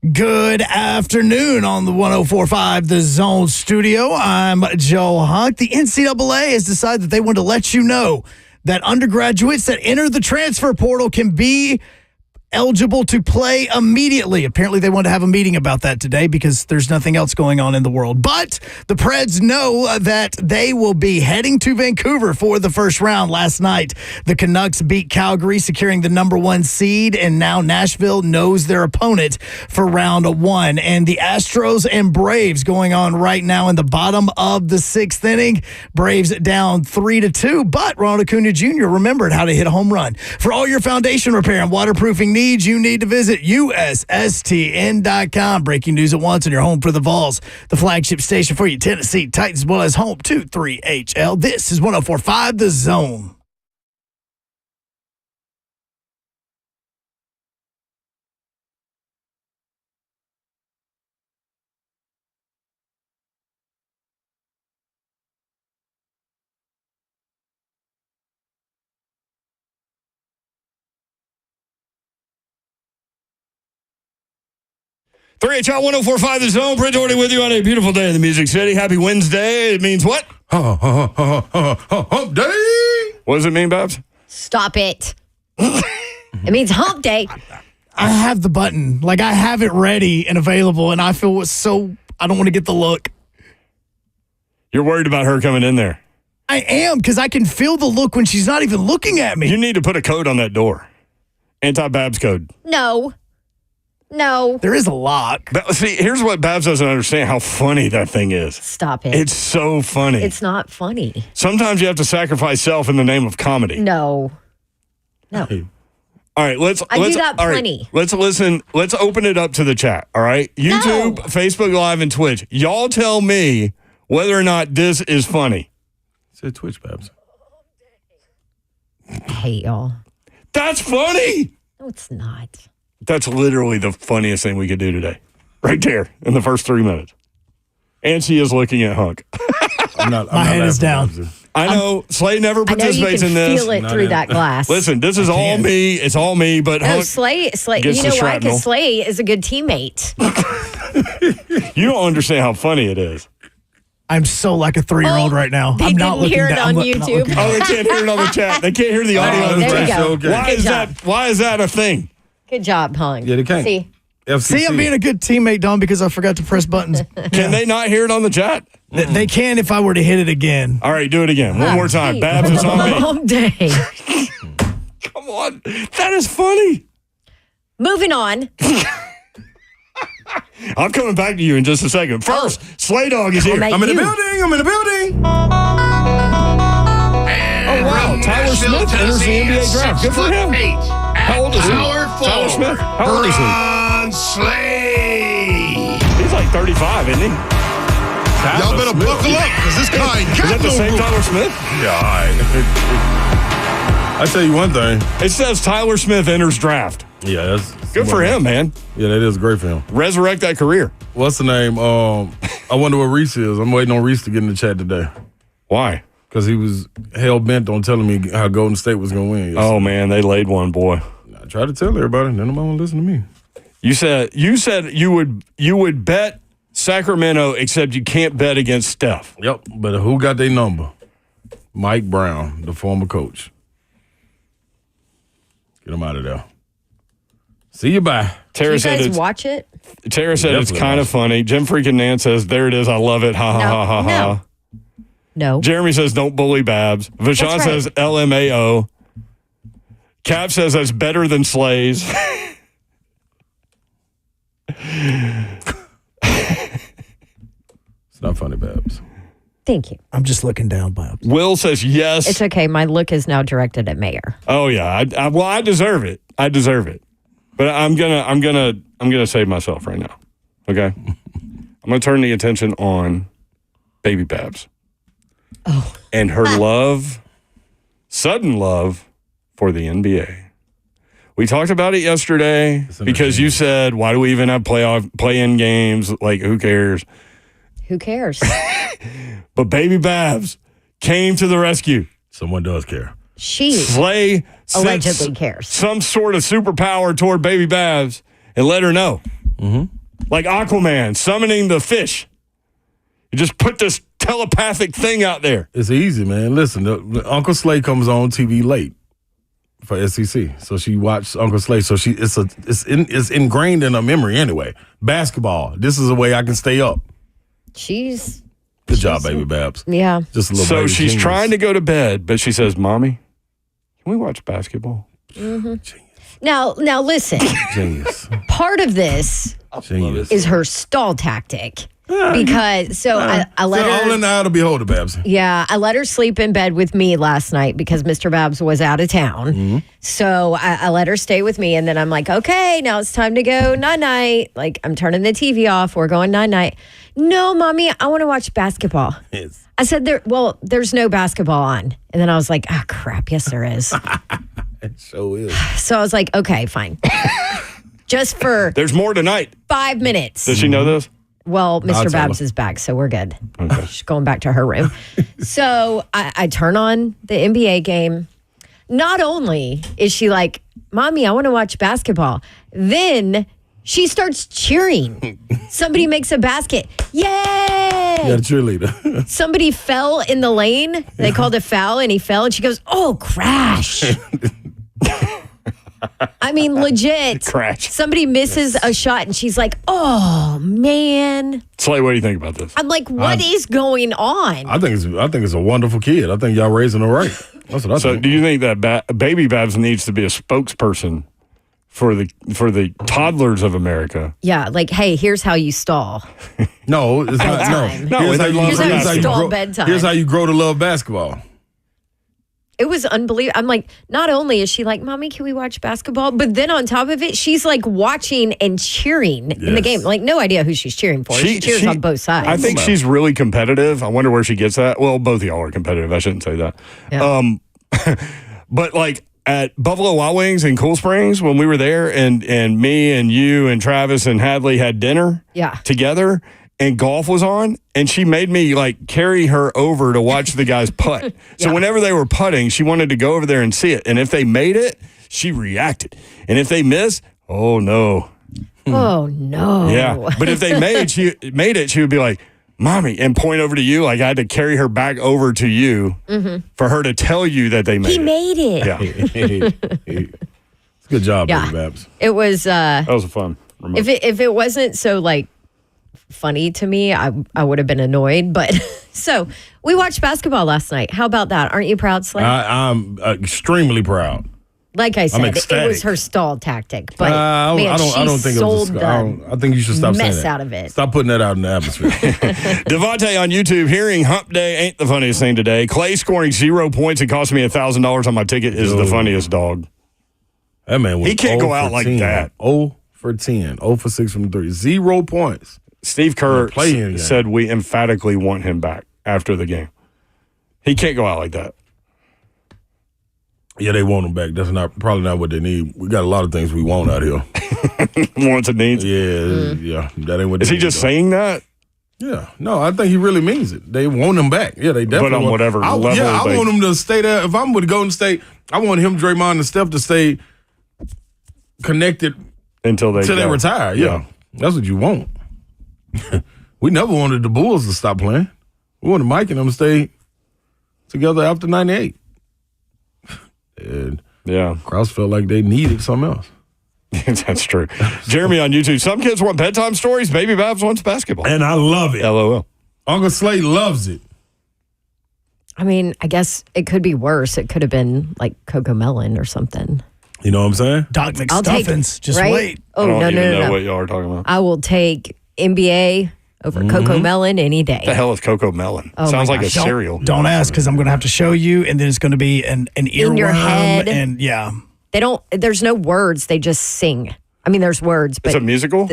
Good afternoon on the 104.5 The Zone Studio. I'm Joe Huck. The NCAA has decided that they want to let you know that undergraduates that enter the transfer portal can be eligible to play immediately. Apparently, they want to have a meeting about that today because there's nothing else going on in the world. But the Preds know that they will be heading to Vancouver for the first round. Last night, the Canucks beat Calgary, securing the number 1 seed, and now Nashville knows their opponent for round 1. And the Astros and Braves going on right now in the bottom of the 6th inning. Braves down 3-2, but Ronald Acuna Jr. remembered how to hit a home run. For all your foundation repair and waterproofing needs, you need to visit USSTN.com. Breaking news at once on your home for the Vols, the flagship station for your Tennessee Titans, as well as home to 3HL. This is 104.5 The Zone. HL 104.5 The Zone. Brent Doherty with you on a beautiful day in the Music City. Happy Wednesday. It means what? Hump day. What does it mean, Babs? Stop it. It means hump day. I have the button. Like, I have it ready and available, and I feel so, I don't want to get the look. You're worried about her coming in there. I am, because I can feel the look when she's not even looking at me. You need to put a code on that door. Anti-Babs code. No. There is a lock. But see, here's what Babs doesn't understand, how funny that thing is. Stop it. It's so funny. It's not funny. Sometimes you have to sacrifice self in the name of comedy. No. All right, let's do that plenty. Right, let's listen. Let's open it up to the chat. All right, YouTube, Facebook Live, and Twitch. Y'all tell me whether or not this is funny. Say Twitch, Babs. I hate y'all. That's funny. No, it's not. That's literally the funniest thing we could do today, right there in the first 3 minutes. And she is looking at Hunk. My head is down. I know Slay never participates in this. I know you can feel it through that glass. Listen, this is all me. It's all me. But no, Hunk Slay. gets You know the why? shrapnel. Because Slay is a good teammate. You don't understand how funny it is. I'm so like a 3-year-old right now. They I'm not didn't hear it down. on YouTube. Oh, they can't hear it on the chat. They can't hear the audio. There you go. Why is that? Why is that a thing? Good job, Hung. Yeah, they can't. See, I'm being a good teammate, Don, because I forgot to press buttons. Can they not hear it on the chat? They can if I were to hit it again. All right, do it again. One more time. Babs, it's on me. Hump day. Come on. That is funny. Moving on. I'm coming back to you in just a second. First, Slay Dog is here. I'm in the building. Oh, wow. Tyler Smith enters the NBA draft. Good for him. How old is he? Tyler Smith. How old is he? Slay. He's like 35, isn't he? Y'all better buckle up, because this guy ain't Is got that the no same room. Tyler Smith? Yeah, all right. I tell you one thing. It says Tyler Smith enters draft. Yeah, that's Good for him, man. Yeah, that is great for him. Resurrect that career. What's the name? I wonder what Reese is. I'm waiting on Reese to get in the chat today Why? because he was hell bent on telling me how Golden State was going to win. Oh, man, they laid one, boy. I tried to tell everybody. None of them want to listen to me. You said you would bet Sacramento, except you can't bet against Steph. Yep, but who got their number? Mike Brown, the former coach. Get him out of there. See you, bye. Tara Do you said guys watch it? Tara said it's Definitely kind of watch funny. Jim freaking Nance says, there it is. I love it. Ha, ha, ha, ha, ha. No. Jeremy says, don't bully Babs. Vashon That's right. says, LMAO. Cap says, that's better than Slays. It's not funny, Babs. Thank you. I'm just looking down, Bob. Will says, yes. It's okay. My look is now directed at Mayor. Oh, yeah. I deserve it. I deserve it. But I'm gonna save myself right now. Okay? I'm gonna turn the attention on Baby Babs. Oh. And her sudden love for the NBA. We talked about it yesterday because you said, why do we even have play-in games? Like, who cares? Who cares? But Baby Babs came to the rescue. Someone does care. She Slay allegedly cares. some sort of superpower toward Baby Babs and let her know. Like Aquaman summoning the fish. You just put this telepathic thing out there. It's easy, man. Listen, Uncle Slay comes on TV late for SEC, so she watched Uncle Slay. So it's ingrained in her memory anyway. Basketball. This is a way I can stay up. Good job, baby Babs. Yeah. Just a little. So she's trying to go to bed, but she says, "Mommy, can we watch basketball?" Now listen. Genius. Part of this is her stall tactic. Because I let her all in the eye of the beholder, Babs. Yeah, I let her sleep in bed with me last night because Mr. Babs was out of town. So I let her stay with me, and then I'm like, okay, now it's time to go night-night. Like, I'm turning the TV off. We're going night-night. No, Mommy, I want to watch basketball. Yes. I said, there's no basketball on. And then I was like, oh, crap, yes, there is. It so is. So I was like, okay, fine. Just for There's more tonight. 5 minutes. Does she know this? Well, I'll Mr. tell Babs her. is back, so we're good. Okay. She's going back to her room. So I turn on the NBA game. Not only is she like, Mommy, I want to watch basketball. Then she starts cheering. Somebody makes a basket. Yay! You got a cheerleader. Somebody fell in the lane. They called a foul, and he fell, and she goes, oh, crash. I mean, legit. Crash. Somebody misses a shot, and she's like, oh, man. Slay, what do you think about this? I'm like, what is going on? I think it's a wonderful kid. I think y'all raising her right. That's what I So think. do you think that Baby Babs needs to be a spokesperson for the toddlers of America? Yeah, like, hey, here's how you stall. No, it's not. Bedtime. No, No, here's how you stall bedtime. Here's how you grow to love basketball. It was unbelievable. I'm like, not only is she like, Mommy, can we watch basketball? But then on top of it, she's like watching and cheering in the game. Like, no idea who she's cheering for. She cheers on both sides. I think she's really competitive. I wonder where she gets that. Well, both of y'all are competitive. I shouldn't say that. Yeah. But like at Buffalo Wild Wings in Cool Springs, when we were there and me and you and Travis and Hadley had dinner together and golf was on, and she made me like carry her over to watch the guys putt. So whenever they were putting, she wanted to go over there and see it. And if they made it, she reacted. And if they missed, oh no. Oh no. Yeah. But if they made it, she would be like, Mommy, and point over to you. Like I had to carry her back over to you for her to tell you that they made it. He made it. Yeah. Good job, Yeah. Baby Babs. It was That was a fun remote. if it wasn't so like funny to me, I would have been annoyed. But so we watched basketball last night. How about that? Aren't you proud, Slay? I'm extremely proud. Like I said, it ecstatic. was her stall tactic. But I don't think it was. I think you should stop saying mess that. out of it. Stop putting that out in the atmosphere. Devontae on YouTube, hearing Hump Day ain't the funniest thing today. Clay scoring 0 points and costing me $1,000 on my ticket is the funniest dog. That man was He can't 0 go out for like 10. that. 0 for 10. 0 for 6 from 3. 0 points. Steve Kerr Play him, said we emphatically want him back after the game. He can't go out like that. Yeah, they want him back. That's probably not what they need. We got a lot of things we want out here. Wants and needs. Yeah. That ain't what. Is they he need, just though. saying that? Yeah. No, I think he really means it. They want him back. Yeah, they definitely. But on want, whatever level I they- want him to stay there. If I'm with Golden State, I want him, Draymond, and Steph to stay connected Until they they retire. Yeah. That's what you want. We never wanted the Bulls to stop playing. We wanted Mike and them to stay together after 98. And Yeah. Krause felt like they needed something else. That's true. Jeremy on YouTube. Some kids want bedtime stories. Baby Babs wants basketball. And I love it. LOL. Uncle Slate loves it. I mean, I guess it could be worse. It could have been like Coco Melon or something. You know what I'm saying? Doc I'll take McStuffins. Just right? wait. Oh I don't no, even no, know no, what no! y'all are talking about. I will take NBA over Coco Melon any day. What the hell is Coco Melon? Oh, Sounds my like a gosh. cereal. Don't ask because I'm going to have to show you, and then it's going to be an earworm. In your head. And yeah. They don't. There's no words. They just sing. I mean, there's words, but It's a musical?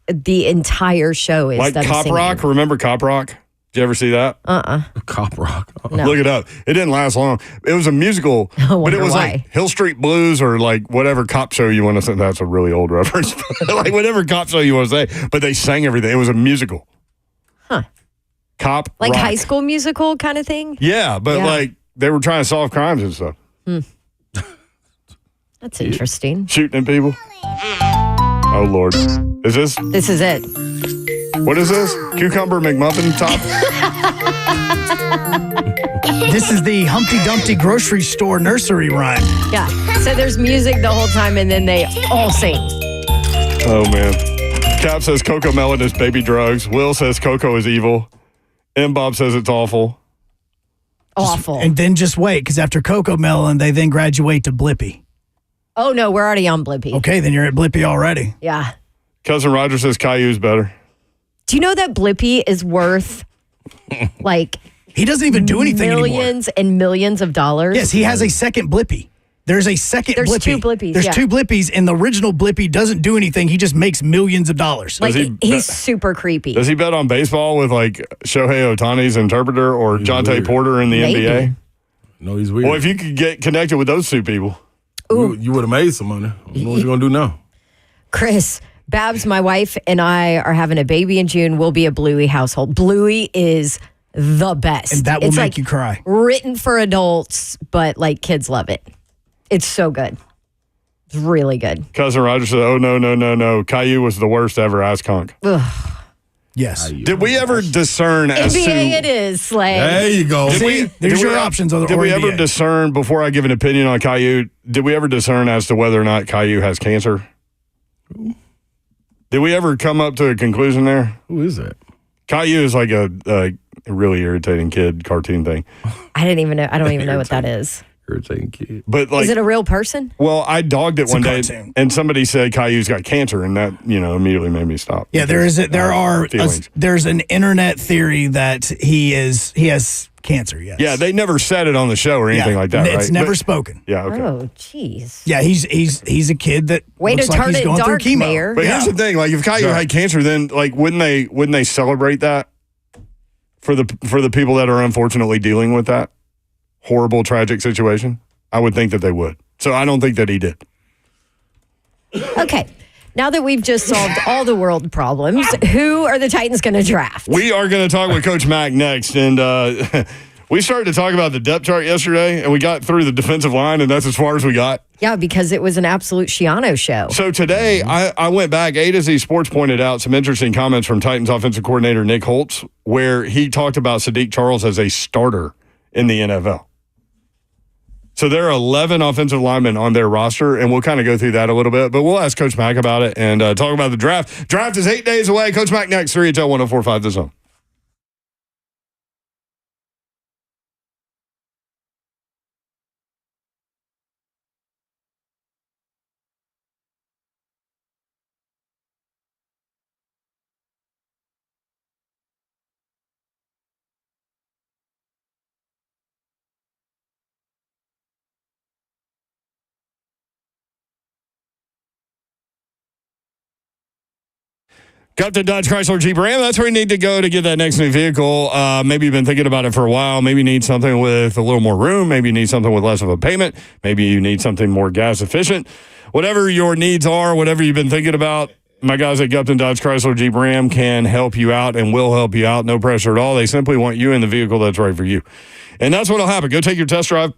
the entire show is Like them Cop singing. Rock? Remember Cop Rock? Did you ever see that? Cop Rock. No. Look it up. It didn't last long. It was a musical, but it wonder was why. like Hill Street Blues or like whatever cop show you want to say. That's a really old reference. Like whatever cop show you want to say. But they sang everything. It was a musical. Huh. Cop Like Rock. High School Musical kind of thing. Yeah, but Yeah. like they were trying to solve crimes and stuff. That's interesting. Shooting at people. Oh, Lord. Is this? This is it. What is this? Cucumber McMuffin top? This is the Humpty Dumpty grocery store nursery rhyme. Yeah. So there's music the whole time, and then they all sing. Oh, man. Cap says Coco Melon is baby drugs. Will says Coco is evil. And Bob says it's awful. Awful. And then just wait, because after Coco Melon, they then graduate to Blippy. Oh, no, we're already on Blippy. Okay, then you're at Blippy already. Yeah. Cousin Roger says Caillou's better. Do you know that Blippy is worth like He doesn't even do anything millions anymore. and millions of dollars? Yes, he has a second Blippy. There's a second There's Blippy. two Blippies, There's yeah. two Blippies, and the original Blippy doesn't do anything. He just makes millions of dollars. Like, Does he he's bet- super creepy. Does he bet on baseball with like Shohei Ohtani's interpreter or Jonte weird. Porter in the Maybe. NBA? No, he's weird. Well, if you could get connected with those two people. You would have made some money. I don't know what you're going to do now. Chris, Babs, my wife, and I are having a baby in June. We'll be a Bluey household. Bluey is the best. And that will It's make like you cry. Written for adults, but like kids love it. It's so good. It's really good. Cousin Roger said, oh, no. Caillou was the worst ever. Ask Conk. Yes. Did we ever discern as NBA to... it is, Slay. There you go. See, there's your options. Did we ever NBA. discern, before I give an opinion on Caillou, did we ever discern as to whether or not Caillou has cancer? Did we ever come up to a conclusion there? Who is that? Caillou is like a really irritating kid cartoon thing. I don't even know what that is. Irritating kid. But like, Is it a real person? well, I dogged it a one day, cartoon. and somebody said Caillou's got cancer, and that immediately made me stop. Yeah, there's an internet theory that he has cancer. Yes. Yeah, they never said it on the show or anything like that, right? It's never But- spoken. Yeah, okay. Oh, jeez. Yeah, he's a kid that Way looks to like turn he's it going dark, through chemo. Mayor. But here's the thing: like, if Caillou had cancer, then like, wouldn't they celebrate that for the people that are unfortunately dealing with that horrible, tragic situation? I would think that they would. So I don't think that he did. Okay. Now that we've just solved all the world problems, who are the Titans going to draft? We are going to talk with Coach Mack next, and we started to talk about the depth chart yesterday, and we got through the defensive line, and that's as far as we got. Yeah, because it was an absolute Shiano show. So today, I went back. A to Z Sports pointed out some interesting comments from Titans offensive coordinator Nick Holtz, where he talked about Sadiq Charles as a starter in the NFL. So there are 11 offensive linemen on their roster, and we'll kind of go through that a little bit. But we'll ask Coach Mack about it and talk about the draft. Draft is 8 days away. Coach Mack next, 3HL 1045 The Zone. Captain Dodge Chrysler Jeep Ram. That's where you need to go to get that next new vehicle. Maybe you've been thinking about it for a while. Maybe you need something with a little more room. Maybe you need something with less of a payment. Maybe you need something more gas efficient. Whatever your needs are, whatever you've been thinking about, my guys at Gupton Dodge Chrysler Jeep Ram can help you out and will help you out. No pressure at all. They simply want you in the vehicle that's right for you. And that's what will happen. Go take your test drive.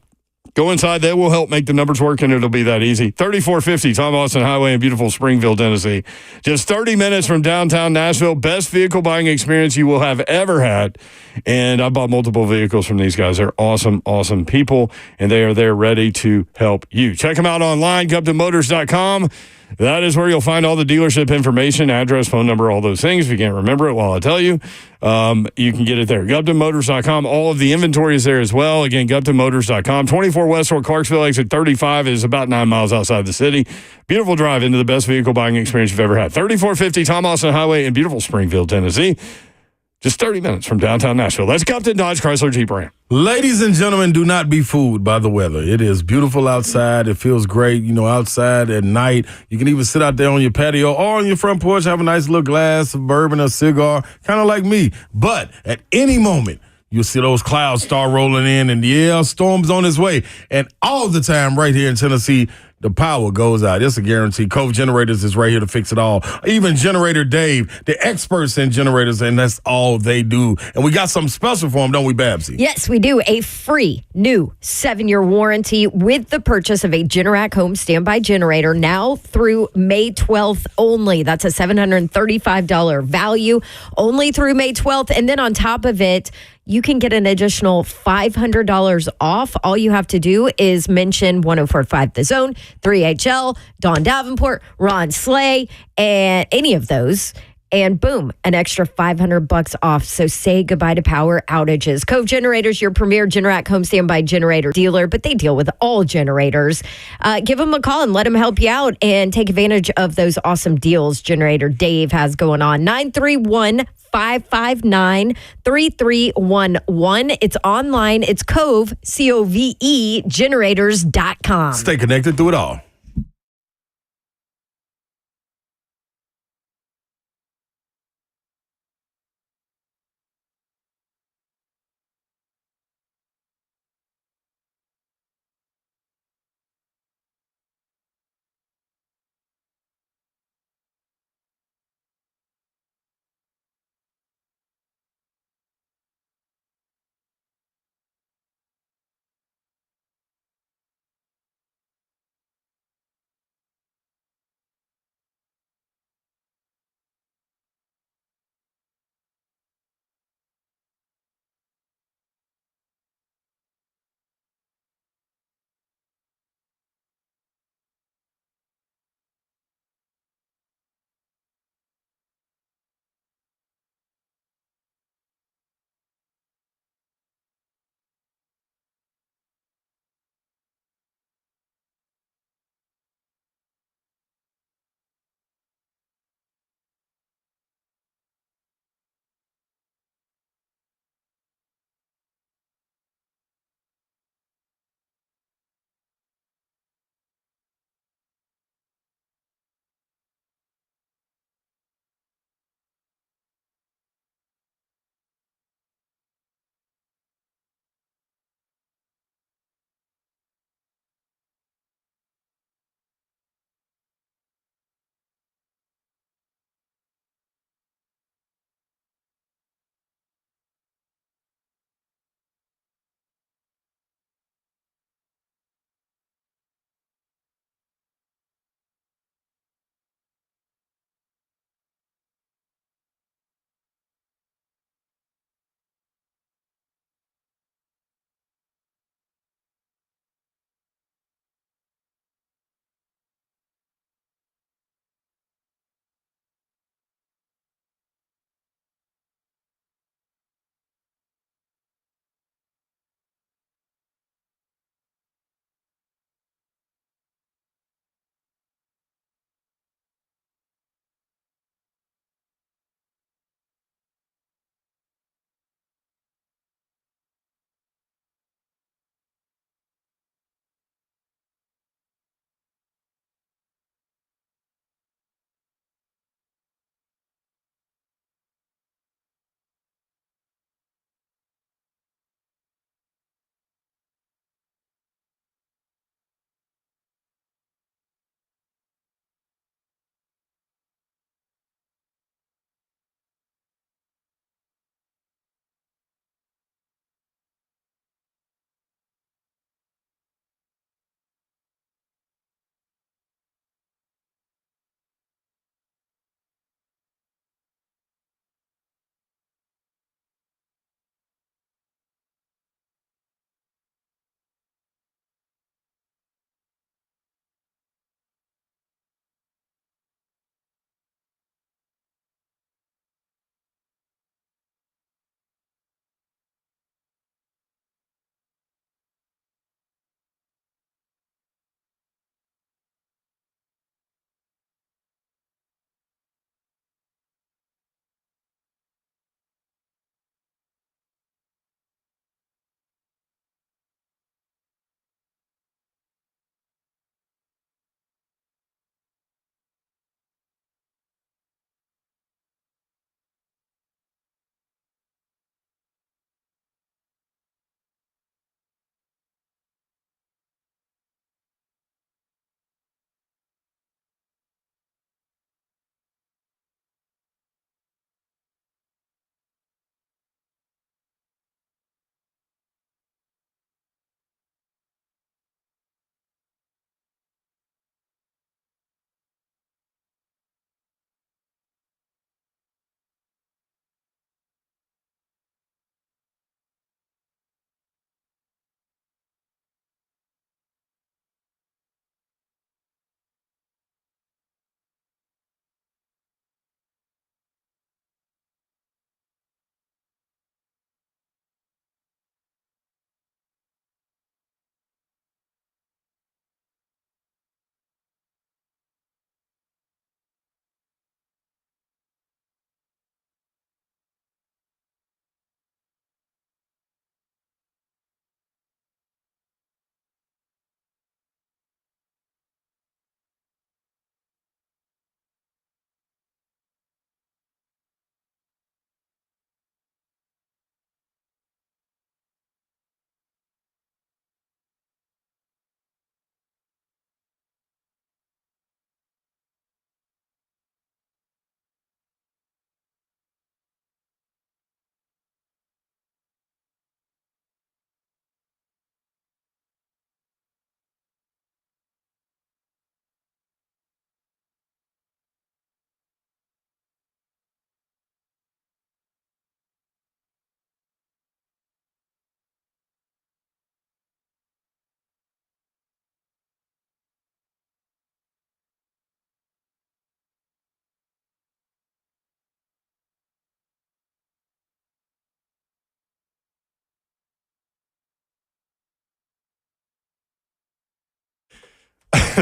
Go inside. They will help make the numbers work, and it'll be that easy. 3450 Tom Austin Highway in beautiful Springfield, Tennessee. Just 30 minutes from downtown Nashville. Best vehicle buying experience you will have ever had. And I bought multiple vehicles from these guys. They're awesome, awesome people, and they are there ready to help you. Check them out online, GuptonMotors.com. That is where you'll find all the dealership information, address, phone number, all those things. If you can't remember it while I tell you, you can get it there. GuptonMotors.com. All of the inventory is there as well. Again, GuptonMotors.com. 24 West Road, Clarksville, exit 35 is about 9 miles outside the city. Beautiful drive into the best vehicle buying experience you've ever had. 3450 Tom Austin Highway in beautiful Springfield, Tennessee. Just 30 minutes from downtown Nashville. That's Gupton Dodge Chrysler Jeep Ram. Ladies and gentlemen, do not be fooled by the weather. It is beautiful outside. It feels great, outside at night. You can even sit out there on your patio or on your front porch, have a nice little glass of bourbon or cigar, kind of like me. But at any moment, you'll see those clouds start rolling in, and storm's on its way. And all the time right here in Tennessee, the power goes out. It's a guarantee. Cove Generators is right here to fix it all. Even Generator Dave, the experts in generators, and that's all they do. And we got something special for them, don't we, Babsy? Yes, we do. A free new 7-year warranty with the purchase of a Generac home standby generator now through May 12th only. That's a $735 value only through May 12th. And then on top of it, you can get an additional $500 off. All you have to do is mention 1045 The Zone, 3HL, Don Davenport, Ron Slay, and any of those. And boom, an extra $500 off. So say goodbye to power outages. Cove Generators, your premier Generac home standby generator dealer, but they deal with all generators. Give them a call and let them help you out and take advantage of those awesome deals Generator Dave has going on. 931-559-3311. It's online. It's Cove, COVE, generators.com. Stay connected through it all.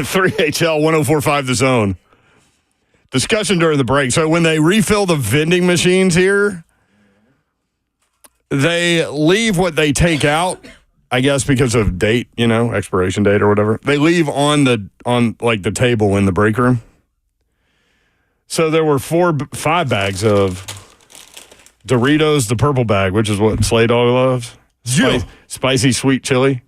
3HL 104.5 The Zone. Discussion during the break. So when they refill the vending machines here, they leave what they take out, I guess because of date, expiration date or whatever. They leave on the table in the break room. So there were 5 bags of Doritos, the purple bag, which is what Slade Dog loves. Spicy sweet chili.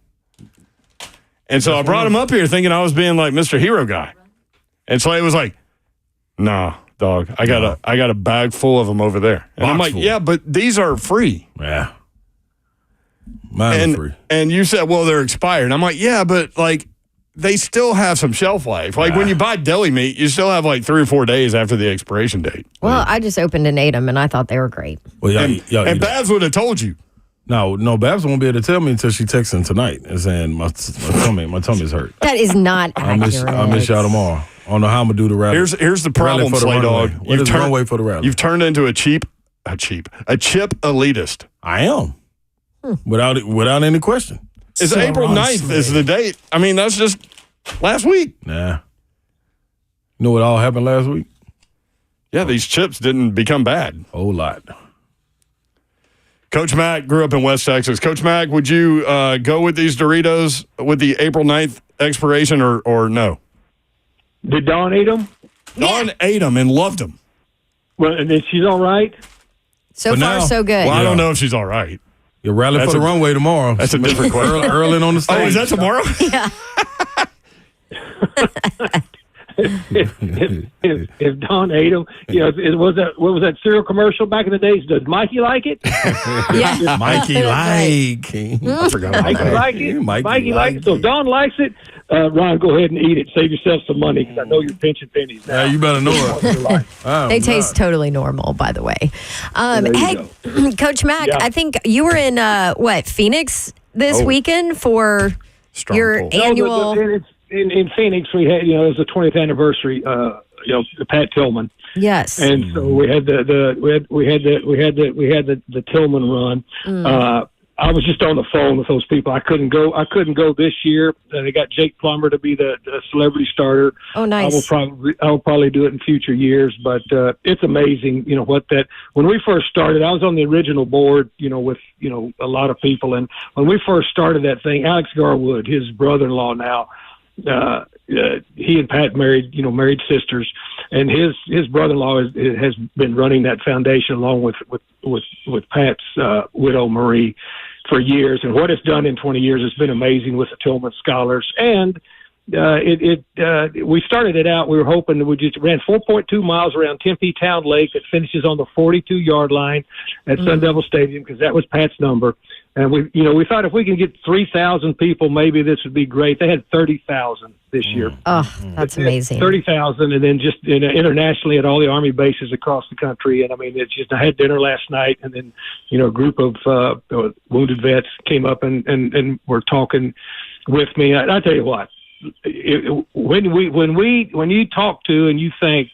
And so I brought him up here thinking I was being like Mr. Hero guy. And Slade was like, "Nah, dog, I got a bag full of them over there." And I'm like, "Yeah, but these are free." Yeah. Mine are free. And you said, "Well, they're expired." And I'm like, "Yeah, but they still have some shelf life. When you buy deli meat, you still have 3 or 4 days after the expiration date." Well, I just opened and ate them, and I thought they were great. Well, and Babs would have told you. No, Babs won't be able to tell me until she texts him tonight and saying my tummy's hurt. That is not accurate. I'll miss y'all tomorrow. I don't know how I'm gonna do the rally. Here's the problem, Slay Dog. What is the runway for the rally? You've turned into a chip elitist. I am. Without any question. It's April 9th is the date. I mean, that's just last week. Nah. You know what all happened last week? Yeah, these chips didn't become bad. Whole lot. Coach Mack grew up in West Texas. Coach Mack, would you go with these Doritos with the April 9th expiration or no? Did Dawn eat them? Dawn ate them and loved them. Well, and then she's all right? So far, so good. Well, I don't know if she's all right. You're rallying for the runway tomorrow. That's a different question. Early on the stage. Oh, is that tomorrow? Yeah. if Dawn ate them, what was that cereal commercial back in the days? Does Mikey like it? Yeah. Mikey like. I forgot about Mikey that. like it. Mikey like it. So if Dawn likes it, Ron, go ahead and eat it. Save yourself some money because I know you're pinching pennies now. Yeah, you better know it. They taste totally normal, by the way. Hey, Coach Mack, Yeah. I think you were in Phoenix this weekend for Strong your pull. annual. In Phoenix, we had it was the 20th anniversary. Pat Tillman. Yes. And so we had the Tillman run. I was just on the phone with those people. I couldn't go this year. They got Jake Plummer to be the celebrity starter. Oh, nice. I will probably do it in future years. But it's amazing, when we first started, I was on the original board, with a lot of people. And when we first started that thing, Alex Garwood, his brother-in-law now, he and Pat married sisters, and his brother-in-law has been running that foundation along with Pat's widow Marie for years. And what it's done in 20 years has been amazing with the Tillman Scholars. And we started it out. We were hoping that we just ran 4.2 miles around Tempe Town Lake that finishes on the 42-yard line at Sun Devil Stadium because that was Pat's number. And we thought if we can get 3,000 people, maybe this would be great. They had 30,000 this year. Oh, that's amazing. 30,000, and then just internationally at all the Army bases across the country. And I mean, it's just I had dinner last night, and then a group of wounded vets came up and were talking with me. I tell you what, when you talk to and you think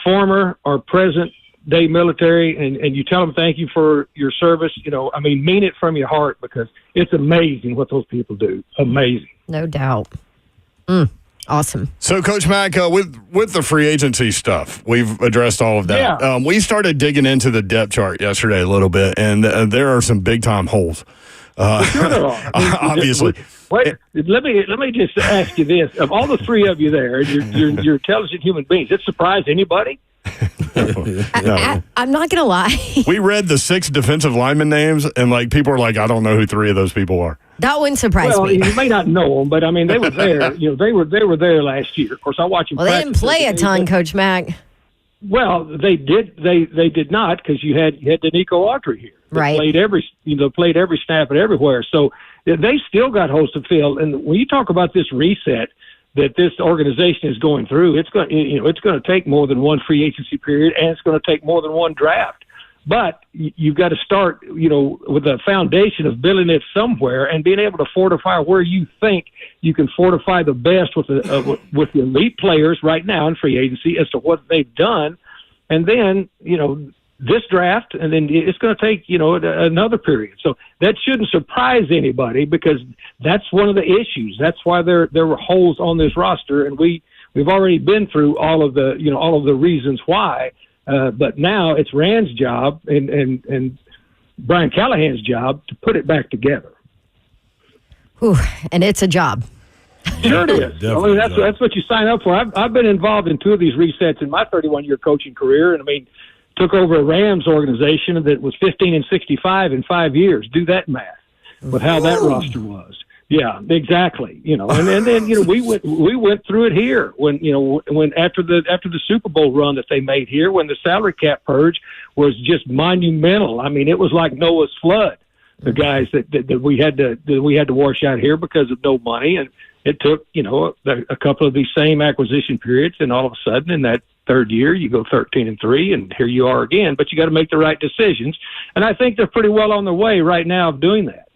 former or present day military and you tell them thank you for your service, mean it from your heart because it's amazing what those people do. Amazing. No doubt. Awesome. So, Coach Mack, with the free agency stuff, we've addressed all of that. Yeah. We started digging into the depth chart yesterday a little bit, and there are some big-time holes. Sure there are. Obviously. Wait, let me just ask you this: of all the three of you there, you're intelligent human beings. It surprised anybody? I'm not gonna lie. We read the 6 defensive lineman names, and people are like, I don't know who 3 of those people are. That wouldn't surprise Well, me. you may not know them, but I mean, they were there. They were there last year. Of course, I watch them. Well, they didn't play a ton, Coach Mack. Well, they did. They did not because you had Danico Autry here. Right. Played every snap and everywhere. So they still got holes to fill. And when you talk about this reset that this organization is going through, it's going to take more than one free agency period, and it's going to take more than one draft. But you've got to start, with a foundation of building it somewhere and being able to fortify where you think you can fortify the best with the elite players right now in free agency as to what they've done. And then, this draft, and then it's going to take, another period. So that shouldn't surprise anybody, because that's one of the issues. That's why there were holes on this roster, and we've already been through all of the reasons why. But now it's Rand's job and Brian Callahan's job to put it back together. Ooh, and it's a job. Sure it is. I mean, that's what you sign up for. I've been involved in 2 of these resets in my 31-year coaching career, and I mean, took over a Rams organization that was 15-65 in 5 years. Do that math with how that roster was. Yeah, exactly. And then we went through it here when after the Super Bowl run that they made here, when the salary cap purge was just monumental. I mean, it was like Noah's flood. The guys that we had to wash out here because of no money, and it took a couple of these same acquisition periods, and all of a sudden in that third year you go 13-3, and here you are again. But you got to make the right decisions, and I think they're pretty well on their way right now of doing that.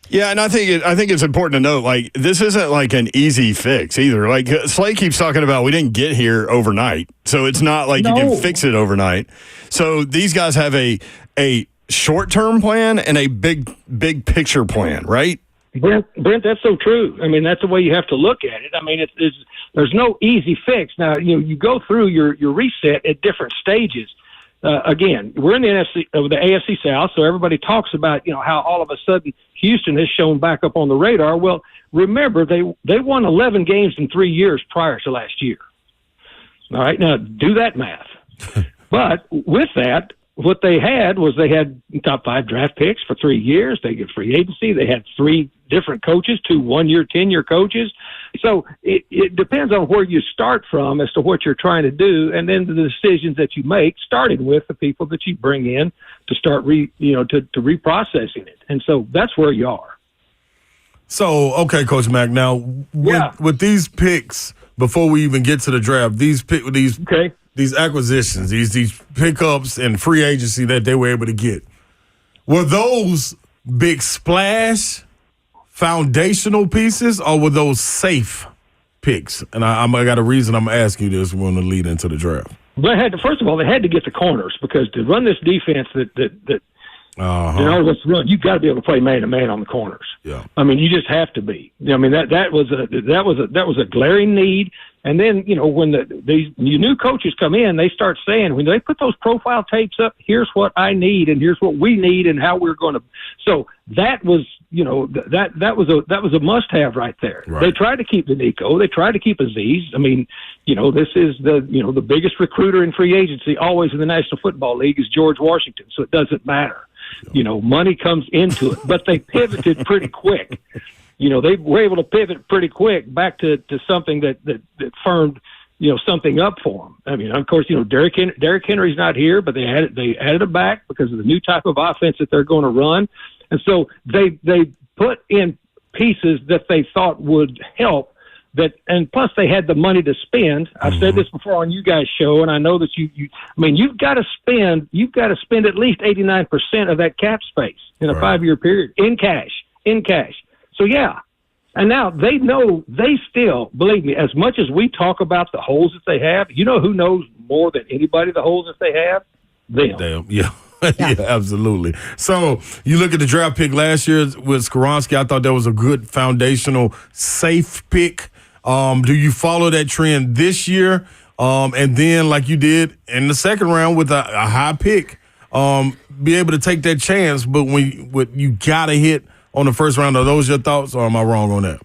Yeah, and I think it's important to note, like, this isn't like an easy fix either. Like, Slay keeps talking about, we didn't get here overnight, so it's not like you can fix it overnight. So these guys have a short-term plan and a big picture plan, right? Brent, that's so true. I mean, that's the way you have to look at it. I mean, there's no easy fix. Now, you go through your reset at different stages. Again, we're in the AFC South, so everybody talks about how all of a sudden Houston has shown back up on the radar. Well, remember they won 11 games in 3 years prior to last year. All right, now do that math. But with that, what they had top 5 draft picks for 3 years. They get free agency. They had 3 different coaches, 2 1-year, 10-year coaches. So it depends on where you start from as to what you're trying to do, and then the decisions that you make, starting with the people that you bring in to start to reprocessing it. And so that's where you are. So, okay, Coach Mack, now with these picks, before we even get to the draft, these acquisitions, these pickups and free agency that they were able to get, were those big splash foundational pieces, or were those safe picks? And I got a reason I'm asking you this. We're going to lead into the draft. But first of all, they had to get the corners, because to run this defense that you got to be able to play man to man on the corners. Yeah, I mean, you just have to be. I mean, that was a glaring need. And then when these new coaches come in, they start saying, when they put those profile tapes up, here's what I need, and here's what we need, and how we're going to. So that was that was a must have right there. Right. They tried to keep the Nico. They tried to keep Aziz. I mean, this is the biggest recruiter in free agency always in the National Football League is George Washington. So it doesn't matter. Money comes into it, but they pivoted pretty quick. They were able to pivot pretty quick back to something that firmed, something up for them. I mean, of course, Derrick Henry's not here, but they added him back because of the new type of offense that they're going to run. And so they put in pieces that they thought would help. And plus they had the money to spend. I've said this before on you guys' show, and I know that you've got to spend at least 89% of that cap space in a 5-year period in cash. So yeah. And now they know, they still, believe me, as much as we talk about the holes that they have, who knows more than anybody the holes that they have? Them. Damn, yeah. Yeah, absolutely. So you look at the draft pick last year with Skoronski. I thought that was a good foundational, safe pick. Do you follow that trend this year? And then, like you did in the second round with a high pick, be able to take that chance, but when you got to hit on the first round, are those your thoughts, or am I wrong on that?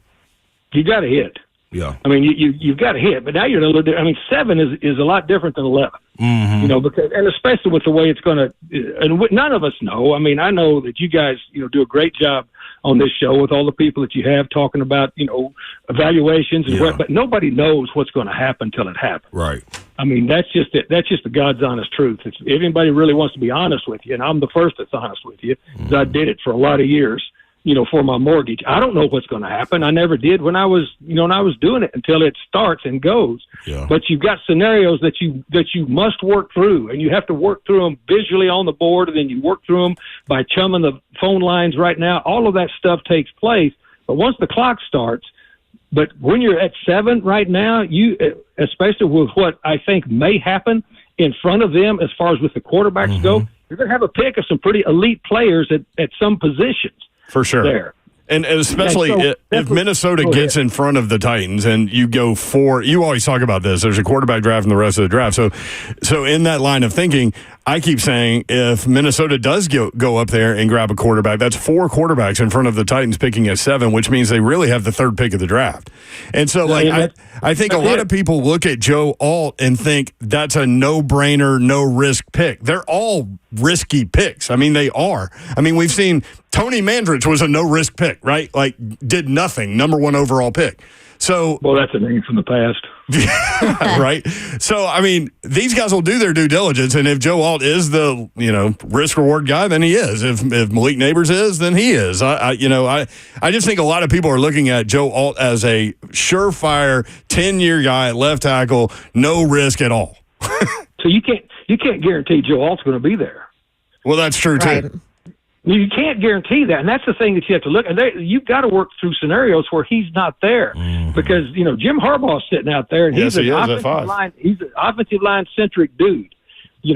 You got to hit. Yeah. I mean, you've got to hit, but now you're a little different. I mean, 7 is a lot different than 11. Mm-hmm. Because, and especially with the way it's going to, and none of us know. I mean, I know that you guys, do a great job on this show with all the people that you have talking about, evaluations, and but nobody knows what's going to happen until it happens. Right. I mean, that's just it. That's just the God's honest truth. If anybody really wants to be honest with you, and I'm the first that's honest with you, because I did it for a lot of years. For my mortgage, I don't know what's going to happen. I never did when I was doing it until it starts and goes. Yeah. But you've got scenarios that you must work through, and you have to work through them visually on the board, and then you work through them by chumming the phone lines right now. All of that stuff takes place. But once the clock starts, but when you're at 7 right now, you, especially with what I think may happen in front of them, as far as with the quarterbacks go, you're going to have a pick of some pretty elite players at some positions. For sure. There. And especially if Minnesota gets in front of the Titans and you go you always talk about this. There's a quarterback draft and the rest of the draft. So in that line of thinking, I keep saying if Minnesota does go up there and grab a quarterback, that's 4 quarterbacks in front of the Titans picking at 7, which means they really have the 3rd pick of the draft. And so, I think a lot of people look at Joe Alt and think that's a no-brainer, no-risk pick. They're all risky picks. I mean, they are. I mean, we've seen Tony Mandrich was a no-risk pick, right? Like, did nothing, number 1 overall pick. So, well, that's a name from the past. Right? So, I mean, these guys will do their due diligence, and if Joe Alt is the, risk-reward guy, then he is. If Malik Neighbors is, then he is. I just think a lot of people are looking at Joe Alt as a surefire 10-year guy at left tackle, no risk at all. So you can't guarantee Joe Alt's going to be there. Well, that's true, too. You can't guarantee that, and that's the thing that you have to look at. You've got to work through scenarios where he's not there, because Jim Harbaugh's sitting out there, and he's an offensive line centric dude,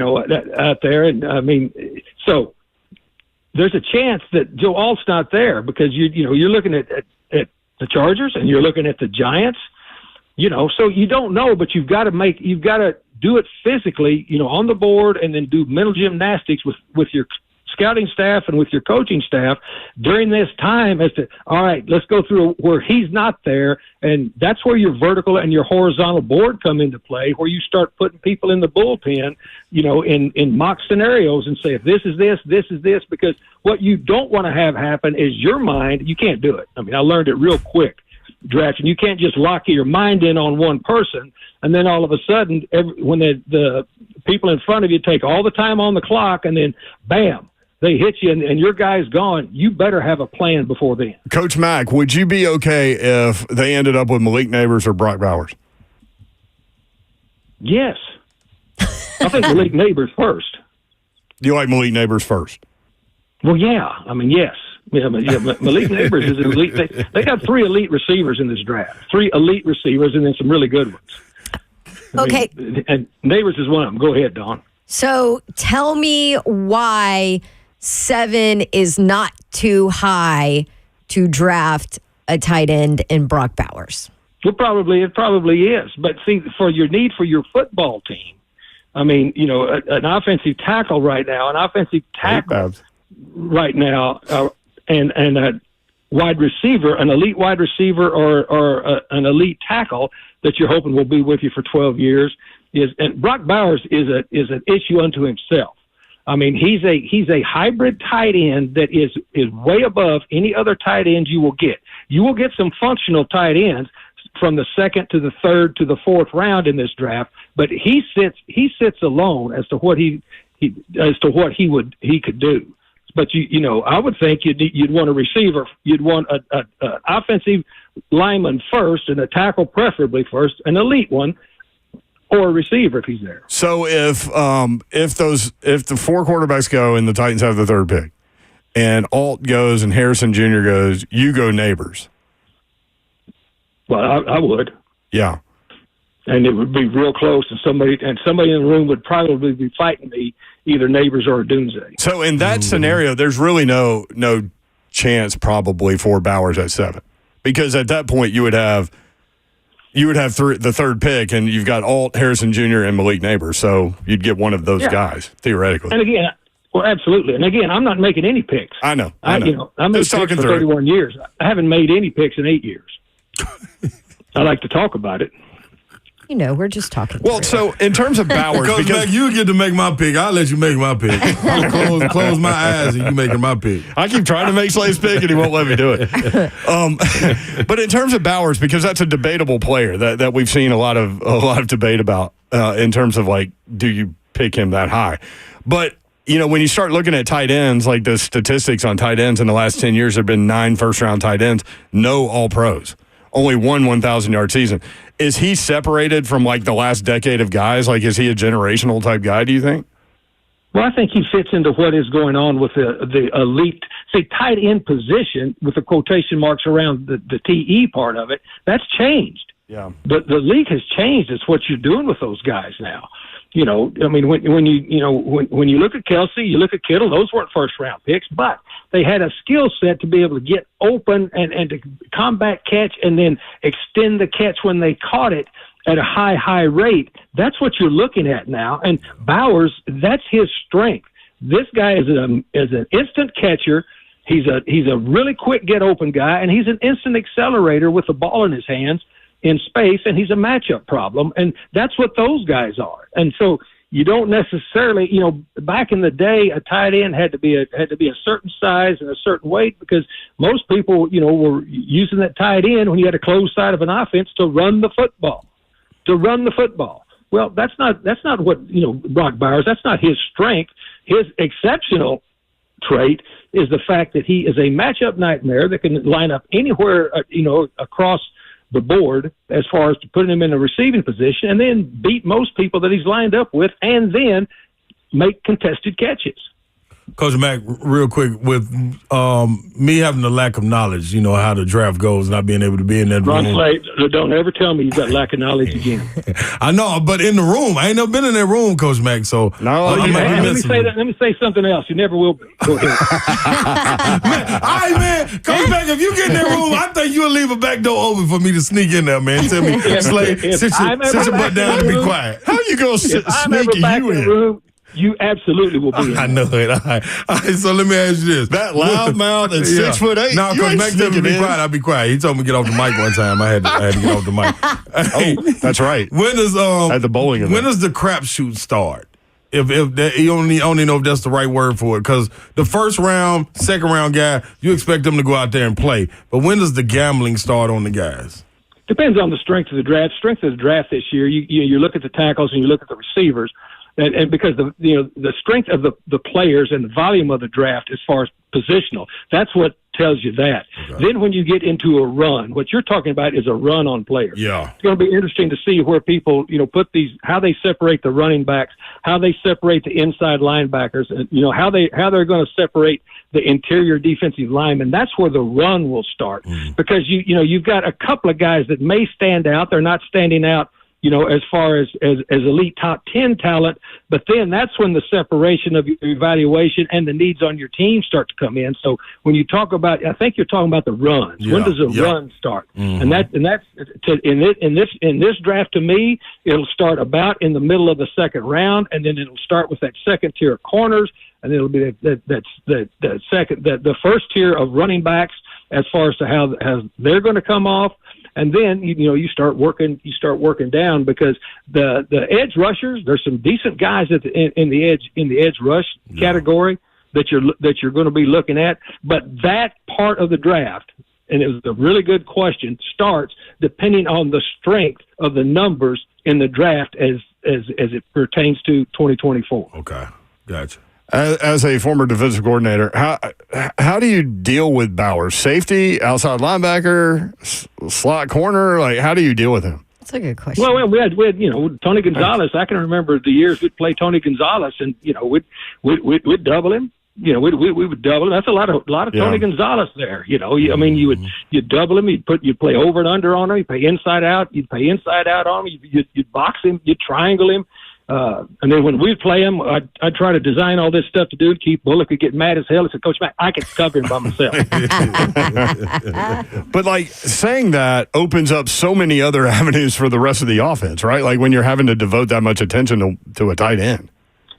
out there, and I mean, so there's a chance that Joe Alt's not there because you're looking at the Chargers and you're looking at the Giants, so you don't know, but you've got to do it physically, on the board, and then do mental gymnastics with your scouting staff and with your coaching staff during this time as to, all right, let's go through where he's not there. And that's where your vertical and your horizontal board come into play, where you start putting people in the bullpen, in mock scenarios and say, if this is this, because what you don't want to have happen is your mind, you can't do it. I mean, I learned it real quick drafting. You can't just lock your mind in on one person. And then all of a sudden, when the people in front of you take all the time on the clock and then bam, they hit you and your guy's gone, you better have a plan before then. Coach Mack, would you be okay if they ended up with Malik Neighbors or Brock Bowers? Yes. I think Malik Neighbors first. You like Malik Neighbors first? Well, yeah. I mean, yes. Malik Neighbors is elite. They got 3 elite receivers in this draft. 3 elite receivers and then some really good ones. And Neighbors is one of them. Go ahead, Dawn. So tell me why 7 is not too high to draft a tight end in Brock Bowers. Well, it probably is. But see, for your need for your football team, I mean, an offensive tackle right now, and a wide receiver, an elite wide receiver or an elite tackle that you're hoping will be with you for 12 years and Brock Bowers is an issue unto himself. I mean, he's a hybrid tight end that is way above any other tight end you will get. You will get some functional tight ends from the 2nd to the 3rd to the 4th round in this draft, but he sits alone as to what he could do. But I would think you'd want a receiver, you'd want an offensive lineman first, and a tackle preferably first, an elite one, or a receiver if he's there. So if the 4 quarterbacks go and the Titans have the 3rd pick, and Alt goes and Harrison Jr. goes, you go Neighbors. Well, I would. Yeah. And it would be real close, and somebody in the room would probably be fighting me, either Neighbors or Dunze. So in that scenario, there's really no chance probably for Bowers at 7, because at that point you would have the 3rd pick, and you've got Alt, Harrison Jr., and Malik Neighbors, so you'd get one of those guys theoretically. And again, well, absolutely. And again, I'm not making any picks. I know. I made picks for 31 years. I haven't made any picks in 8 years. I like to talk about it. We're just talking. Well, so in terms of Bowers, because you get to make my pick, I'll let you make my pick. I'll close my eyes and you making my pick. I keep trying to make Slave's pick and he won't let me do it. But in terms of Bowers, because that's a debatable player that we've seen a lot of debate about in terms of like, do you pick him that high? But when you start looking at tight ends, like the statistics on tight ends in the last 10 years, there have been 9 first-round tight ends, no All-Pros. Only one 1,000-yard season. Is he separated from, like, the last decade of guys? Like, is he a generational type guy, do you think? Well, I think he fits into what is going on with the elite, tight end position with the quotation marks around the TE part of it. That's changed. Yeah. But the league has changed. It's what you're doing with those guys now. You know, I mean, when you look at Kelsey, you look at Kittle, those weren't first round picks, but they had a skill set to be able to get open and to combat catch and then extend the catch when they caught it at a high rate. That's what you're looking at now. And Bowers, that's his strength. This guy is an instant catcher. He's a really quick get open guy, and he's an instant accelerator with the ball in his hands in space, and he's a matchup problem, and that's what those guys are. And so you don't necessarily, back in the day, a tight end had to be a certain size and a certain weight because most people, were using that tight end when you had a closed side of an offense to run the football. Well, that's not what Brock Bowers. That's not his strength. His exceptional trait is the fact that he is a matchup nightmare that can line up anywhere, across the board as far as to putting him in a receiving position and then beat most people that he's lined up with and then make contested catches. Coach Mack, real quick, with me having the lack of knowledge, how the draft goes, not being able to be in that Ron room. Slade, don't ever tell me you've got lack of knowledge again. I know, but in the room, I ain't never been in that room, Coach Mack. So let me say something else. You never will be. Go ahead. All right, man. Coach Mack, if you get in that room, I think you'll leave a back door open for me to sneak in there, man. Tell me, Slade, sit your butt down and be quiet. How you gonna sneak you in? Room, you absolutely will be. I know it. All right, so let me ask you this: that loudmouth and 6'8". No, Coach Mack told me to be quiet. I'll be quiet. He told me to get off the mic one time. I had to get off the mic. Hey, that's right. When does at the bowling event. When does the crapshoot start? If you only know if that's the right word for it, because the first round, second round guy, you expect them to go out there and play. But when does the gambling start on the guys? Depends on the strength of the draft. Strength of the draft this year, you look at the tackles and you look at the receivers. And because the strength of the players and the volume of the draft as far as positional, that's what tells you that. Okay. Then when you get into a run, what you're talking about is a run on players. Yeah. It's going to be interesting to see where people, put how they separate the running backs, how they separate the inside linebackers, and, how they're going to separate the interior defensive linemen. That's where the run will start because you've got a couple of guys that may stand out. They're not standing out as far as elite top 10 talent, but then that's when the separation of your evaluation and the needs on your team start to come in. So when you talk about, I think you're talking about the runs. Yeah, when does a run start? Mm-hmm. And that's in this draft to me, it'll start about in the middle of the second round, and then it'll start with that second tier of corners, and it'll be the first tier of running backs as far as to how they're going to come off. And then you start working down because the edge rushers, there's some decent guys in the edge rush category that you're going to be looking at. But that part of the draft, and it was a really good question, starts depending on the strength of the numbers in the draft as it pertains to 2024. Okay, gotcha. As a former defensive coordinator, how do you deal with Bowers? Safety, outside linebacker, slot corner? Like, how do you deal with him? That's a good question. Well, we had Tony Gonzalez. I can remember the years we'd play Tony Gonzalez, and we'd double him. We would double him. That's a lot of Tony Gonzalez there. You'd double him. You'd play over and under on him. You'd play inside out. You'd play inside out on him. You'd box him. You'd triangle him. And then when we'd play him, I'd try to design all this stuff to do. Keith Bullock would get mad as hell and say, Coach Mack, I can cover him by myself. But saying that opens up so many other avenues for the rest of the offense, right? Like when you're having to devote that much attention to a tight end.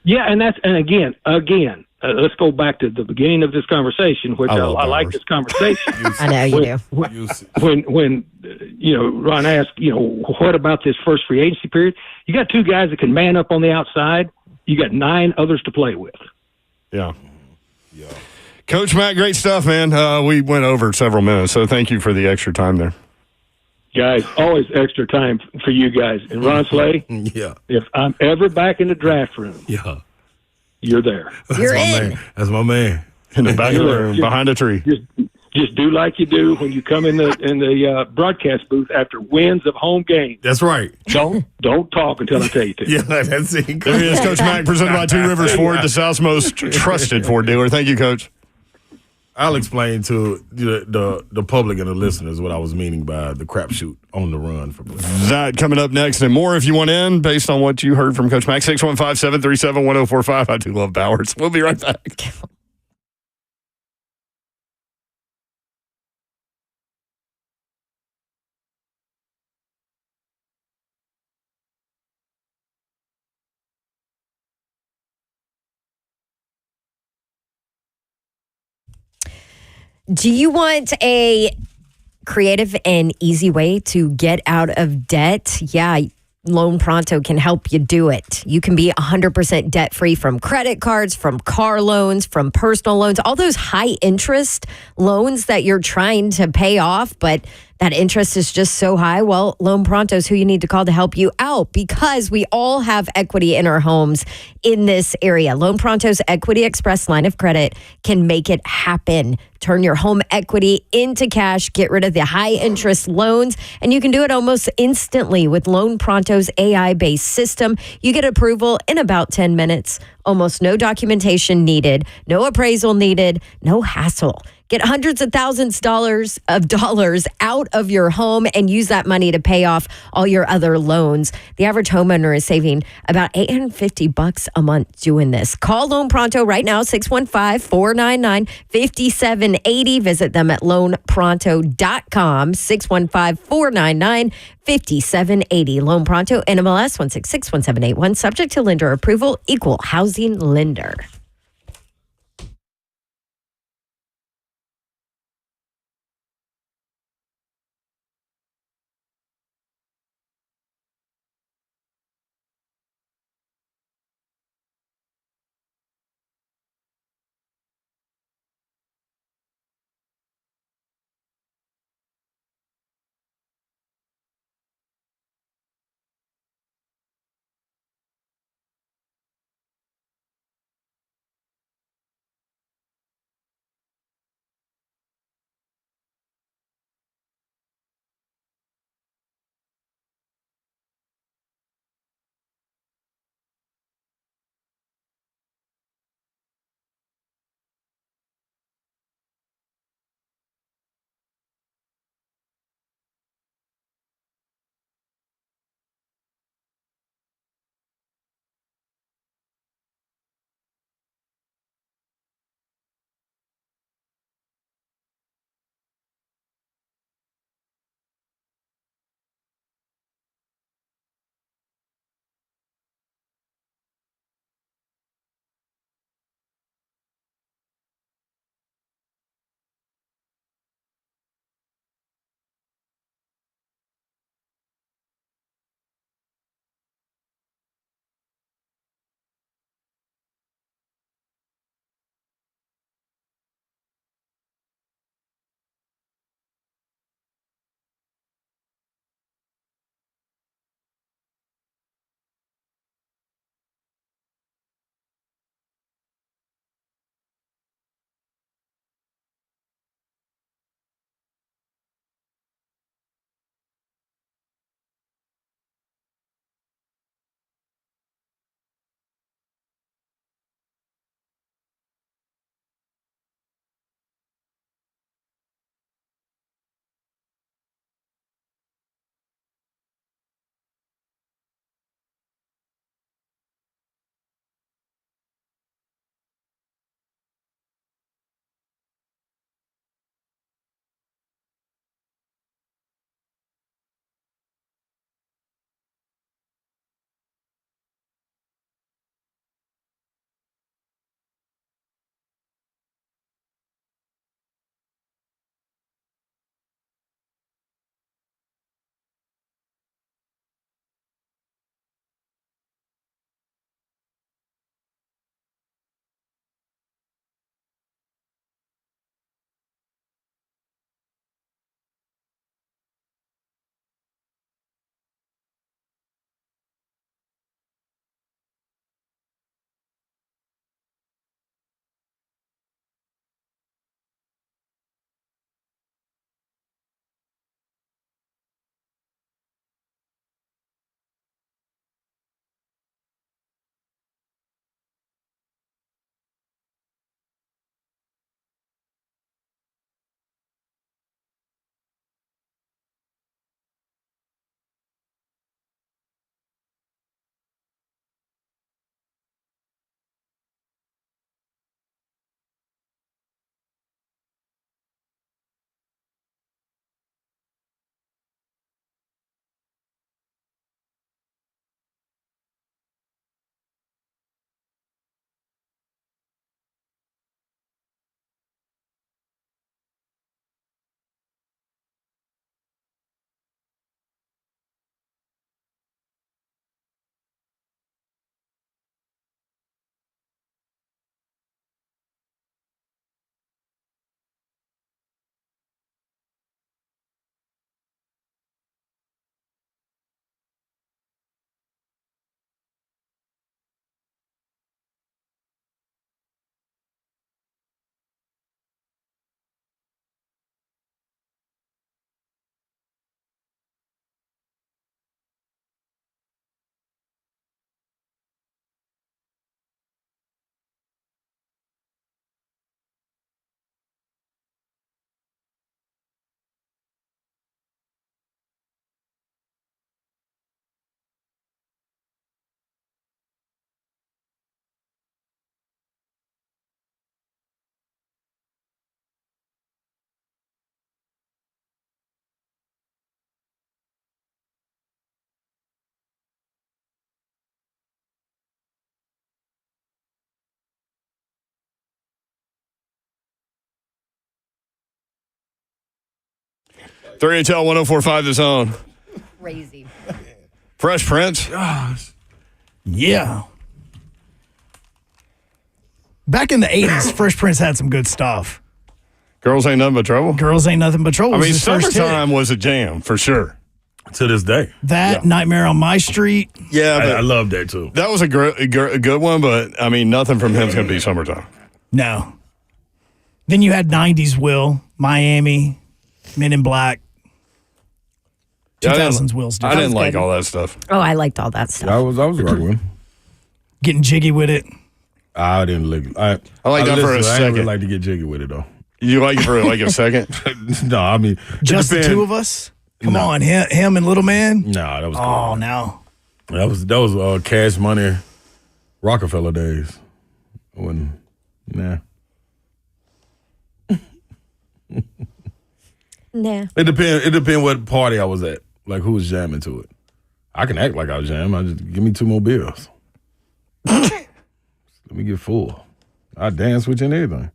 Yeah, and again, let's go back to the beginning of this conversation, which I like this conversation. I know you do. When Ron asked, what about this first free agency period? You got two guys that can man up on the outside. You got 9 others to play with. Yeah. Coach Matt, great stuff, man. We went over several minutes, so thank you for the extra time there. Guys, always extra time for you guys. And Ron Slay, if I'm ever back in the draft room, you're there. You're in. Man. That's my man. In the back of the room, behind a tree. Just do like you do when you come in the broadcast booth after wins of home games. That's right. Don't talk until I tell you to. Yeah, that's it. There he is, Coach Mack, presented by Two Rivers Ford, the South's most trusted Ford dealer. Thank you, Coach. I'll explain to the public and the listeners what I was meaning by the crapshoot on the run for Blair. That coming up next and more if you want in based on what you heard from Coach Mack. 615-737-1045. I do love Bowers. We'll be right back. Do you want a creative and easy way to get out of debt? Yeah, Loan Pronto can help you do it. You can be 100% debt-free from credit cards, from car loans, from personal loans, all those high-interest loans that you're trying to pay off, but that interest is just so high. Well, Loan Pronto is who you need to call to help you out because we all have equity in our homes in this area. Loan Pronto's Equity Express line of credit can make it happen. Turn your home equity into cash, get rid of the high interest loans, and you can do it almost instantly with Loan Pronto's AI-based system. You get approval in about 10 minutes, almost no documentation needed, no appraisal needed, no hassle. Get hundreds of thousands of dollars out of your home and use that money to pay off all your other loans. The average homeowner is saving about $850 a month doing this. Call Loan Pronto right now, 615-499-5780. Visit them at loanpronto.com, 615-499-5780. Loan Pronto, NMLS 1661781, subject to lender approval, equal housing lender. 3HL 1045 The Zone. Crazy. Fresh Prince. Gosh. Yeah. Back in the 80s, Fresh Prince had some good stuff. Girls Ain't Nothing But Trouble. Girls Ain't Nothing But Trouble. I was mean, his first hit. Summertime was a jam for sure. To this day. That, Nightmare on My Street. Yeah, I love that too. that was a good one, but I mean, nothing from him's going to be Summertime. No. Then you had 90s Will, Miami, Men in Black. Yeah, 2000s Will's I different. didn't like good. all that stuff. Oh, I liked all that stuff. I was rocking with. Getting jiggy with it. I didn't like. I like that for a I didn't second. really like to get jiggy with it though. You like it for like a second? No, I mean Just the two of us? Come on, him and Little Man? No, that was cool. Oh, no. That was Cash Money, Rockefeller days. When Nah. it depend what party I was at, like who was jamming to it. I can act like I was jamming. I just give me 2 more beers. Let me get full. I dance with you and everything.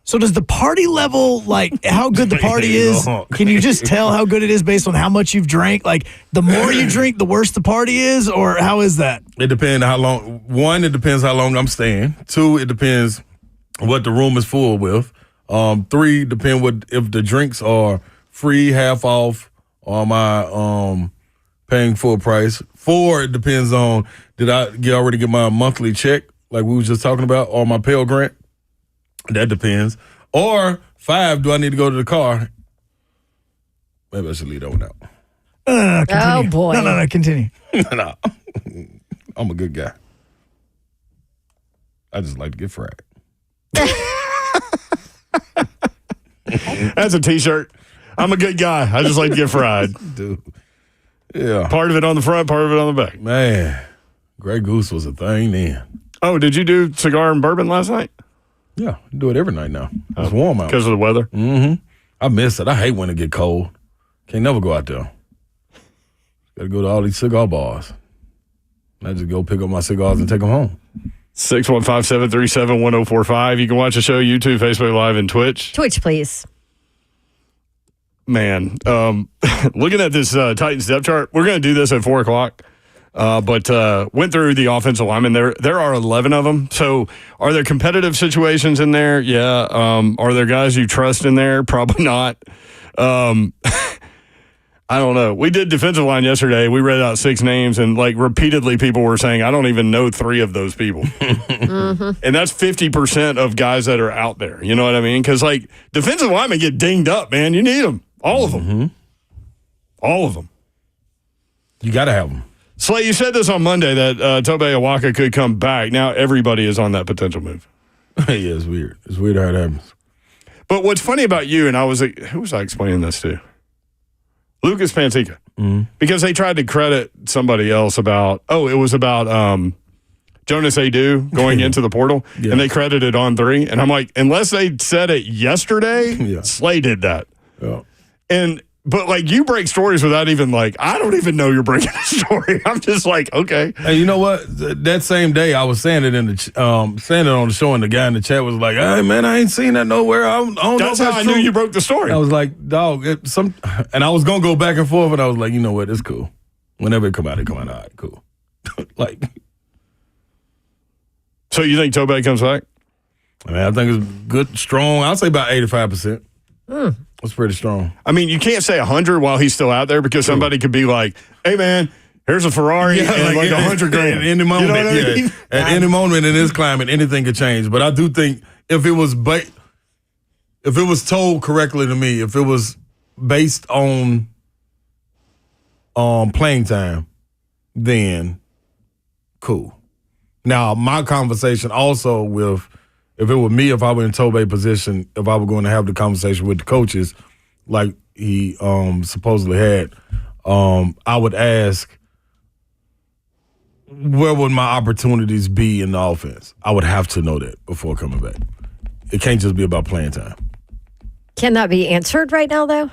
So does the party level, like how good the party is, can you just tell how good it is based on how much you've drank? Like the more you drink, the worse the party is, or how is that? It depends how long. 1, it depends how long I'm staying. 2, it depends what the room is full with. 3, depend if the drinks are free, half off, or am I paying full price. 4, it depends on did I already get my monthly check, like we was just talking about, or my Pell Grant. That depends. Or 5, do I need to go to the car? Maybe I should leave that one out. Continue. Oh, boy. No, continue. No, I'm a good guy. I just like to get fried. That's a T-shirt. I'm a good guy. I just like to get fried. Dude. Yeah. Part of it on the front, part of it on the back. Man, Grey Goose was a thing then. Oh, did you do cigar and bourbon last night? Yeah, I do it every night now. It's warm out. Because of the weather? I miss it. I hate when it get cold. Can't never go out there. Got to go to all these cigar bars. I just go pick up my cigars and take them home. 615-737-1045. You can watch the show YouTube, Facebook Live, and Twitch. Twitch, please. Man, looking at this Titans depth chart, we're going to do this at 4 o'clock. But went through the offensive linemen. There are 11 of them. So are there competitive situations in there? Yeah. Are there guys you trust in there? Probably not. I don't know. We did defensive line yesterday. We read out 6 names, and like repeatedly people were saying, I don't even know 3 of those people. And that's 50% of guys that are out there. You know what I mean? Because like defensive linemen get dinged up, man. You need them. All of them. All of them. You got to have them. Slay, you said this on Monday that Tobe Awaka could come back. Now everybody is on that potential move. Yeah, it's weird. It's weird how it happens. But what's funny about you, and who was I explaining this to? Lucas Pansica. Because they tried to credit somebody else about, it was about Jonas Adu going into the portal, and they credited On 3. And I'm like, unless they said it yesterday, Slay did that. Yeah. But like you break stories without even like, I don't even know you're breaking a story. I'm just like, okay. Hey, you know what? That same day I was saying it saying it on the show, and the guy in the chat was like, "Hey man, I ain't seen that nowhere. I don't know." That's how I knew you broke the story. I was like, "Dog, and I was gonna go back and forth, and I was like, you know what? It's cool. Whenever it come out, all right, cool." Like, so you think Tobe comes back? I mean, I think it's good, strong. I'll say about 85%. That's pretty strong. I mean, you can't say 100 while he's still out there because somebody could be like, "Hey, man, here's a Ferrari and like $100 grand." At any moment, you know what I mean? At any moment in this climate, anything could change. But I do think if it was told correctly to me, if it was based on playing time, then cool. Now, my conversation also with. If it were me, if I were in Tobe's position, if I were going to have the conversation with the coaches, like he supposedly had, I would ask, where would my opportunities be in the offense? I would have to know that before coming back. It can't just be about playing time. Can that be answered right now, though?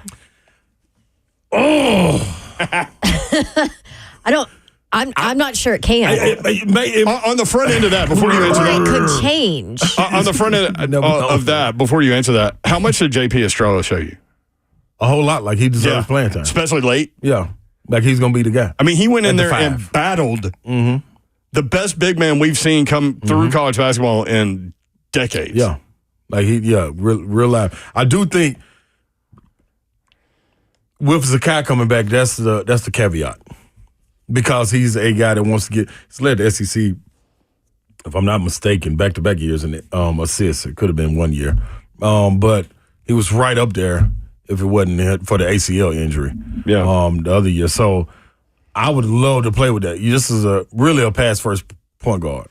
I'm not sure it can. On the front end of that, before you answer Or that. it could change. On the front end of that, before you answer that, how much did JP Estrella show you? a whole lot. Like he deserves playing time, especially late. Yeah, like he's gonna be the guy. I mean, he went in there and battled the best big man we've seen come through college basketball in decades. Yeah, like real live. I do think with Zakai coming back, that's the caveat, because he's a guy that wants to get. He's led the SEC, if I'm not mistaken, back-to-back years in assists. It could have been 1 year, but he was right up there if it wasn't for the ACL injury. Yeah, the other year. So I would love to play with that. This is really a pass first point guard.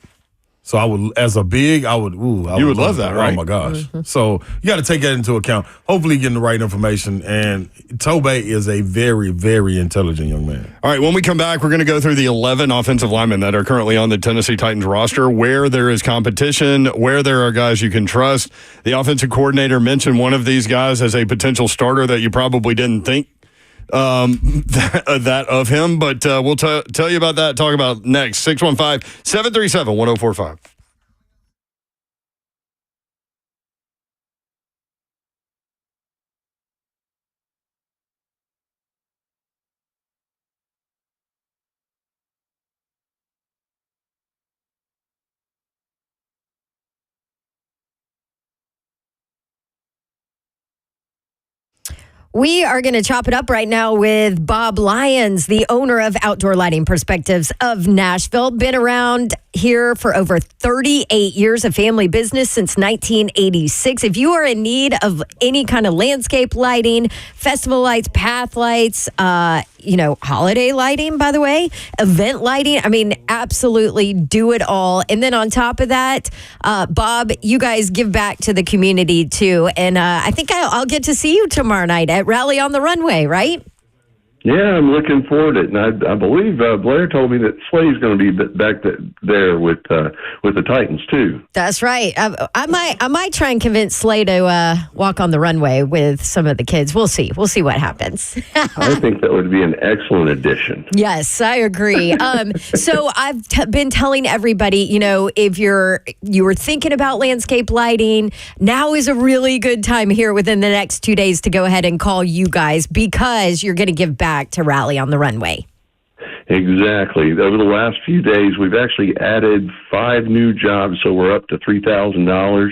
So I would, as a big, you would love that, right? Oh my gosh! So you got to take that into account. Hopefully, getting the right information. And Tobey is a very, very intelligent young man. All right, when we come back, we're going to go through the 11 offensive linemen that are currently on the Tennessee Titans roster, where there is competition, where there are guys you can trust. The offensive coordinator mentioned one of these guys as a potential starter that you probably didn't think that of him, but we'll tell you about that. Talk about next. 615-737-1045. We are going to chop it up right now with Bob Lyons, the owner of Outdoor Lighting Perspectives of Nashville. Been around here for over 38 years, a family business since 1986. If you are in need of any kind of landscape lighting, festival lights, path lights, holiday lighting, by the way, event lighting, I mean, absolutely do it all. And then on top of that, Bob, you guys give back to the community too. And I think I'll get to see you tomorrow night at Rally on the Runway, right? Yeah, I'm looking forward to it, and I believe Blair told me that Slay's going to be back there with the Titans too. That's right. I might try and convince Slay to walk on the runway with some of the kids. We'll see. We'll see what happens. I think that would be an excellent addition. Yes, I agree. So I've been telling everybody, if you were thinking about landscape lighting, now is a really good time here within the next 2 days to go ahead and call you guys, because you're going to give back to Rally on the Runway. Exactly. Over the last few days, we've actually added 5 new jobs, so we're up to $3,000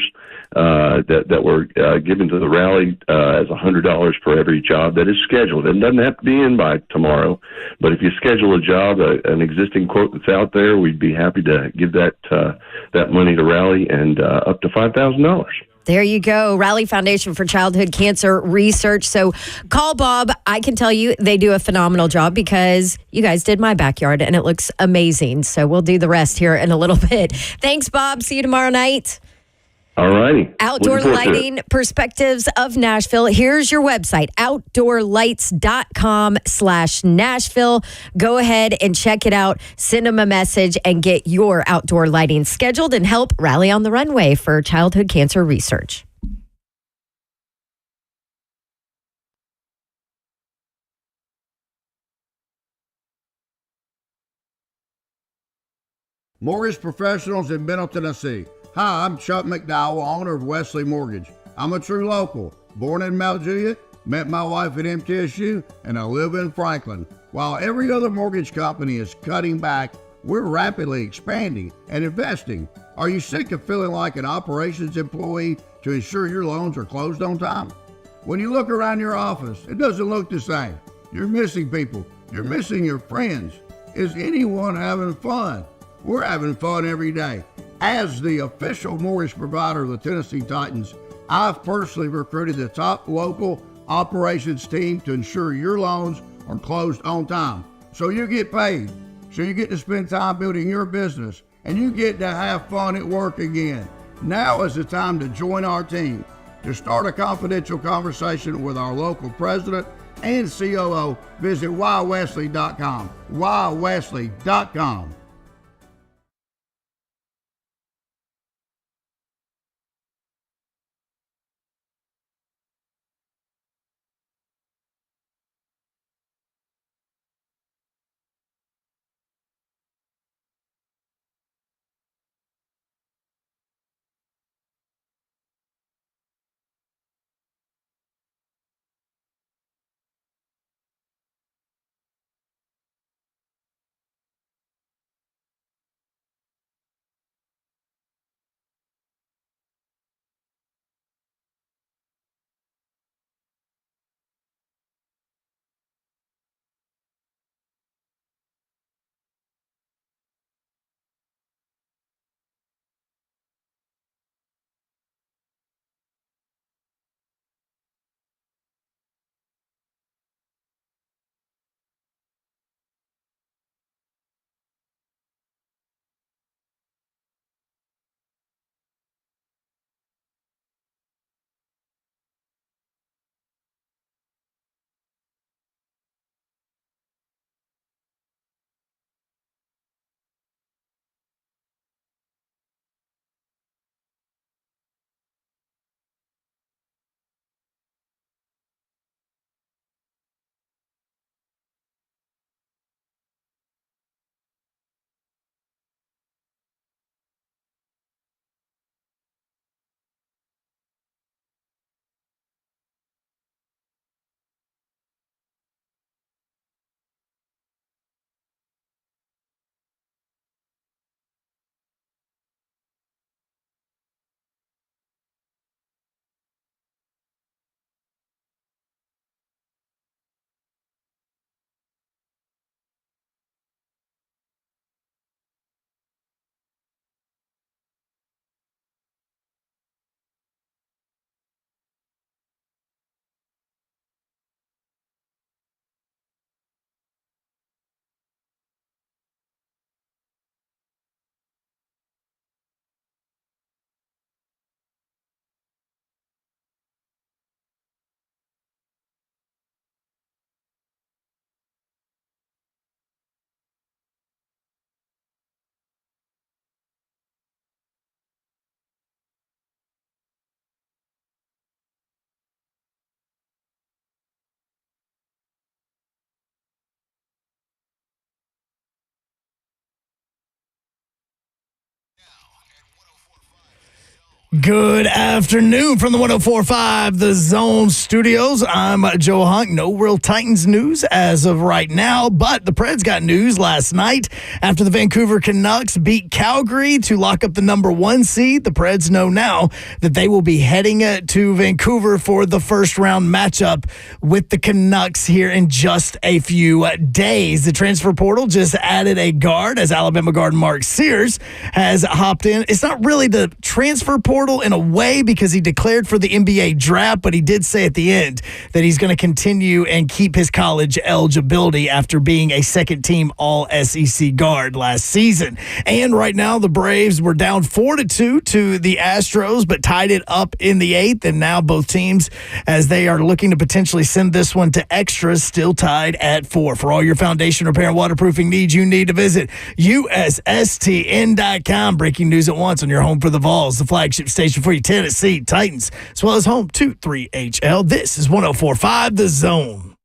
that we're given to the rally as $100 for every job that is scheduled. It doesn't have to be in by tomorrow, but if you schedule a job, an existing quote that's out there, we'd be happy to give that money to Rally, and up to $5,000. There you go. Rally Foundation for Childhood Cancer Research. So call Bob. I can tell you they do a phenomenal job, because you guys did my backyard and it looks amazing. So we'll do the rest here in a little bit. Thanks, Bob. See you tomorrow night. All righty. Outdoor Lighting Perspectives of Nashville. Here's your website, outdoorlights.com/Nashville. Go ahead and check it out. Send them a message and get your outdoor lighting scheduled, and help Rally on the Runway for childhood cancer research. Mortgage professionals in Middle Tennessee. Hi, I'm Chuck McDowell, owner of Wesley Mortgage. I'm a true local, born in Mount Juliet, met my wife at MTSU, and I live in Franklin. While every other mortgage company is cutting back, we're rapidly expanding and investing. Are you sick of feeling like an operations employee to ensure your loans are closed on time? When you look around your office, it doesn't look the same. You're missing people. You're missing your friends. Is anyone having fun? We're having fun every day. As the official mortgage provider of the Tennessee Titans, I've personally recruited the top local operations team to ensure your loans are closed on time. So you get paid, so you get to spend time building your business, and you get to have fun at work again. Now is the time to join our team. To start a confidential conversation with our local president and COO, visit whywesley.com. whywesley.com. Good afternoon from the 104.5 The Zone Studios. I'm Joe Hunk. No real Titans news as of right now, but the Preds got news last night after the Vancouver Canucks beat Calgary to lock up the number 1 seed. The Preds know now that they will be heading to Vancouver for the first round matchup with the Canucks here in just a few days. The transfer portal just added a guard as Alabama guard Mark Sears has hopped in. It's not really the transfer portal in a way because he declared for the NBA draft, but he did say at the end that he's going to continue and keep his college eligibility after being a second-team All-SEC guard last season. And right now, the Braves were down 4-2 to the Astros, but tied it up in the 8th, and now both teams, as they are looking to potentially send this one to extras, still tied at 4. For all your foundation repair and waterproofing needs, you need to visit USSTN.com. Breaking news at once on your home for the Vols, the flagship station for your Tennessee Titans, as well as home to 3HL. This is 104.5 The Zone.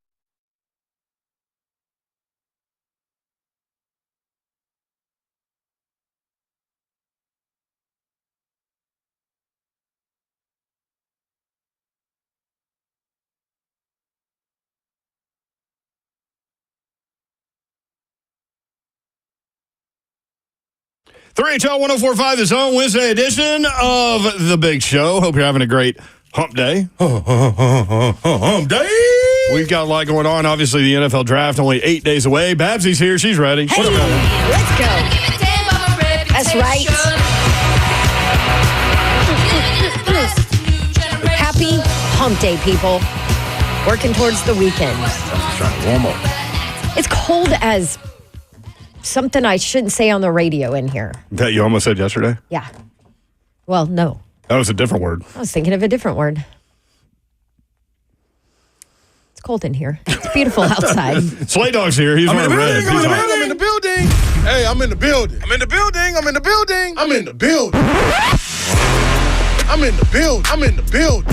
.3HL 104.5 The Zone, Wednesday edition of The Big Show. Hope you're having a great hump day. Hump day. We've got a lot going on. Obviously, the NFL draft only 8 days away. Babsy's here. She's ready. Hey, let's go. That's right. Happy hump day, people. Working towards the weekend. I'm trying to warm up. It's cold as something I shouldn't say on the radio in here. That you almost said yesterday? Yeah. Well, no. That was a different word. I was thinking of a different word. It's cold in here. It's beautiful outside. Sleigh Dog's here. He's wearing red. I'm in the building. Hey, I'm in the building. I'm in the building. I'm in the building. I'm in the building. I'm in the building. I'm in the building.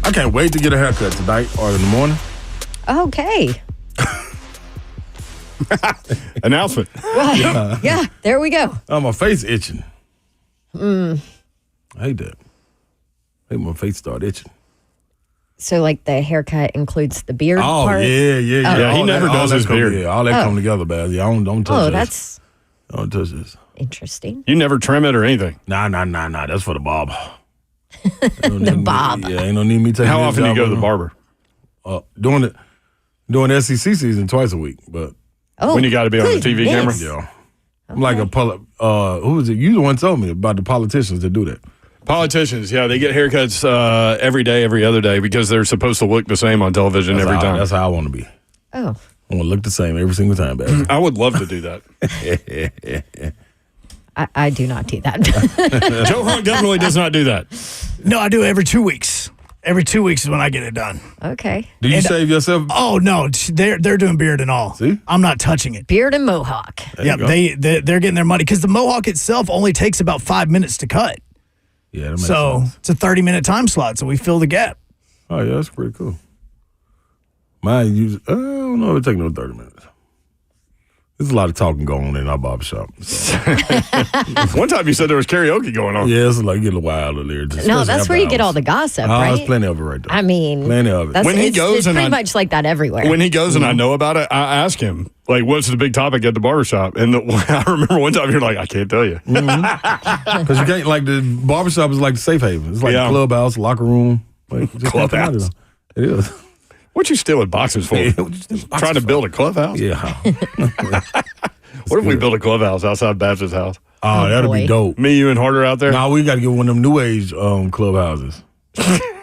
I can't wait to get a haircut tonight or in the morning. Okay. Announcement. Right. Yeah, there we go. Oh, my face itching. I hate that. I hate my face start itching. So, like, the haircut includes the beard Oh, part? yeah. Yeah, he never does his beard. Yeah, all that come together, bad. Yeah, don't touch this. That's Don't touch this. interesting. You never trim it or anything. Nah. That's for the bob. The bob. Yeah, ain't no need me taking How this often do you job go to the over. barber? During the SEC season twice a week, but Oh, When you got to be on the TV camera? goodness. yeah. I'm like who was it? You the one told me about the politicians that do that. Politicians, yeah, they get haircuts every day, every other day because they're supposed to look the same on television every time. That's how I want to be. Oh. I want to look the same every single time, baby. I would love to do that. I do not do that. Joe Hunk definitely does not do that. No, I do it every 2 weeks. Every 2 weeks is when I get it done. Okay. Do you save yourself? Oh, no, they're doing beard and all. See? I'm not touching it. Beard and mohawk. Yeah, they're getting their money because the mohawk itself only takes about 5 minutes to cut. Yeah, that makes So sense. it's a 30-minute time slot, so we fill the gap. Oh, yeah, that's pretty cool. Mine usually, I don't know if it take no 30 minutes. There's a lot of talking going on in our barbershop. So. One time you said there was karaoke going on. Yeah, it's like get a while there. No, that's where you get all the gossip, right? there's plenty of it right there. I mean, Plenty of it. That's, When he it's, goes it's and pretty I- much like that everywhere. When he goes and I know about it, I ask him, like, what's the big topic at the barbershop? And I remember one time you're like, I can't tell you. Because you can't, like, the barbershop is like the safe haven. It's like Yeah. the clubhouse, locker room. Like, just can't come out of Clubhouse. there. It is. What you stealing boxes for? Trying to build a clubhouse? Yeah. What if we build a clubhouse outside Babs's house? Oh, that'd boy. be dope. Me, you, and Horter out there? Nah, we got to get one of them new age clubhouses.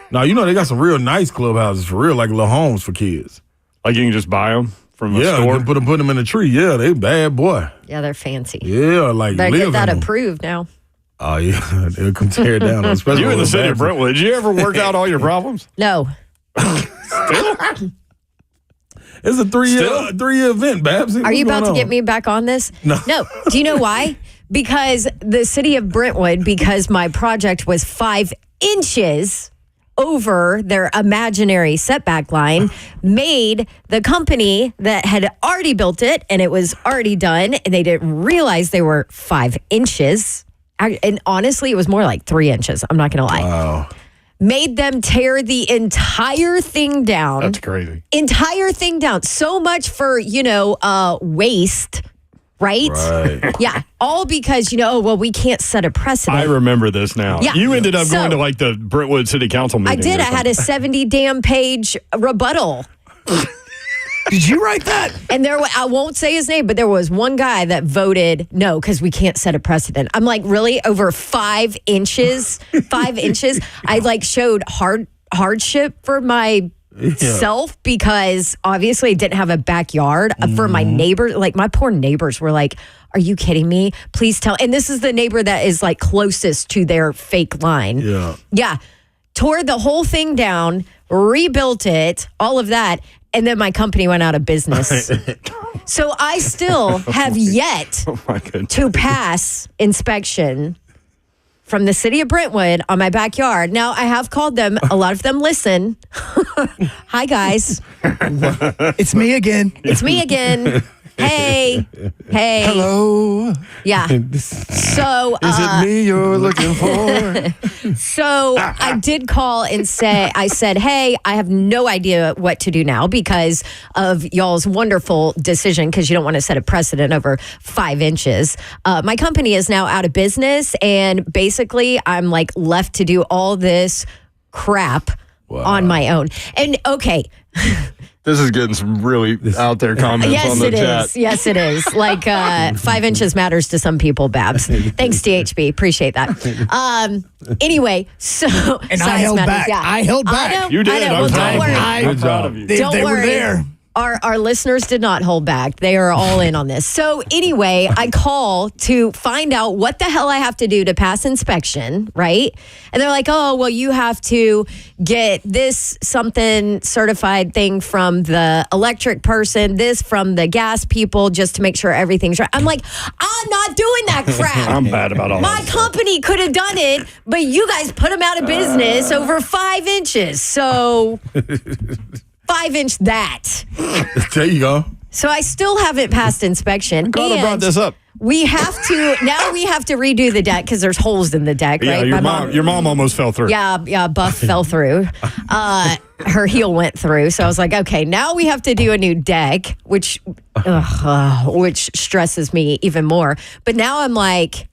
Now, you know, they got some real nice clubhouses for real, like little homes for kids. Like you can just buy them from a Yeah, store? put them in a tree. Yeah, they bad boy. yeah, they're fancy. Yeah, like Better live get that in 'em. approved now. Oh, yeah. They'll come tear it down. Especially You in the with city of bathroom. Brentwood, did you ever work out all your problems? No. It's a three-year event, Babs. Are you about to get me back on this? No. Do you know why? Because the city of Brentwood, because my project was 5 inches over their imaginary setback line, made the company that had already built it and it was already done, and they didn't realize they were 5 inches And honestly, it was more like 3 inches. I'm not going to lie. Wow. Made them tear the entire thing down. That's crazy. Entire thing down. So much for, waste, right? Right. Yeah. All because, we can't set a precedent. I remember this now. Yeah. You ended up going So- to like the Brentwood City Council meeting. I did. I had a 70 damn page rebuttal. Did you write that? And I won't say his name, but there was one guy that voted no because we can't set a precedent. I'm like, really? Over 5 inches? 5 inches? I showed hardship for myself because obviously I didn't have a backyard. For my neighbors, my poor neighbors were like, are you kidding me? Please tell. And this is the neighbor that is closest to their fake line. Yeah. Yeah. Tore the whole thing down, rebuilt it, all of that. And then my company went out of business. So I still have yet to pass inspection from the city of Brentwood on my backyard. Now, I have called them. A lot of them listen. Hi, guys. It's me again. It's me again. Hey. Hello. Yeah. So Is it me you're looking for? So I did call and I said, hey, I have no idea what to do now because of y'all's wonderful decision because you don't want to set a precedent over 5 inches. My company is now out of business and basically I'm left to do all this crap on my own. And okay. This is getting some really out there comments on the chat. Yes, it is. 5 inches matters to some people, Babs. Thanks, DHB. Appreciate that. Anyway, so. And I held back. Yeah. I held back. I know, You did. I know. Well, don't worry. I'm proud of you. They Don't were worry. there. Our listeners did not hold back. They are all in on this. So anyway, I call to find out what the hell I have to do to pass inspection, right? And they're like, oh, well, you have to get this something certified thing from the electric person, this from the gas people, just to make sure everything's right. I'm like, I'm not doing that crap. I'm bad about all My that. company could have done it, but you guys put them out of business over 5 inches. So 5-inch that. There you go. So I still haven't passed inspection. Glad I brought this up. We have to redo the deck because there's holes in the deck, Yeah, right? your mom almost fell through. Yeah, Buff fell through. Her heel went through. So I was like, okay, now we have to do a new deck, which stresses me even more. But now I'm like,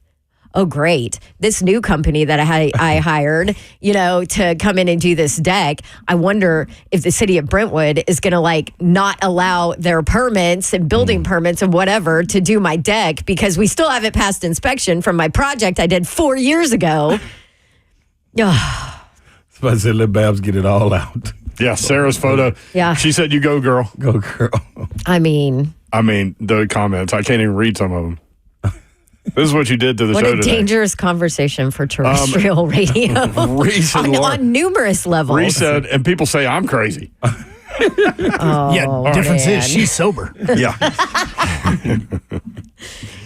oh, great. This new company that I hired, to come in and do this deck, I wonder if the city of Brentwood is going to not allow their permits and building permits and whatever to do my deck because we still haven't passed inspection from my project I did 4 years ago. Somebody said, let Babs get it all out. Yeah, Sarah's photo. Yeah. She said, you go, girl. Go, girl. I mean, the comments, I can't even read some of them. This is what you did to the what show a today. dangerous conversation for terrestrial radio Reese and Laura- on numerous levels. Reese said, and people say I'm crazy. Yeah, difference man. is she's sober. Yeah.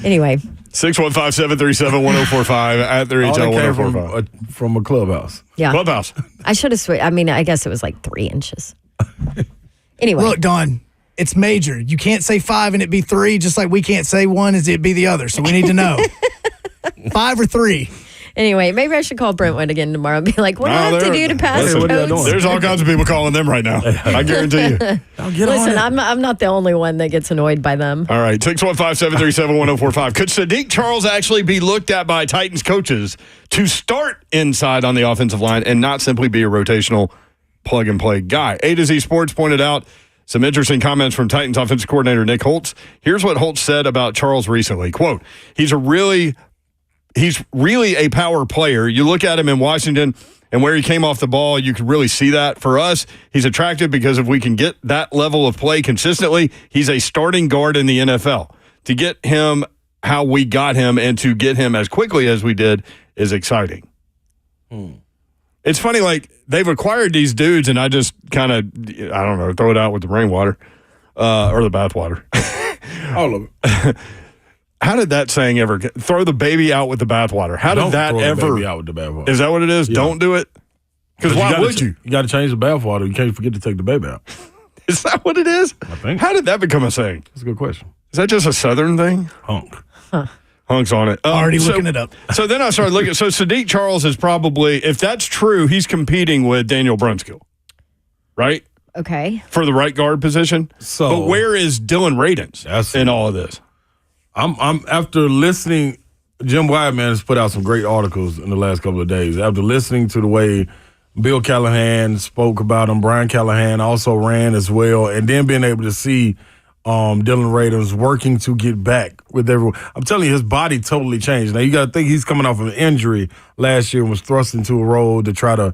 Anyway, 615-737-1045 at the All that came 1045. from a clubhouse. yeah. Clubhouse. I should have switched. I mean, I guess it was 3 inches. Anyway. Look, Dawn, it's major. You can't say 5 and it be 3, just like we can't say 1 as it be the other. So we need to know 5 or 3. Anyway, maybe I should call Brentwood again tomorrow and be like, what do I have to do to pass listen, what are y'all codes? doing? There's all kinds of people calling them right now. I guarantee you. Listen, I'm not the only one that gets annoyed by them. All right, 615-737-1045. Could Sadiq Charles actually be looked at by Titans coaches to start inside on the offensive line and not simply be a rotational plug-and-play guy? A to Z Sports pointed out some interesting comments from Titans offensive coordinator Nick Holtz. Here's what Holtz said about Charles recently. Quote, he's really a power player. You look at him in Washington and where he came off the ball, you could really see that. For us, he's attractive because if we can get that level of play consistently, he's a starting guard in the NFL. To get him how we got him and to get him as quickly as we did is exciting. It's funny, they've acquired these dudes and I just kind of, I don't know, throw it out with the rainwater or the bathwater. All of it. How did that saying ever get, throw the baby out with the bathwater? How Don't did that throw the ever? baby out with the bathwater. Is that what it is? Yeah. Don't do it? Because why would you? You got to change the bathwater. You can't forget to take the baby out. Is that what it is? I think. How did that become a saying? That's a good question. Is that just a Southern thing? Hunk. Hunk's on it. Already looking it up. So then I started looking. So Sadiq Charles is probably, if that's true, he's competing with Daniel Brunskill, right? Okay. For the right guard position. So- but where is Dylan Radens in all of this? I'm after listening. Jim Wideman has put out some great articles in the last couple of days. After listening to the way Bill Callahan spoke about him, Brian Callahan also ran as well, and then being able to see Dylan Radens working to get back with everyone. I'm telling you, his body totally changed. Now, you got to think he's coming off an injury last year and was thrust into a role to try to,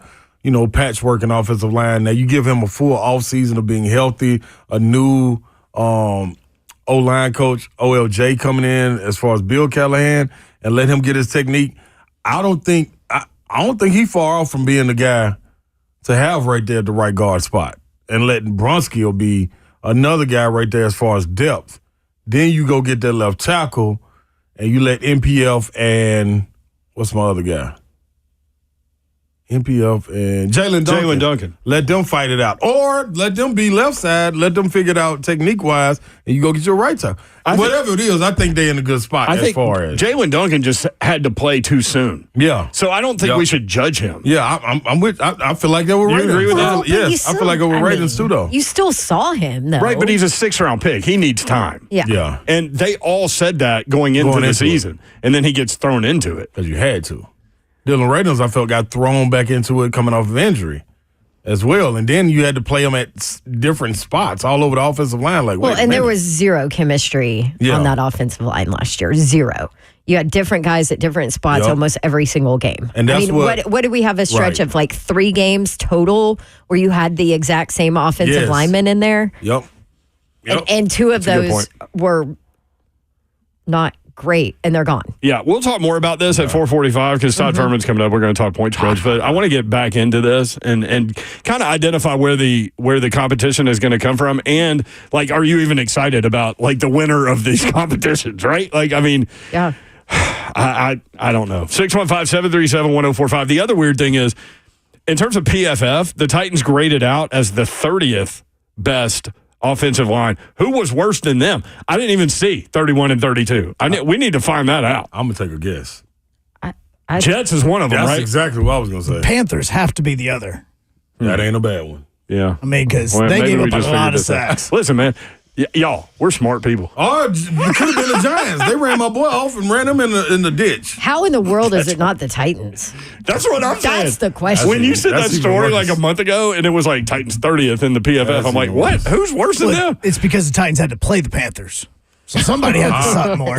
patchwork an offensive line. Now, you give him a full offseason of being healthy, a new O-line coach, OLJ, coming in as far as Bill Callahan, and let him get his technique. I don't think he's far off from being the guy to have right there at the right guard spot and letting Brunskill be another guy right there as far as depth. Then you go get that left tackle and you let NPF and what's my other guy? NPF and Jalen Duncan. Let them fight it out. Or let them be left side, let them figure it out technique-wise, and you go get your right tackle. Whatever it is, I think they're in a good spot as far as. Jalen Duncan just had to play too soon. Yeah. So I don't think we should judge him. Yeah, I'm with. I feel like they were Ravens. Agree with that? Well, Yes, I feel like they were Ravens too, though. You still saw him, though. Right, but he's a 6th-round pick. He needs time. Yeah. Yeah, And they all said that going into the season. And then he gets thrown into it. because you had to. Dylan Radens, I felt, got thrown back into it coming off of injury as well. And then you had to play him at different spots all over the offensive line. There was zero chemistry on that offensive line last year. Zero. You had different guys at different spots almost every single game. And that's what did we have a stretch of like 3 games total where you had the exact same offensive linemen in there? Yep. And 2 of those were not great, and they're gone. Yeah, we'll talk more about this at 4:45 because Todd Fuhrman's coming up. We're going to talk point spreads, but I want to get back into this and kind of identify where the competition is going to come from, and are you even excited about the winner of these competitions? Right? Yeah. I don't know. 615-737-1045. The other weird thing is, in terms of PFF, the Titans graded out as the 30th best offensive line. Who was worse than them? I didn't even see 31 and 32. We need to find that out. I'm going to take a guess. Jets is one of them, That's right? exactly what I was going to say. Panthers have to be the other. That ain't a bad one. Yeah. Because they gave up a lot of sacks. Listen, man. Y'all, we're smart people. Oh, it could have been the Giants. They ran my boy off and ran him in the ditch. How in the world is it not the Titans? That's what I'm saying. That's the question. When you said that story a month ago, and it was Titans 30th in the PFF, I'm like, what? Who's worse than them? It's because the Titans had to play the Panthers. So somebody had to suck more.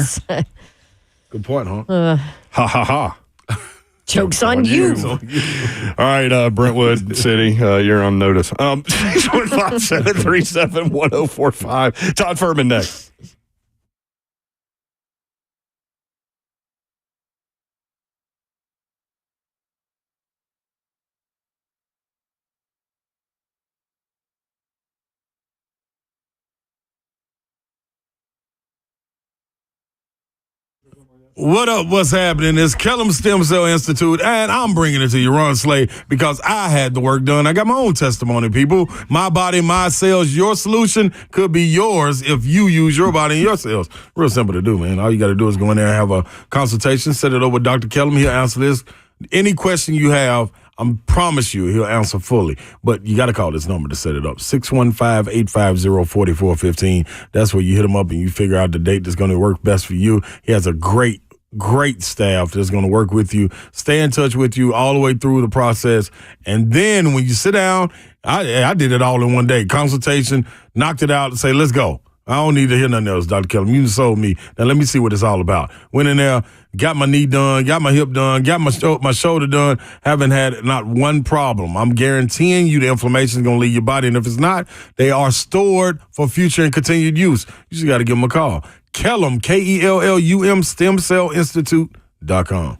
Good point, huh? Ha, ha, ha. Joke's on you. All right, Brentwood City, you're on notice. 615-737-1045. Todd Fuhrman next. What up? What's happening? It's Kellum Stem Cell Institute, and I'm bringing it to you, Ron Slay, because I had the work done. I got my own testimony, people. My body, my cells. Your solution could be yours if you use your body and your cells. Real simple to do, man. All you got to do is go in there and have a consultation. Set it over with Dr. Kellum. He'll answer this. Any question you have, I promise you he'll answer fully. But you got to call this number to set it up. 615-850-4415. That's where you hit him up and you figure out the date that's going to work best for you. He has a great staff that's going to work with you, stay in touch with you all the way through the process. And then when you sit down, I did it all in one day. Consultation, knocked it out and say, let's go. I don't need to hear nothing else, Dr. Kellum. You sold me. Now let me see what it's all about. Went in there, got my knee done, got my hip done, got my shoulder done. Haven't had not one problem. I'm guaranteeing you the inflammation is going to leave your body. And if it's not, they are stored for future and continued use. You just got to give them a call. Kellum, Kellum, stemcellinstitute.com.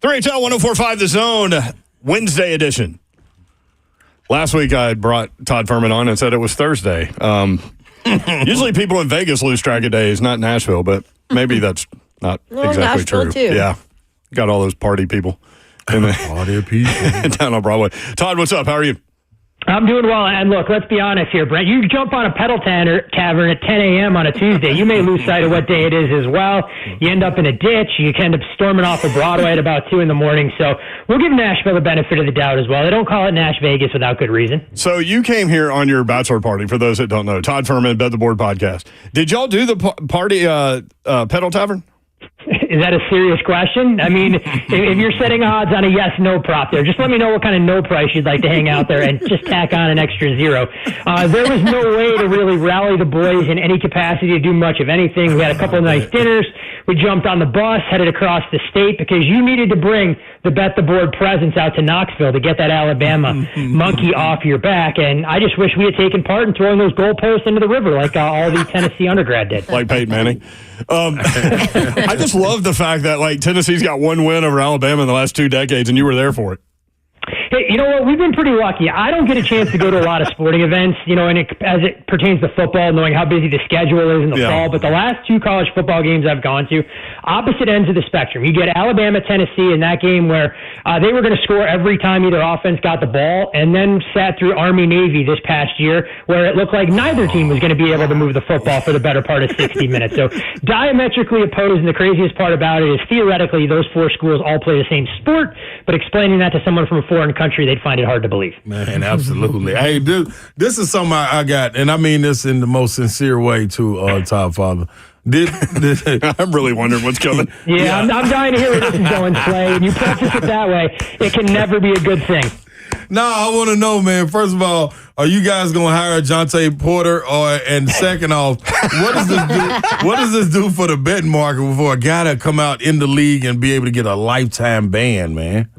3HL 1045 The Zone, Wednesday edition. Last week I brought Todd Fuhrman on and said it was Thursday. Usually people in Vegas lose track of days, not Nashville, but maybe that's not exactly Nashville true. too. Yeah. Got all those party people Party people. down on Broadway. Todd, what's up? How are you? I'm doing well, and look, let's be honest here, Brent. You jump on a pedal tavern at 10 a.m. on a Tuesday, you may lose sight of what day it is as well. You end up in a ditch. You end up storming off of Broadway at about 2 in the morning. So we'll give Nashville the benefit of the doubt as well. They don't call it Nash Vegas without good reason. So you came here on your bachelor party, for those that don't know. Todd Fuhrman, Bet the Board podcast. Did y'all do the party pedal tavern? Is that a serious question? I mean, if you're setting odds on a yes-no prop there, just let me know what kind of no price you'd like to hang out there and just tack on an extra zero. There was no way to really rally the boys in any capacity to do much of anything. We had a couple of nice dinners. We jumped on the bus, headed across the state because you needed to bring the Bet the Board presence out to Knoxville to get that Alabama monkey off your back. And I just wish we had taken part in throwing those goalposts into the river like all the Tennessee undergrad did. Like Peyton Manning. I just love the fact that like Tennessee's got one win over Alabama in the last 2 decades, and you were there for it. Hey, you know what? We've been pretty lucky. I don't get a chance to go to a lot of sporting events, and as it pertains to football, knowing how busy the schedule is in the fall. But the last 2 college football games I've gone to, opposite ends of the spectrum. You get Alabama, Tennessee in that game where they were going to score every time either offense got the ball, and then sat through Army Navy this past year where it looked like neither team was going to be able to move the football for the better part of 60 minutes. So diametrically opposed, and the craziest part about it is theoretically those 4 schools all play the same sport, but explaining that to someone from a foreign country, they'd find it hard to believe. Man, absolutely. Hey, dude, this is something I got, and I mean this in the most sincere way to Todd Father. I'm really wondering what's coming. Yeah. I'm dying to hear where this is going, Slay. And you preface it that way, it can never be a good thing. No, I want to know, man. First of all, are you guys going to hire Jonte Porter? And second off, what does this do for the betting market for a guy to come out in the league and be able to get a lifetime ban, man?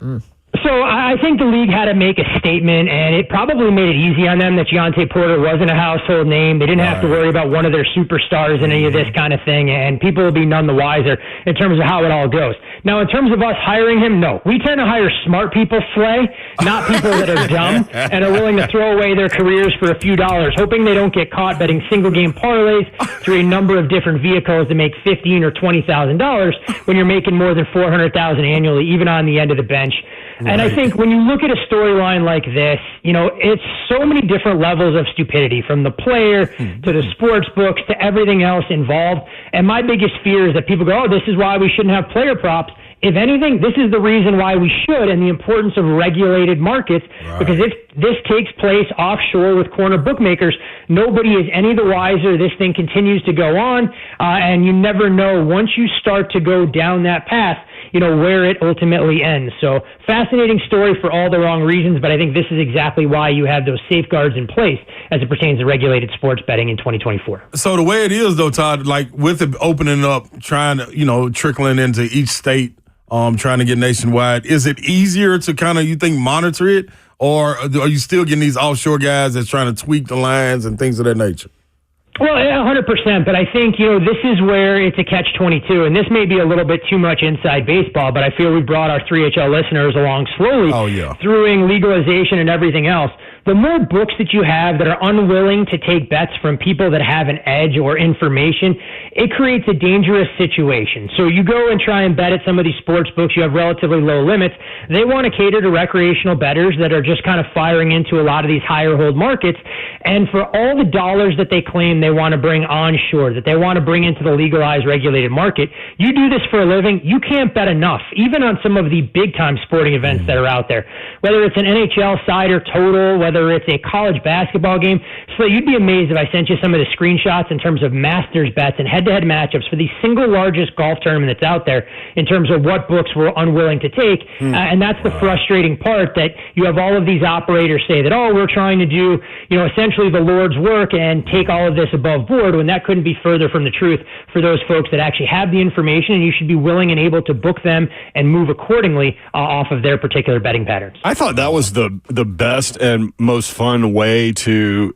So I think the league had to make a statement, and it probably made it easy on them that Jonte Porter wasn't a household name. They didn't have to worry about one of their superstars and any of this kind of thing, and people will be none the wiser in terms of how it all goes. Now, in terms of us hiring him, no. We tend to hire smart people, Slay, not people that are dumb and are willing to throw away their careers for a few dollars, hoping they don't get caught betting single-game parlays through a number of different vehicles to make $15,000 or $20,000 when you're making more than $400,000 annually, even on the end of the bench. Right. And I think when you look at a storyline like this, it's so many different levels of stupidity, from the player to the sports books to everything else involved. And my biggest fear is that people go, oh, this is why we shouldn't have player props. If anything, this is the reason why we should, and the importance of regulated markets, because if this takes place offshore with corner bookmakers, nobody is any the wiser. This thing continues to go on, and you never know once you start to go down that path, where it ultimately ends. So fascinating story for all the wrong reasons, but I think this is exactly why you have those safeguards in place as it pertains to regulated sports betting in 2024. So the way it is, though, Todd, like with it opening up, trying to, trickling into each state, trying to get nationwide, is it easier to kind of, you think, monitor it? Or are you still getting these offshore guys that's trying to tweak the lines and things of that nature? Well, 100%, but I think, this is where it's a catch-22, and this may be a little bit too much inside baseball, but I feel we brought our 3HL listeners along slowly through legalization and everything else. The more books that you have that are unwilling to take bets from people that have an edge or information, it creates a dangerous situation. So you go and try and bet at some of these sports books, you have relatively low limits. They want to cater to recreational bettors that are just kind of firing into a lot of these higher hold markets. And for all the dollars that they claim they want to bring onshore, that they want to bring into the legalized regulated market, you do this for a living, you can't bet enough, even on some of the big time sporting events that are out there. Whether it's an NHL sider total, whether it's a college basketball game. So you'd be amazed if I sent you some of the screenshots in terms of Masters bets and head-to-head matchups for the single largest golf tournament that's out there in terms of what books were unwilling to take. And that's the frustrating part, that you have all of these operators say that, oh, we're trying to do, essentially the Lord's work and take all of this above board, when that couldn't be further from the truth for those folks that actually have the information, and you should be willing and able to book them and move accordingly off of their particular betting patterns. I thought that was the best and most fun way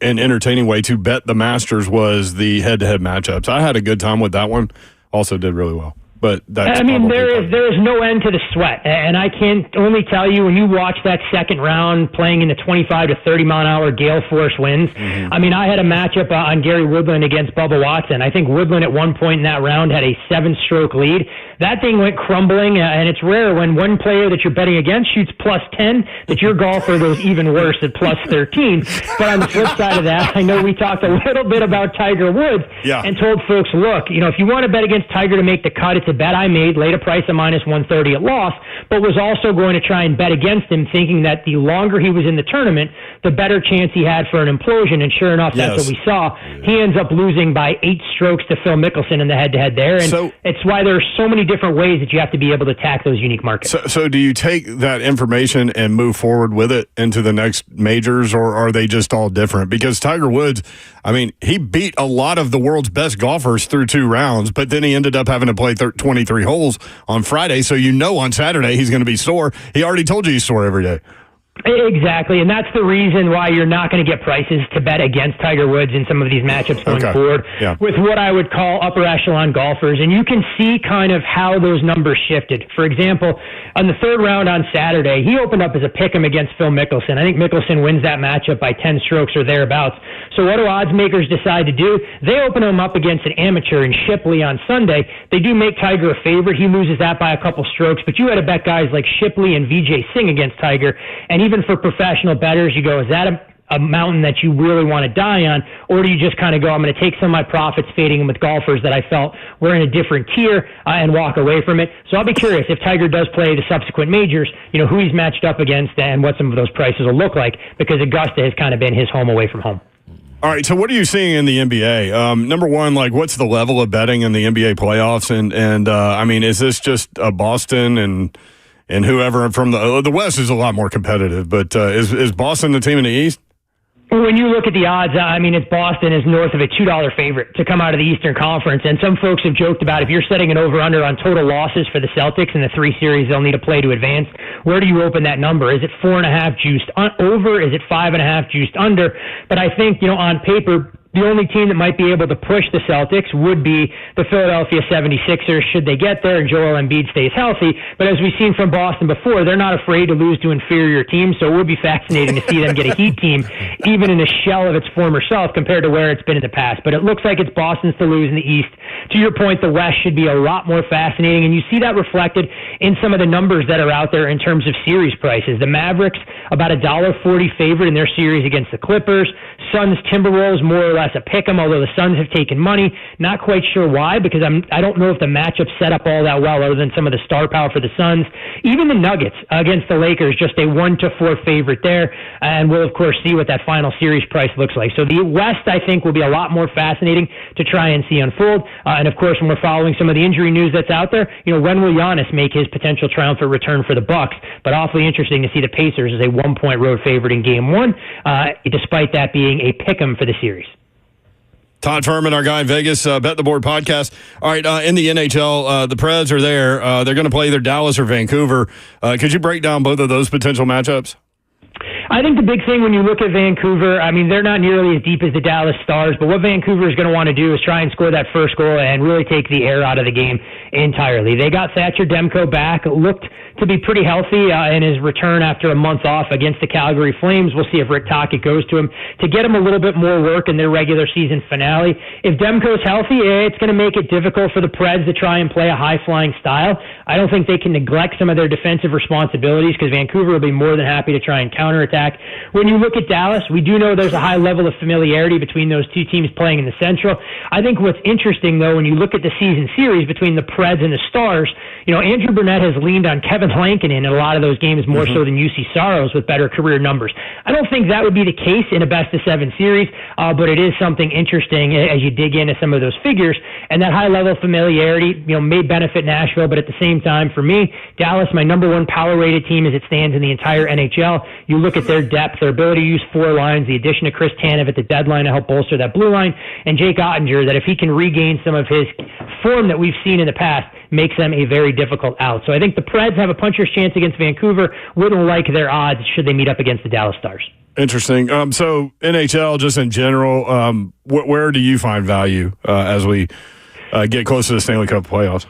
and entertaining way to bet the Masters was the head-to-head matchups. I had a good time with that one. Also did really well. But that's there is no end to the sweat, and I can only tell you when you watch that second round playing in the 25 to 30 mile an hour gale force winds. Mm-hmm. I mean, I had a matchup on Gary Woodland against Bubba Watson. I think Woodland at one point in that round had a 7-stroke lead. That thing went crumbling, and it's rare when one player that you're betting against shoots plus 10 that your golfer goes even worse at plus 13. But on the flip side of that, I know we talked a little bit about Tiger Woods and told folks, look, if you want to bet against Tiger to make the cut, it's a bet I made, laid a price of minus 130 at loss, but was also going to try and bet against him, thinking that the longer he was in the tournament, the better chance he had for an implosion. And sure enough, that's what we saw. He ends up losing by 8 strokes to Phil Mickelson in the head-to-head there. And it's why there are so many different ways that you have to be able to attack those unique markets. So do you take that information and move forward with it into the next majors, or are they just all different? Because Tiger Woods, I mean, he beat a lot of the world's best golfers through 2 rounds, but then he ended up having to play 23 holes on Friday. So on Saturday he's going to be sore. He already told you he's sore every day. Exactly, and that's the reason why you're not going to get prices to bet against Tiger Woods in some of these matchups going forward with what I would call upper echelon golfers. And you can see kind of how those numbers shifted. For example, on the 3rd round on Saturday, he opened up as a pick'em against Phil Mickelson. I think Mickelson wins that matchup by 10 strokes or thereabouts. So what do odds makers decide to do? They open him up against an amateur in Shipley on Sunday. They do make Tiger a favorite. He loses that by a couple strokes, but you had to bet guys like Shipley and Vijay Singh against Tiger. And even for professional bettors, you go, is that a mountain that you really want to die on? Or do you just kind of go, I'm going to take some of my profits fading them with golfers that I felt were in a different tier and walk away from it? So I'll be curious if Tiger does play the subsequent majors, who he's matched up against and what some of those prices will look like, because Augusta has kind of been his home away from home. All right, so what are you seeing in the NBA? Number one, what's the level of betting in the NBA playoffs? And I mean, is this just Boston and whoever from the West is a lot more competitive, but is Boston the team in the East? When you look at the odds, I mean, it's Boston is north of a $2 favorite to come out of the Eastern Conference. And some folks have joked about if you're setting an over-under on total losses for the Celtics in the 3 series they'll need to play to advance, where do you open that number? Is it 4.5 juiced over? Is it 5.5 juiced under? But I think, on paper, the only team that might be able to push the Celtics would be the Philadelphia 76ers should they get there and Joel Embiid stays healthy. But as we've seen from Boston before, they're not afraid to lose to inferior teams, so it would be fascinating to see them get a Heat team, even in a shell of its former self compared to where it's been in the past. But it looks like it's Boston's to lose in the East. To your point, the West should be a lot more fascinating, and you see that reflected in some of the numbers that are out there in terms of series prices. The Mavericks, about $1.40 favorite in their series against the Clippers. Suns Timberwolves, more or less a pick'em, although the Suns have taken money. Not quite sure why, because I don't know if the matchup set up all that well other than some of the star power for the Suns. Even the Nuggets against the Lakers, just a 1-4 favorite there, and we'll of course see what that final series price looks like. So the West, I think, will be a lot more fascinating to try and see unfold. And of course, when we're following some of the injury news that's out there, when will Giannis make his potential triumphant return for the Bucks? But awfully interesting to see the Pacers as a 1-point road favorite in Game 1, despite that being a pick'em for the series. Todd Fuhrman, our guy in Vegas, Bet the Board podcast. All right, in the NHL, the Preds are there. They're going to play either Dallas or Vancouver. Could you break down both of those potential matchups? I think the big thing when you look at Vancouver, I mean, they're not nearly as deep as the Dallas Stars, but what Vancouver is going to want to do is try and score that first goal and really take the air out of the game entirely. They got Thatcher Demko back, looked to be pretty healthy in his return after a month off against the Calgary Flames. We'll see if Rick Tocchet goes to him to get him a little bit more work in their regular season finale. If Demko's healthy, it's going to make it difficult for the Preds to try and play a high-flying style. I don't think they can neglect some of their defensive responsibilities because Vancouver will be more than happy to try and counterattack. When you look at Dallas, we do know there's a high level of familiarity between those two teams playing in the Central. I think what's interesting, though, when you look at the season series between the Preds and the Stars, Andrew Burnett has leaned on Kevin Lankinen in a lot of those games more so than UC Saros with better career numbers. I don't think that would be the case in a best-of-7 series, but it is something interesting as you dig into some of those figures. And that high level of familiarity, may benefit Nashville, but at the same time, for me, Dallas, my number 1 power-rated team as it stands in the entire NHL. You look at their depth, their ability to use 4 lines, the addition of Chris Tanev at the deadline to help bolster that blue line, and Jake Ottinger, that if he can regain some of his form that we've seen in the past, makes them a very difficult out. So I think the Preds have a puncher's chance against Vancouver. Wouldn't like their odds should they meet up against the Dallas Stars. Interesting. So NHL, just in general, where do you find value as we get close to the Stanley Cup playoffs?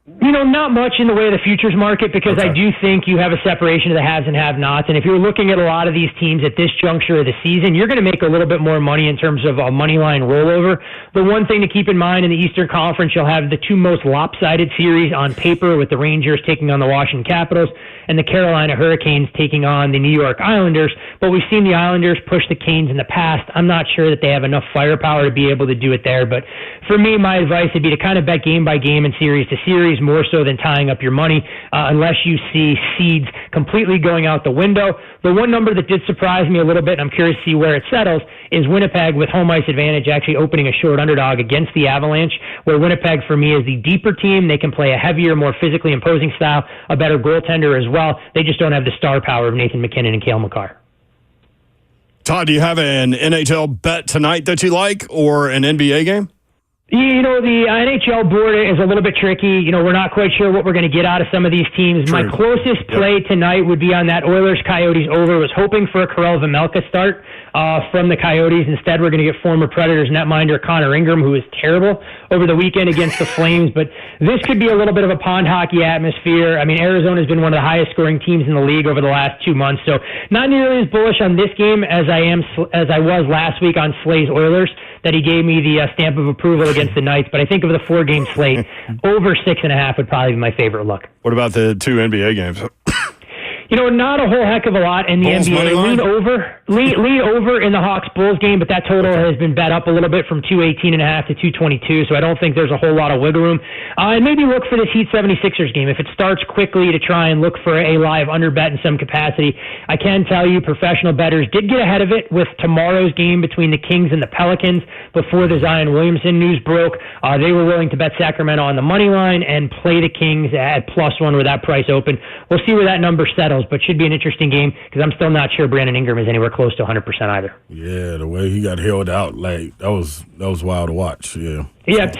Not much in the way of the futures market because I do think you have a separation of the haves and have-nots. And if you're looking at a lot of these teams at this juncture of the season, you're going to make a little bit more money in terms of a money line rollover. The one thing to keep in mind in the Eastern Conference, you'll have the two most lopsided series on paper with the Rangers taking on the Washington Capitals and the Carolina Hurricanes taking on the New York Islanders. But we've seen the Islanders push the Canes in the past. I'm not sure that they have enough firepower to be able to do it there. But for me, my advice would be to kind of bet game by game and series to series more so than tying up your money unless you see seeds completely going out the window. The one number that did surprise me a little bit, and I'm curious to see where it settles, is Winnipeg with home ice advantage actually opening a short underdog against the Avalanche, where Winnipeg for me is the deeper team. They can play a heavier, more physically imposing style, a better goaltender as well. They just don't have the star power of Nathan McKinnon and Cale Makar. Todd, do you have an NHL bet tonight that you like or an NBA game? The NHL board is a little bit tricky. We're not quite sure what we're going to get out of some of these teams. True. My closest play tonight would be on that Oilers-Coyotes over. I was hoping for a Karel Vejmelka start from the Coyotes. Instead, we're going to get former Predators netminder Connor Ingram, who was terrible over the weekend against the Flames. But this could be a little bit of a pond hockey atmosphere. I mean, Arizona's been one of the highest scoring teams in the league over the last 2 months. So not nearly as bullish on this game as I was last week on Slay's Oilers, that he gave me the stamp of approval against the Knights. But I think of the 4-game slate, over 6.5 would probably be my favorite look. What about the 2 NBA games? Not a whole heck of a lot in the Bulls NBA. Lean over in the Hawks-Bulls game, but that total has been bet up a little bit from 218.5 to 222, so I don't think there's a whole lot of wiggle room. And maybe look for this Heat 76ers game. If it starts quickly, to try and look for a live under bet in some capacity. I can tell you professional bettors did get ahead of it with tomorrow's game between the Kings and the Pelicans before the Zion Williamson news broke. They were willing to bet Sacramento on the money line and play the Kings at +1 where that price opened. We'll see where that number settles, but should be an interesting game because I'm still not sure Brandon Ingram is anywhere close to 100% either. Yeah, the way he got held out, like that was wild to watch. Yeah,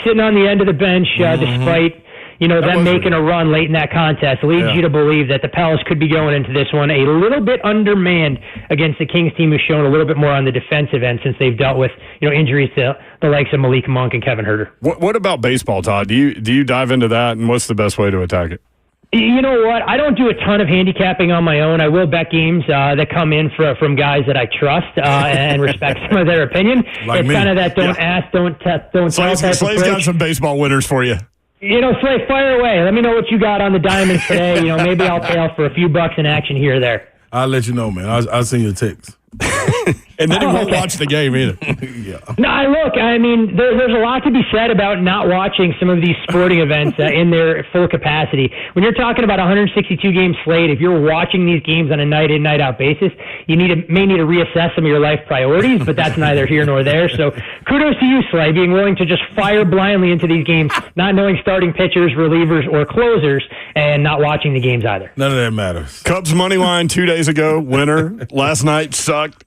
sitting on the end of the bench despite them making a run late in that contest leads you to believe that the Pels could be going into this one a little bit undermanned against the Kings team, who's shown a little bit more on the defensive end since they've dealt with injuries to the likes of Malik Monk and Kevin Huerter. What about baseball, Todd? Do you dive into that, and what's the best way to attack it? You know what? I don't do a ton of handicapping on my own. I will bet games that come in from guys that I trust and respect some of their opinion. It's kind of that don't ask, don't tell type of Slay's got some baseball winners for you. Slay, fire away. Let me know what you got on the Diamonds today. Maybe I'll pay off for a few bucks in action here or there. I'll let you know, man. I'll send you a text. And then he won't watch the game either. No, look, I mean, there's a lot to be said about not watching some of these sporting events in their full capacity. When you're talking about a 162-game slate, if you're watching these games on a night-in, night-out basis, you may need to reassess some of your life priorities, but that's neither here nor there. So kudos to you, Slay, being willing to just fire blindly into these games, not knowing starting pitchers, relievers, or closers, and not watching the games either. None of that matters. Cubs money line 2 days ago, winner. Last night sucked.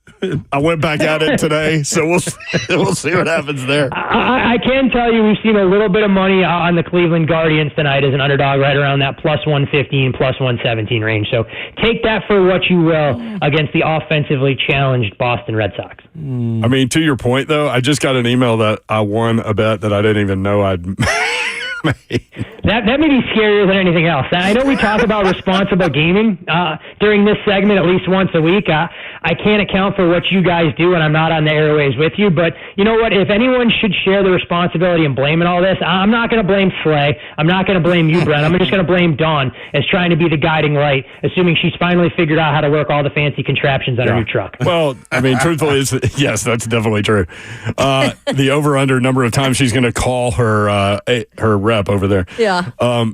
I went back at it today, so we'll see what happens there. I can tell you we've seen a little bit of money on the Cleveland Guardians tonight as an underdog right around that +115, +117 range. So take that for what you will against the offensively challenged Boston Red Sox. I mean, to your point, though, I just got an email that I won a bet that I didn't even know I'd made. That may be scarier than anything else. I know we talk about responsible gaming during this segment at least once a week. I can't account for what you guys do, and I'm not on the airways with you. But you know what? If anyone should share the responsibility and blame in all this, I'm not going to blame Slay. I'm not going to blame you, Brent. I'm just going to blame Dawn as trying to be the guiding light, assuming she's finally figured out how to work all the fancy contraptions on her new truck. Well, I mean, truthfully, yes, that's definitely true. The over-under number of times she's going to call her rep over there. Yeah.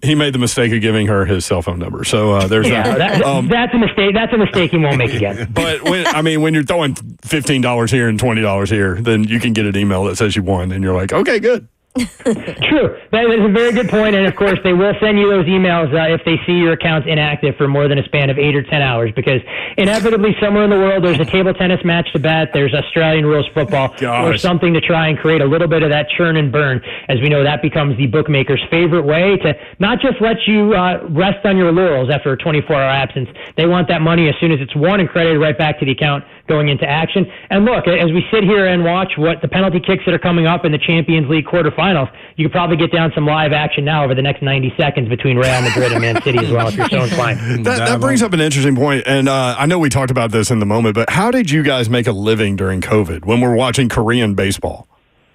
He made the mistake of giving her his cell phone number. So there's that. That's a mistake. That's a mistake he won't make again. But when you're throwing $15 here and $20 here, then you can get an email that says you won, and you're like, okay, good. True. That is a very good point, and of course they will send you those emails if they see your account's inactive for more than a span of 8 or 10 hours, because inevitably somewhere in the world there's a table tennis match to bet, there's Australian rules football, or something to try and create a little bit of that churn and burn. As we know, that becomes the bookmaker's favorite way to not just let you rest on your laurels after a 24-hour absence. They want that money as soon as it's won and credited right back to the account going into action. And look, as we sit here and watch what the penalty kicks that are coming up in the Champions League quarterfinals, finals, you could probably get down some live action now over the next 90 seconds between Real Madrid and Man City as well, if you're so inclined. That brings up an interesting point, and I know we talked about this in the moment, but how did you guys make a living during COVID when we're watching Korean baseball?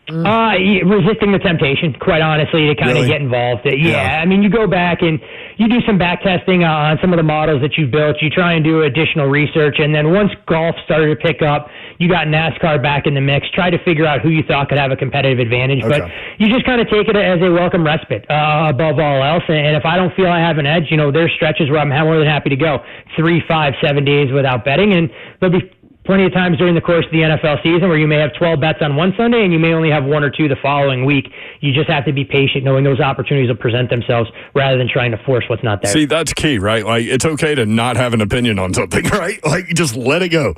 Resisting the temptation, quite honestly, to kind of get involved. Yeah, I mean, you go back and you do some back testing on some of the models that you built. You try and do additional research, and then once golf started to pick up, you got NASCAR back in the mix. Try to figure out who you thought could have a competitive advantage, but you just kind of take it as a welcome respite above all else. And if I don't feel I have an edge, there's stretches where I'm more than happy to go 3, 5, 7 days without betting, and there'll be plenty of times during the course of the NFL season where you may have 12 bets on one Sunday and you may only have 1 or 2 the following week. You just have to be patient, knowing those opportunities will present themselves rather than trying to force what's not there. See, that's key, right? Like, it's okay to not have an opinion on something, right? Like, just let it go.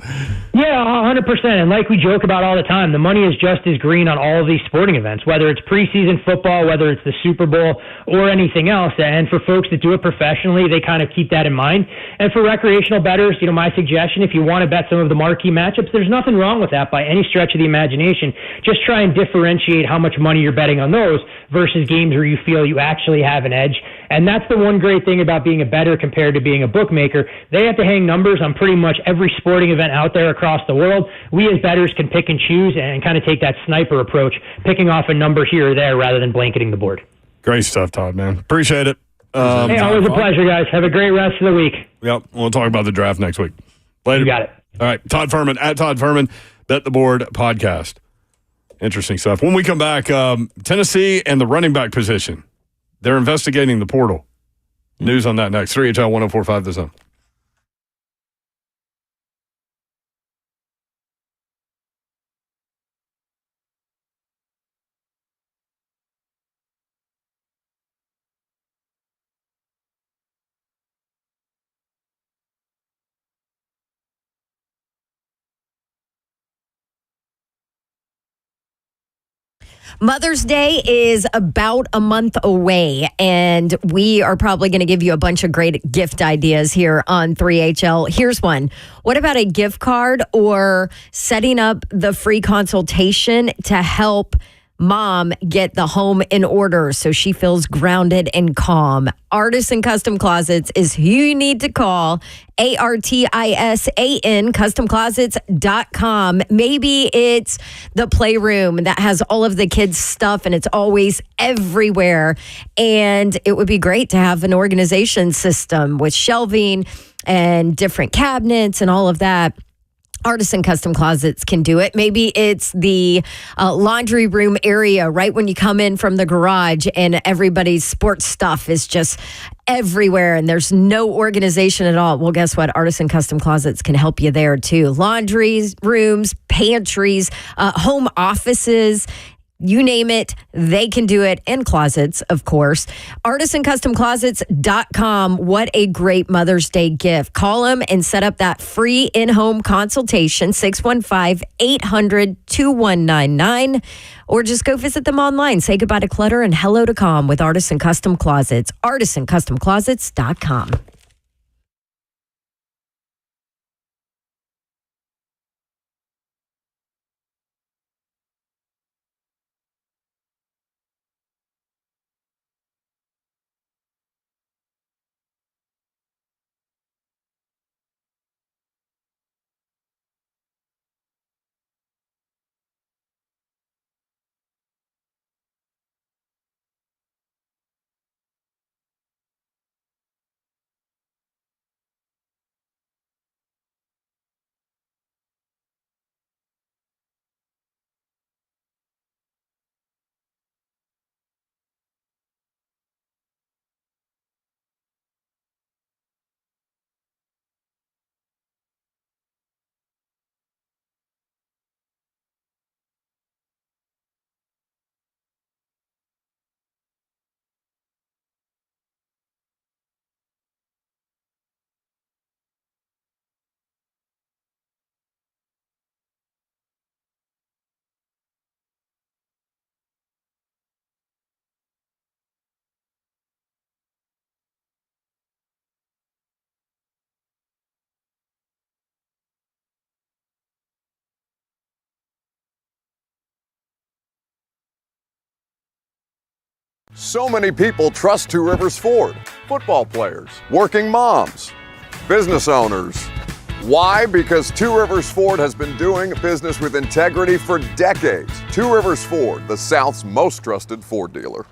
Yeah, 100%. And like we joke about all the time, the money is just as green on all of these sporting events, whether it's preseason football, whether it's the Super Bowl, or anything else. And for folks that do it professionally, they kind of keep that in mind. And for recreational bettors, my suggestion, if you want to bet some of the marquee matchups, there's nothing wrong with that by any stretch of the imagination. Just try and differentiate how much money you're betting on those versus games where you feel you actually have an edge. And that's the one great thing about being a bettor compared to being a bookmaker. They have to hang numbers on pretty much every sporting event out there across the world. We as bettors can pick and choose and kind of take that sniper approach, picking off a number here or there rather than blanketing the board. Great stuff, Todd, man. Appreciate it. Hey, always a pleasure, guys. Have a great rest of the week. Yep. We'll talk about the draft next week. Later. You got it. All right. Todd Fuhrman, at Todd Fuhrman, Bet the Board podcast. Interesting stuff. When we come back, Tennessee and the running back position. They're investigating the portal. News on that next. 3HL 1045 The Zone. Mother's Day is about a month away, and we are probably going to give you a bunch of great gift ideas here on 3HL. Here's one. What about a gift card or setting up the free consultation to help mom get the home in order so she feels grounded and calm? Artisan Custom Closets is who you need to call. ARTISAN, customclosets.com. Maybe it's the playroom that has all of the kids' stuff and it's always everywhere. And it would be great to have an organization system with shelving and different cabinets and all of that. Artisan Custom Closets can do it. Maybe it's the laundry room area right when you come in from the garage and everybody's sports stuff is just everywhere and there's no organization at all. Well, guess what? Artisan Custom Closets can help you there too. Laundries, rooms, pantries, home offices. You name it, they can do it. And closets, of course. ArtisanCustomClosets.com. What a great Mother's Day gift. Call them and set up that free in-home consultation, 615-800-2199. Or just go visit them online. Say goodbye to clutter and hello to calm with Artisan Custom Closets. ArtisanCustomClosets.com. So many people trust Two Rivers Ford. Football players, working moms, business owners. Why? Because Two Rivers Ford has been doing business with integrity for decades. Two Rivers Ford, the South's most trusted Ford dealer.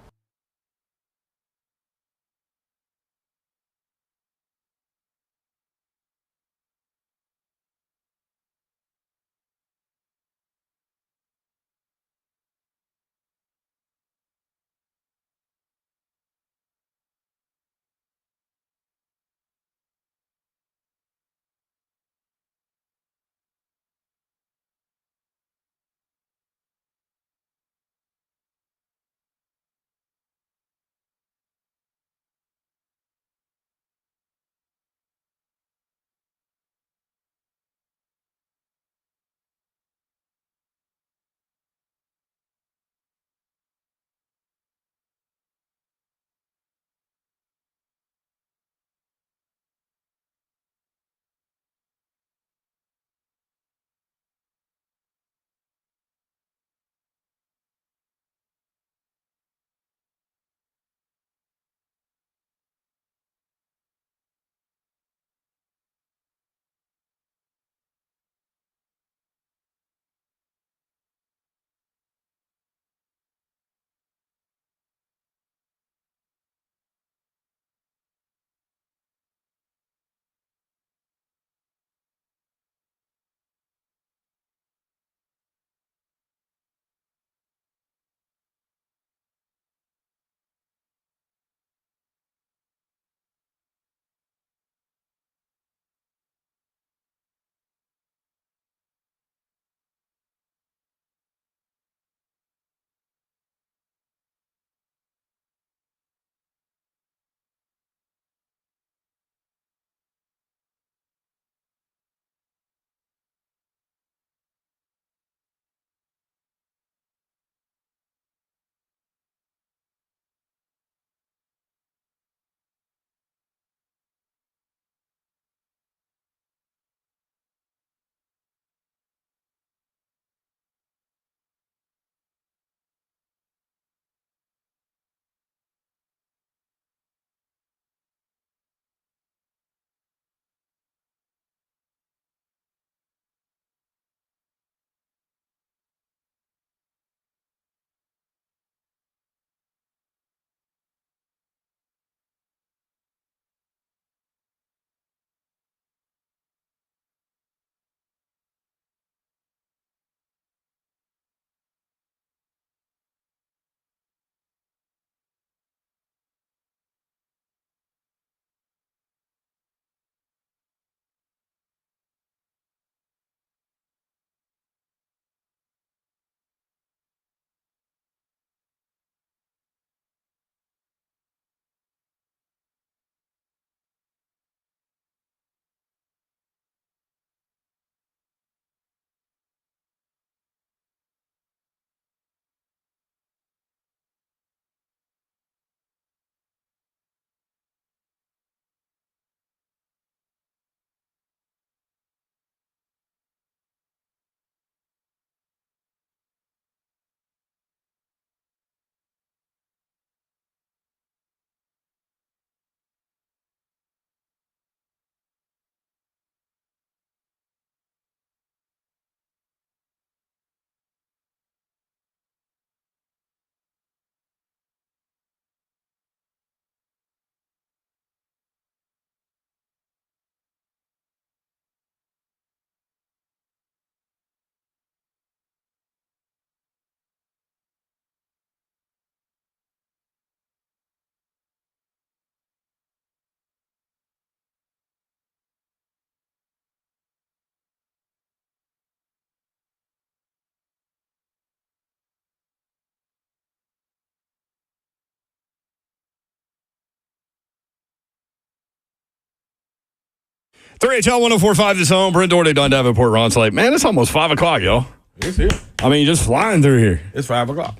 HL 1045 this home. Brent Doherty, Don Davenport, Ron Slate. Man, it's almost 5 o'clock, y'all. It's here. I mean, just flying through here. It's 5 o'clock.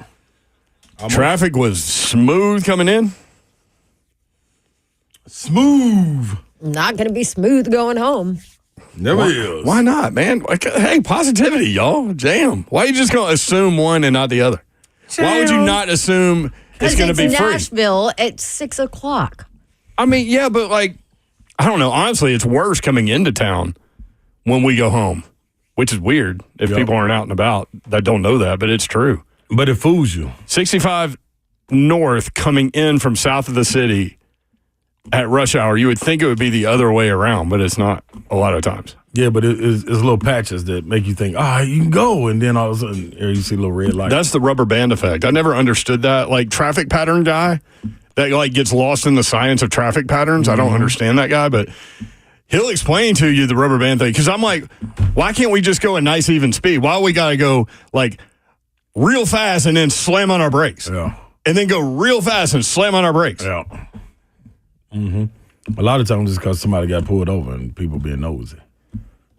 Traffic was smooth coming in. Smooth. Not going to be smooth going home. Never is. Why not, man? Hey, positivity, y'all. Jam. Why are you just going to assume one and not the other? Why would you not assume it's going to be free. Nashville at 6 o'clock. I mean, yeah, but like, I don't know. Honestly, it's worse coming into town when we go home, which is weird if people aren't out and about that don't know that, but it's true. But it fools you. 65 north coming in from south of the city at rush hour. You would think it would be the other way around, but it's not a lot of times. Yeah, but it's little patches that make you think, you can go. And then all of a sudden, you see a little red light. That's the rubber band effect. I never understood that. Like, traffic pattern guy that, like, gets lost in the science of traffic patterns. I don't understand that guy, but he'll explain to you the rubber band thing. Because I'm like, why can't we just go a nice, even speed? Why we got to go, like, real fast and then slam on our brakes? Yeah. And then go real fast and slam on our brakes? Yeah. A lot of times it's because somebody got pulled over and people being nosy.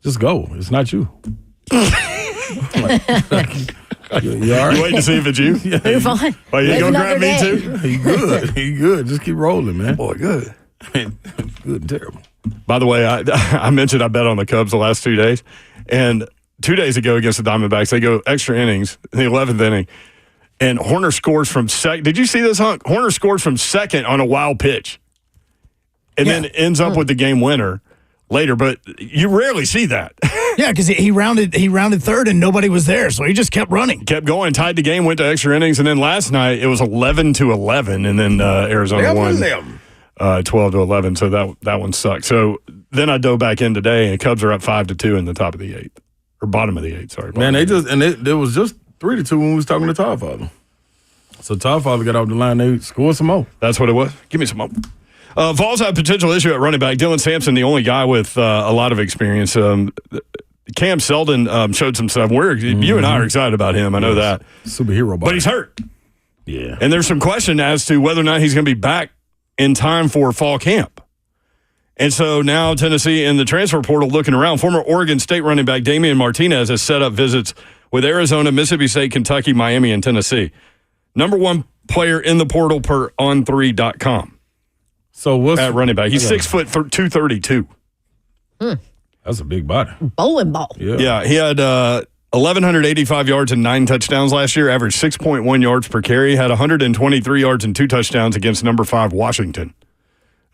Just go. It's not you. You all right? You waiting to see if it's you? Move on. Oh, you going to grab me too? He good. He good. Just keep rolling, man. Boy, good. Good and terrible. By the way, I mentioned I bet on the Cubs the last 2 days. And 2 days ago against the Diamondbacks, they go extra innings, in the 11th inning. And Horner scores from second. Did you see this, Hunk? Horner scores from second on a wild pitch. And then ends up with the game winner later, but you rarely see that. Yeah, because he rounded third and nobody was there, so he just kept running. Kept going, tied the game, went to extra innings, and then last night it was 11-11, and then Arizona won 12-11. So that one sucked. So then I dove back in today, and Cubs are up 5-2 in the top of the eighth, or bottom of the eighth. Sorry, man. There was just 3-2 when we was talking to Todd Father. So Todd Father got off the line. They scored some more. That's what it was. Give me some more. Vols have potential issue at running back. Dylan Sampson, the only guy with a lot of experience. Cam Selden showed some stuff. You and I are excited about him. I know that. Superhero body. But he's hurt. Yeah. And there's some question as to whether or not he's going to be back in time for fall camp. And so now Tennessee in the transfer portal looking around. Former Oregon State running back Damian Martinez has set up visits with Arizona, Mississippi State, Kentucky, Miami, and Tennessee. Number one player in the portal per on3.com. So what's at running back? He's 6 foot 232. That's a big body. Bowling ball. Yeah, he had 1,185 yards and 9 touchdowns last year, averaged 6.1 yards per carry, had 123 yards and 2 touchdowns against number 5 Washington.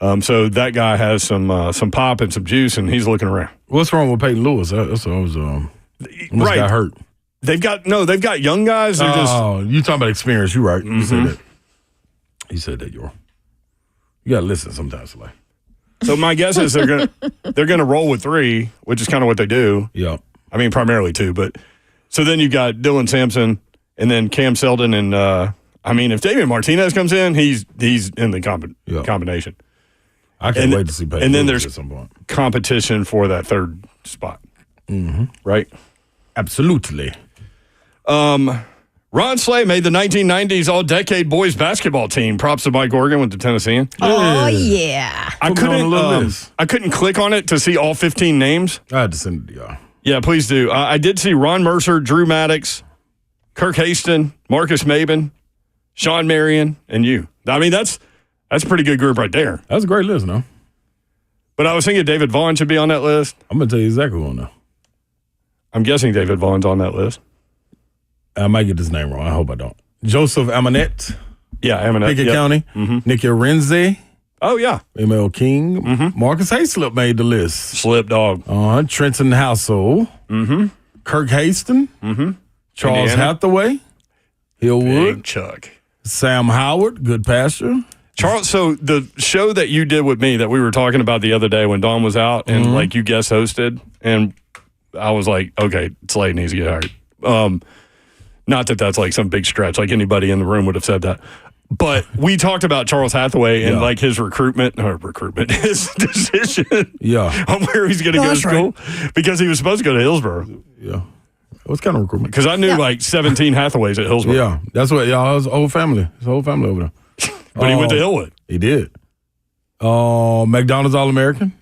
So that guy has some pop and some juice, and he's looking around. What's wrong with Peyton Lewis? That's what I was right. Got hurt. They've got young guys. They're you talking about experience? You're right. You said that. You said that. You gotta listen sometimes, like. So my guess is they're gonna roll with 3, which is kind of what they do. Yeah. I mean, primarily 2, but so then you got Dylan Sampson and then Cam Selden and if Damian Martinez comes in, he's in the combination. I can't wait to see Peyton. And then Lewis there's at some point. competition for that third spot. Right? Absolutely. Ron Slay made the 1990s All-Decade Boys Basketball Team. Props to Mike Organ with the Tennessean. Oh, yeah. I couldn't click on it to see all 15 names. I had to send it to y'all. Yeah, please do. I did see Ron Mercer, Drew Maddox, Kirk Haston, Marcus Maben, Sean Marion, and you. I mean, that's a pretty good group right there. That's a great list, no? But I was thinking David Vaughn should be on that list. I'm going to tell you exactly who I know. I'm guessing David Vaughn's on that list. I might get this name wrong. I hope I don't. Joseph Amonette. Yeah, Amonette. Pickett County. Nicky Renzi. Oh, yeah. ML King. Marcus Hayslip made the list. Slip dog. Trenton Housel. Kirk Haston. Charles Indiana. Hathaway. Hillwood. Big Chuck. Sam Howard. Good pasture. Charles, so the show that you did with me that we were talking about the other day when Dawn was out and like you guest hosted, and I was like, okay, Slade needs to get hired. Not that that's like some big stretch, like anybody in the room would have said that. But we talked about Charles Hathaway and like his his decision on where he's going to go to school because he was supposed to go to Hillsborough. Yeah. What's kind of recruitment? Because I knew like 17 Hathaways at Hillsborough. Yeah. That's what, his whole family. His whole family over there. But he went to Hillwood. He did. McDonald's All-American.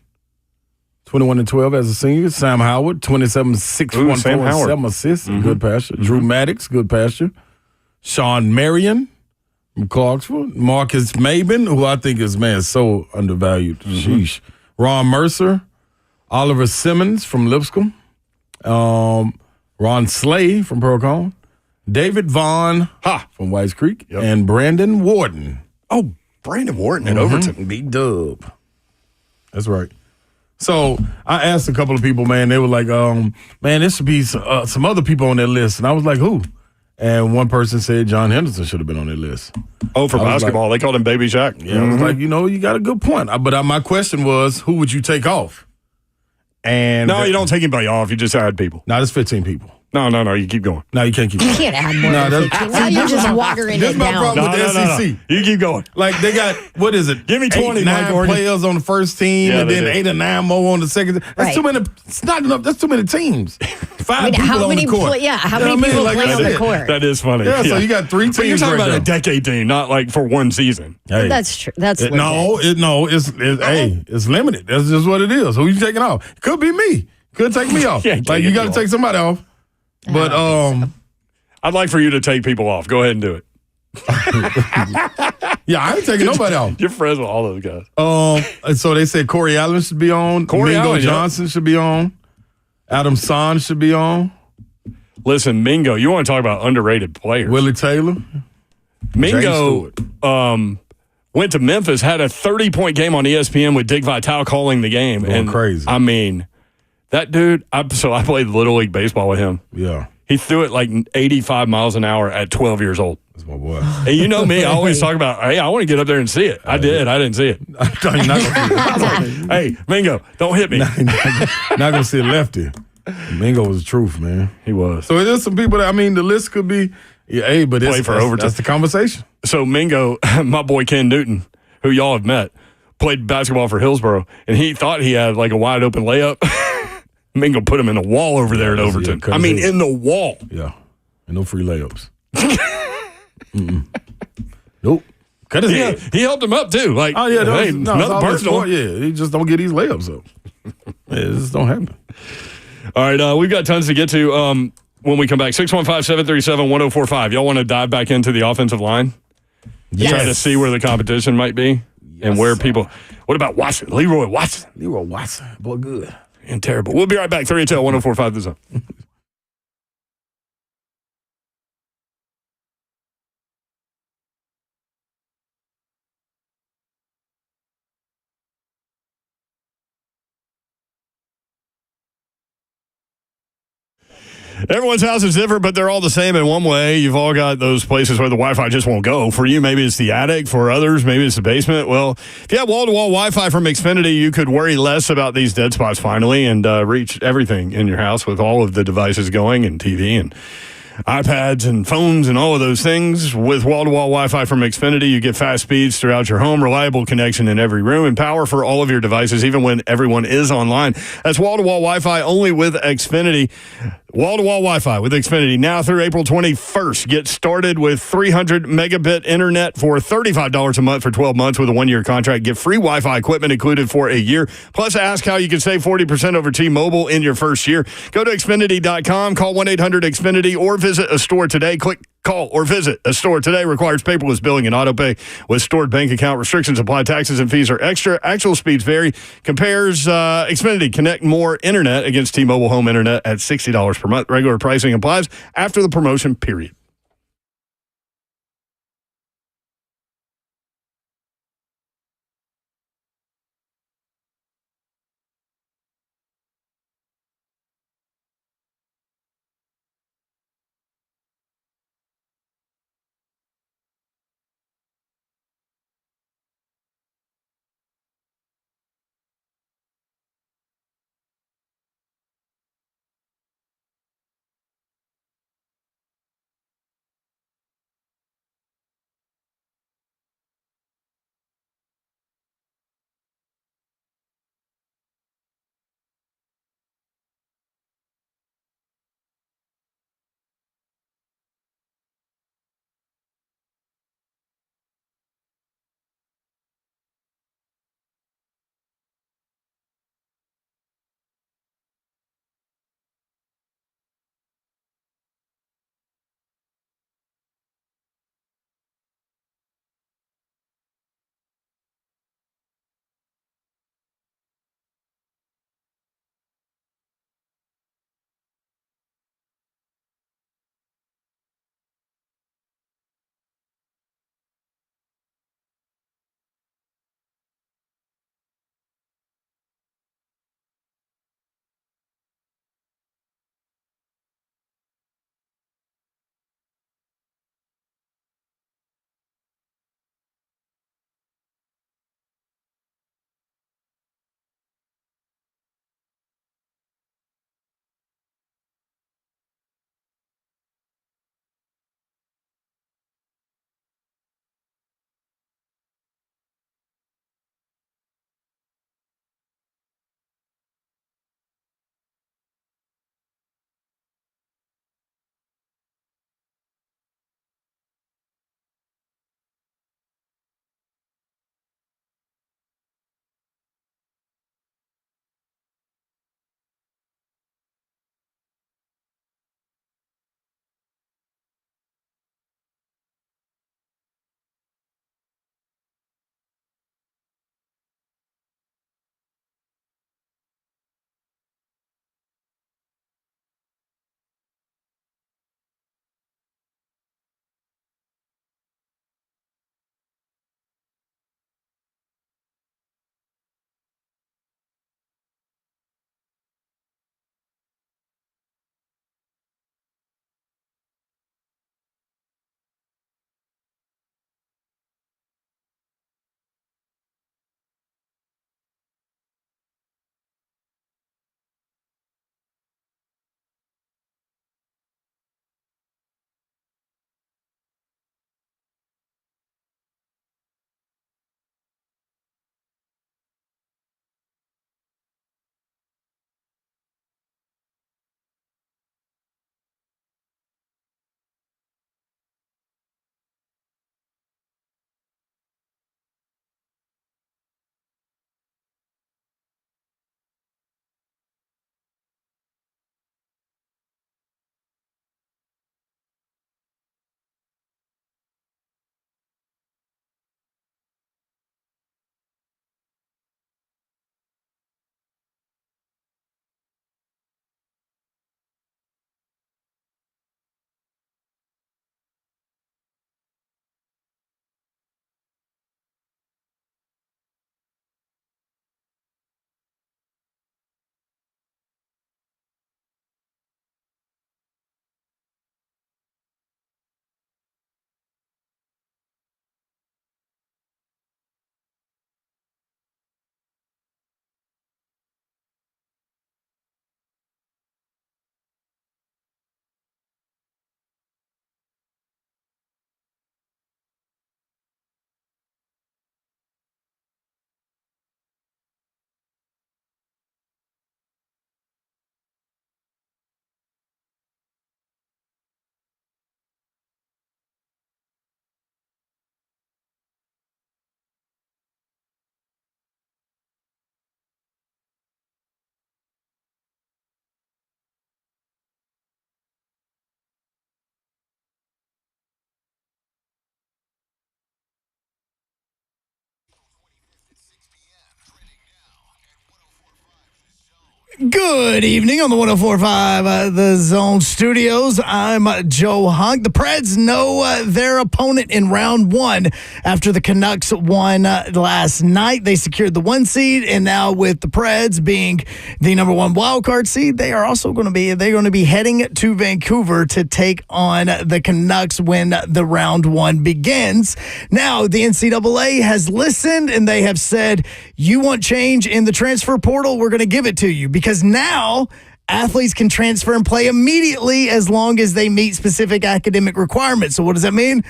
21-12 as a senior. Sam Howard, 27-6-1-4, 7 assists. Good pasture. Drew Maddox, good pasture. Sean Marion from Clarksville. Marcus Maben, who I think is, so undervalued. Sheesh. Ron Mercer. Oliver Simmons from Lipscomb. Ron Slay from Pearl Cohn. David Vaughn from Whites Creek and Brandon Warden. Oh, Brandon Warden at Overton. B-Dub. That's right. So I asked a couple of people, man. They were like, man, there should be some other people on that list. And I was like, who? And one person said John Henderson should have been on that list. Oh, for basketball. They called him Baby Shaq. Yeah, I was like, you got a good point. But my question was, who would you take off? And no, you don't take anybody off. You just add people. No, there's 15 people. No, you keep going. No, you can't keep going. You can't add more than 15. Now you're just watering This it is my down. problem with the SEC. You keep going. Like, they got, what is it? Give me 20, 9 Mike Oregon. players on the first team, and then 8 or 9 more on the second. That's Right. too many. It's not enough. That's too many teams. 5 people how on many the court. how You know many what I mean? people Like play I on the said. court? That is funny. Yeah, so you got 3 teams. But you're talking right about a there. decade team, not like for one season. Hey. That's true. That's It's legit. it's limited. That's just what it is. Who you taking off? Could be me. Could take me off. Yeah, Like, you got to take somebody off. But I'd like for you to take people off. Go ahead and do it. yeah, I ain't taking nobody off. You're friends with all those guys. And so they said Corey Allen should be on. Corey Mingo Allen, yeah. Johnson should be on. Adam Son should be on. Listen, Mingo, you want to talk about underrated players. Willie Taylor. Mingo went to Memphis, had a 30-point game on ESPN with Dick Vitale calling the game. Going crazy. I mean, that dude, I played Little League Baseball with him. Yeah. He threw it like 85 miles an hour at 12 years old. That's my boy. And you know me, I always talk about, hey, I want to get up there and see it. I did. I didn't see it. You're not gonna see it. Hey, Mingo, don't hit me. Not going to see a lefty. Mingo was the truth, man. He was. So there's some people that, the list could be, but Play for Overton. That's the conversation. So Mingo, my boy Ken Newton, who y'all have met, played basketball for Hillsboro, and he thought he had like a wide open layup. Mingo put him in the wall over there at Overton. In the wall. Yeah. And no free layups. Nope. Cut his head. He helped him up too. Like, Oh, yeah. hey, It's nothing all personal. sport. Yeah. He just don't get these layups up. It just don't happen. All right, we've got tons to get to when we come back. 615-737-1045. Y'all want to dive back into the offensive line? Yes. Try to see where the competition might be and where people. What about Watson? Leroy Watson. Boy, good. And terrible. We'll be right back. 3HL 1045 The Zone. Everyone's house is different, but they're all the same in one way. You've all got those places where the Wi-Fi just won't go. For you, maybe it's the attic. For others, maybe it's the basement. Well, if you have wall-to-wall Wi-Fi from Xfinity, you could worry less about these dead spots finally and reach everything in your house with all of the devices going and TV and iPads and phones and all of those things. With wall-to-wall Wi-Fi from Xfinity, you get fast speeds throughout your home, reliable connection in every room, and power for all of your devices, even when everyone is online. That's wall-to-wall Wi-Fi only with Xfinity. Wall-to-wall Wi-Fi with Xfinity now through April 21st. Get started with 300 megabit internet for $35 a month for 12 months with a 1-year contract. Get free Wi-Fi equipment included for a year. Plus, ask how you can save 40% over T-Mobile in your first year. Go to Xfinity.com, call 1-800-XFINITY, or visit a store today. Call or visit a store today. Requires paperless billing and auto pay with stored bank account. Restrictions apply. Taxes and fees are extra. Actual speeds vary. Compares Xfinity. Connect more internet against T-Mobile home internet at $60 per month. Regular pricing applies after the promotion period. Good evening on the 104.5 The Zone Studios. I'm Joe Hunk. The Preds know their opponent in round one after the Canucks won last night. They secured the 1 seed, and now with the Preds being the number 1 wild card seed, they are also going to be heading to Vancouver to take on the Canucks when the round one begins. Now, the NCAA has listened, and they have said, you want change in the transfer portal? We're going to give it to you, because now athletes can transfer and play immediately as long as they meet specific academic requirements. So what does that mean?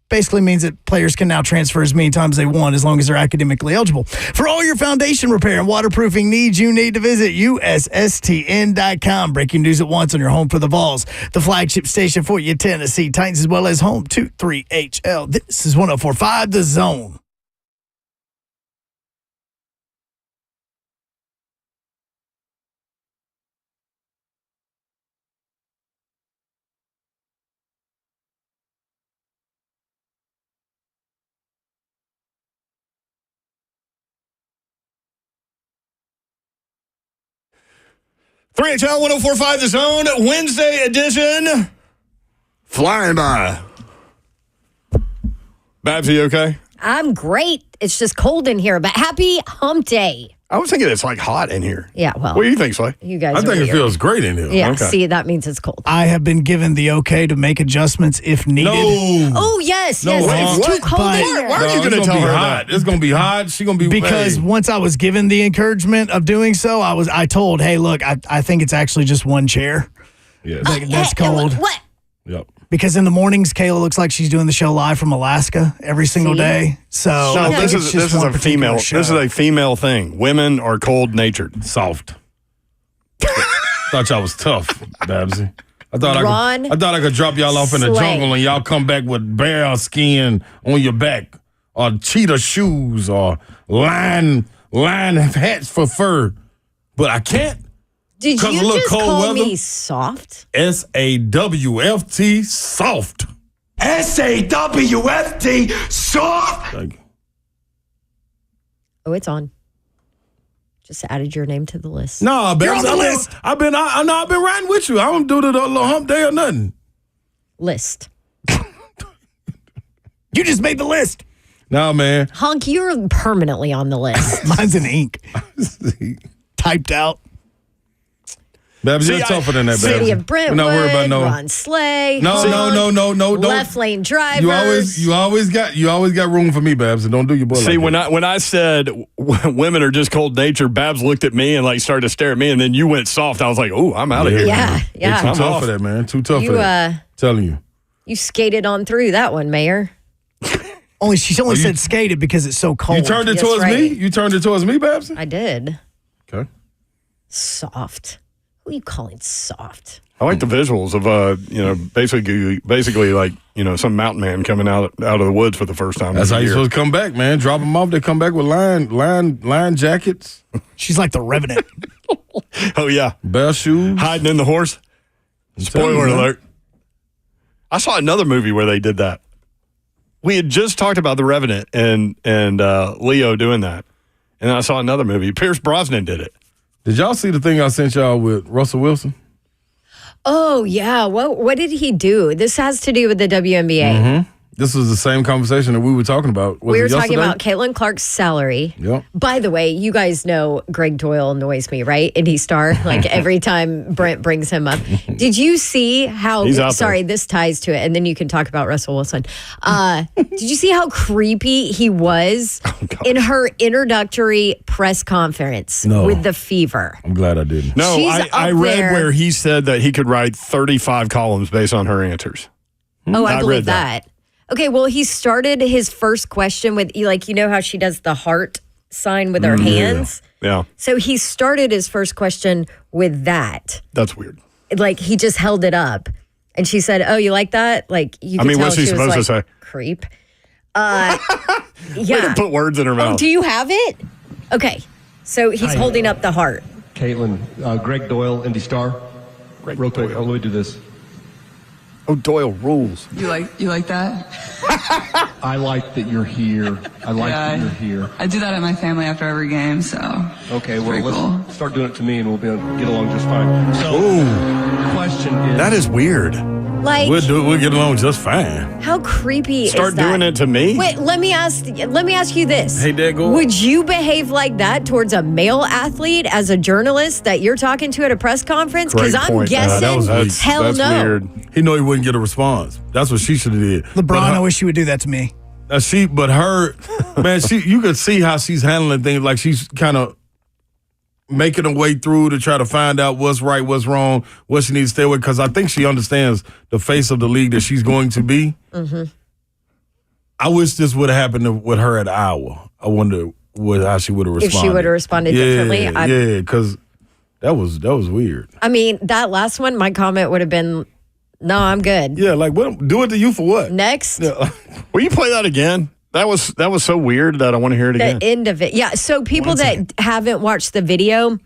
Basically means that players can now transfer as many times they want as long as they're academically eligible. For all your foundation repair and waterproofing needs, you need to visit USSTN.com. Breaking news at once on your home for the Vols, the flagship station for your Tennessee Titans, as well as home to 3HL. This is 104.5 The Zone. HL 104.5 The Zone, Wednesday edition. Flying by. Babs, you okay? I'm great. It's just cold in here, but happy hump day. I was thinking it's like hot in here. Yeah, well. What do you think, Slay? You guys I think weird. it feels great in here. Yeah, Okay. see, that means it's cold. I have been given the okay to make adjustments if needed. No. Oh, yes, No, yes. wait, It's too what? cold But- in here. Why are you It's going to gonna tell be her hot? that? It's going to be hot. She's going to be Because hey. once I was given the encouragement of doing so, I told, hey, look, I think it's actually just one chair. Yes. That's cold. What? Yep. Because in the mornings, Kayla looks like she's doing the show live from Alaska every single See? day. So No, I think this it's is just a one particular female. show. This is a female thing. Women are cold natured. Soft. Thought y'all was tough, Babsy. I thought Ron I could drop y'all off in the Slay. jungle and y'all come back with bear skin on your back, or cheetah shoes, or lion hats for fur. But I can't. Did 'Cause you a little just cold call weather? me soft? SAWFT soft. SAWFT soft. Thank you. Oh, it's on. Just added your name to the list. No, Babs, on the list. I've been riding with you. I don't do the little hump day or nothing. List. You just made the list. No, man. Honk, you're permanently on the list. Mine's in ink. Typed out. Babs, you're See, tougher than that, Babs. City of Brentwood, We're not worried about no. Ron Slay. No, don't. Left lane drivers. You always got room for me, Babs, and don't do your boy. See, like that. when I said women are just cold natured, Babs looked at me and like started to stare at me, and then you went soft. I was like, "Oh, I'm out of here." Yeah, You're yeah. too I'm tough off. for that, man. Too tough You, for that. Telling you. You skated on through that one, Mayor. She only said skated because it's so cold. You turned it That's towards me. right. You turned it towards me, Babs. I did. Okay. Soft. Who are you calling soft? I like the visuals of basically like some mountain man coming out of the woods for the first time. That's in how a you're year. supposed to come back, man. Drop them off. They come back with line jackets, She's like the Revenant. Oh yeah, bear shoes. hiding in the horse. telling you, Spoiler man. alert. I saw another movie where they did that. We had just talked about The Revenant and Leo doing that. And I saw another movie. Pierce Brosnan did it. Did y'all see the thing I sent y'all with Russell Wilson? Oh, yeah. What did he do? This has to do with the WNBA. This was the same conversation that we were talking about. Was We were it talking yesterday? about Caitlin Clark's salary. Yep. By the way, you guys know Greg Doyle annoys me, right? Indy Star, like every time Brent brings him up. Did you see how? He's out Sorry, there. this ties to it, and then you can talk about Russell Wilson. Did you see how creepy he was in her introductory press conference No. with the fever? I'm glad I didn't. No, She's I up read there. where he said that he could write 35 columns based on her answers. Oh, I I believe read that. that. Okay, well, he started his first question with, like, you know how she does the heart sign with her hands? Yeah, So he started his first question with that. that's weird. Like, he just held it up. And she said, "Oh, you like that?" Like, you could mean, tell what's he she was supposed to like, say? creep. Way Yeah. to put words in her Oh, mouth. do you have it? Okay. So he's holding up the heart. Caitlin, Greg Doyle, Indy Star. Real quick, let me do this. Oh, Doyle rules. You like that? I like that you're here. I like that you're here. I do that at my family after every game, so. Okay, well, let's cool. start doing it to me and we'll be able to get along just fine. So, question is. That is weird. Like, We'll get along just fine. how creepy Start is that? doing it to me? Wait, let me ask you this. Hey, Dad, go on. Would you behave like that towards a male athlete as a journalist that you're talking to at a press conference? Because Great I'm point. guessing That's hell no. Weird. He know he wouldn't get a response. That's what she should have did. LeBron, I wish you would do that to me. Man, you could see how she's handling things. Like she's kind of making her way through to try to find out what's right, what's wrong, what she needs to stay with. Because I think she understands the face of the league that she's going to be. Mm-hmm. I wish this would have happened with her at Iowa. I wonder how she would have responded. If she would have responded differently. Yeah, because that was weird. I mean, that last one, my comment would have been, no, I'm good. Yeah, like do it to you for what? Next. Yeah. Will you play that again? That was so weird that I want to hear it again. The end of it. Yeah. So people that haven't watched the video,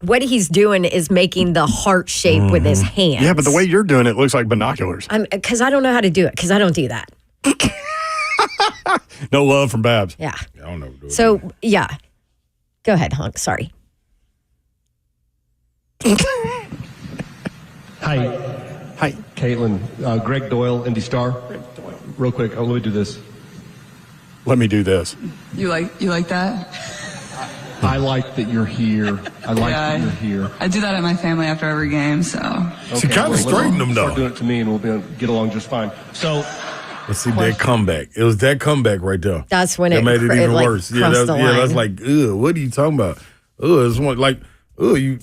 what he's doing is making the heart shape with his hands. Yeah, but the way you're doing it looks like binoculars. Because I don't know how to do it, because I don't do that. No love from Babs. Yeah. I don't know. So, yeah. Go ahead, Hunk. Sorry. Hi, Caitlin. Greg Doyle, Indy Star. Real quick, let me do this. Let me do this. You like that? I like that you're here. I like that you're here. I do that at my family after every game, so. She kind of straightened him, though. Start doing it to me and we'll be able to get along just fine. So. Let's see that comeback. It was that comeback right there. That's when that made it even like, worse. Yeah, that's like, ugh, what are you talking about? Ugh, it's like, ugh, you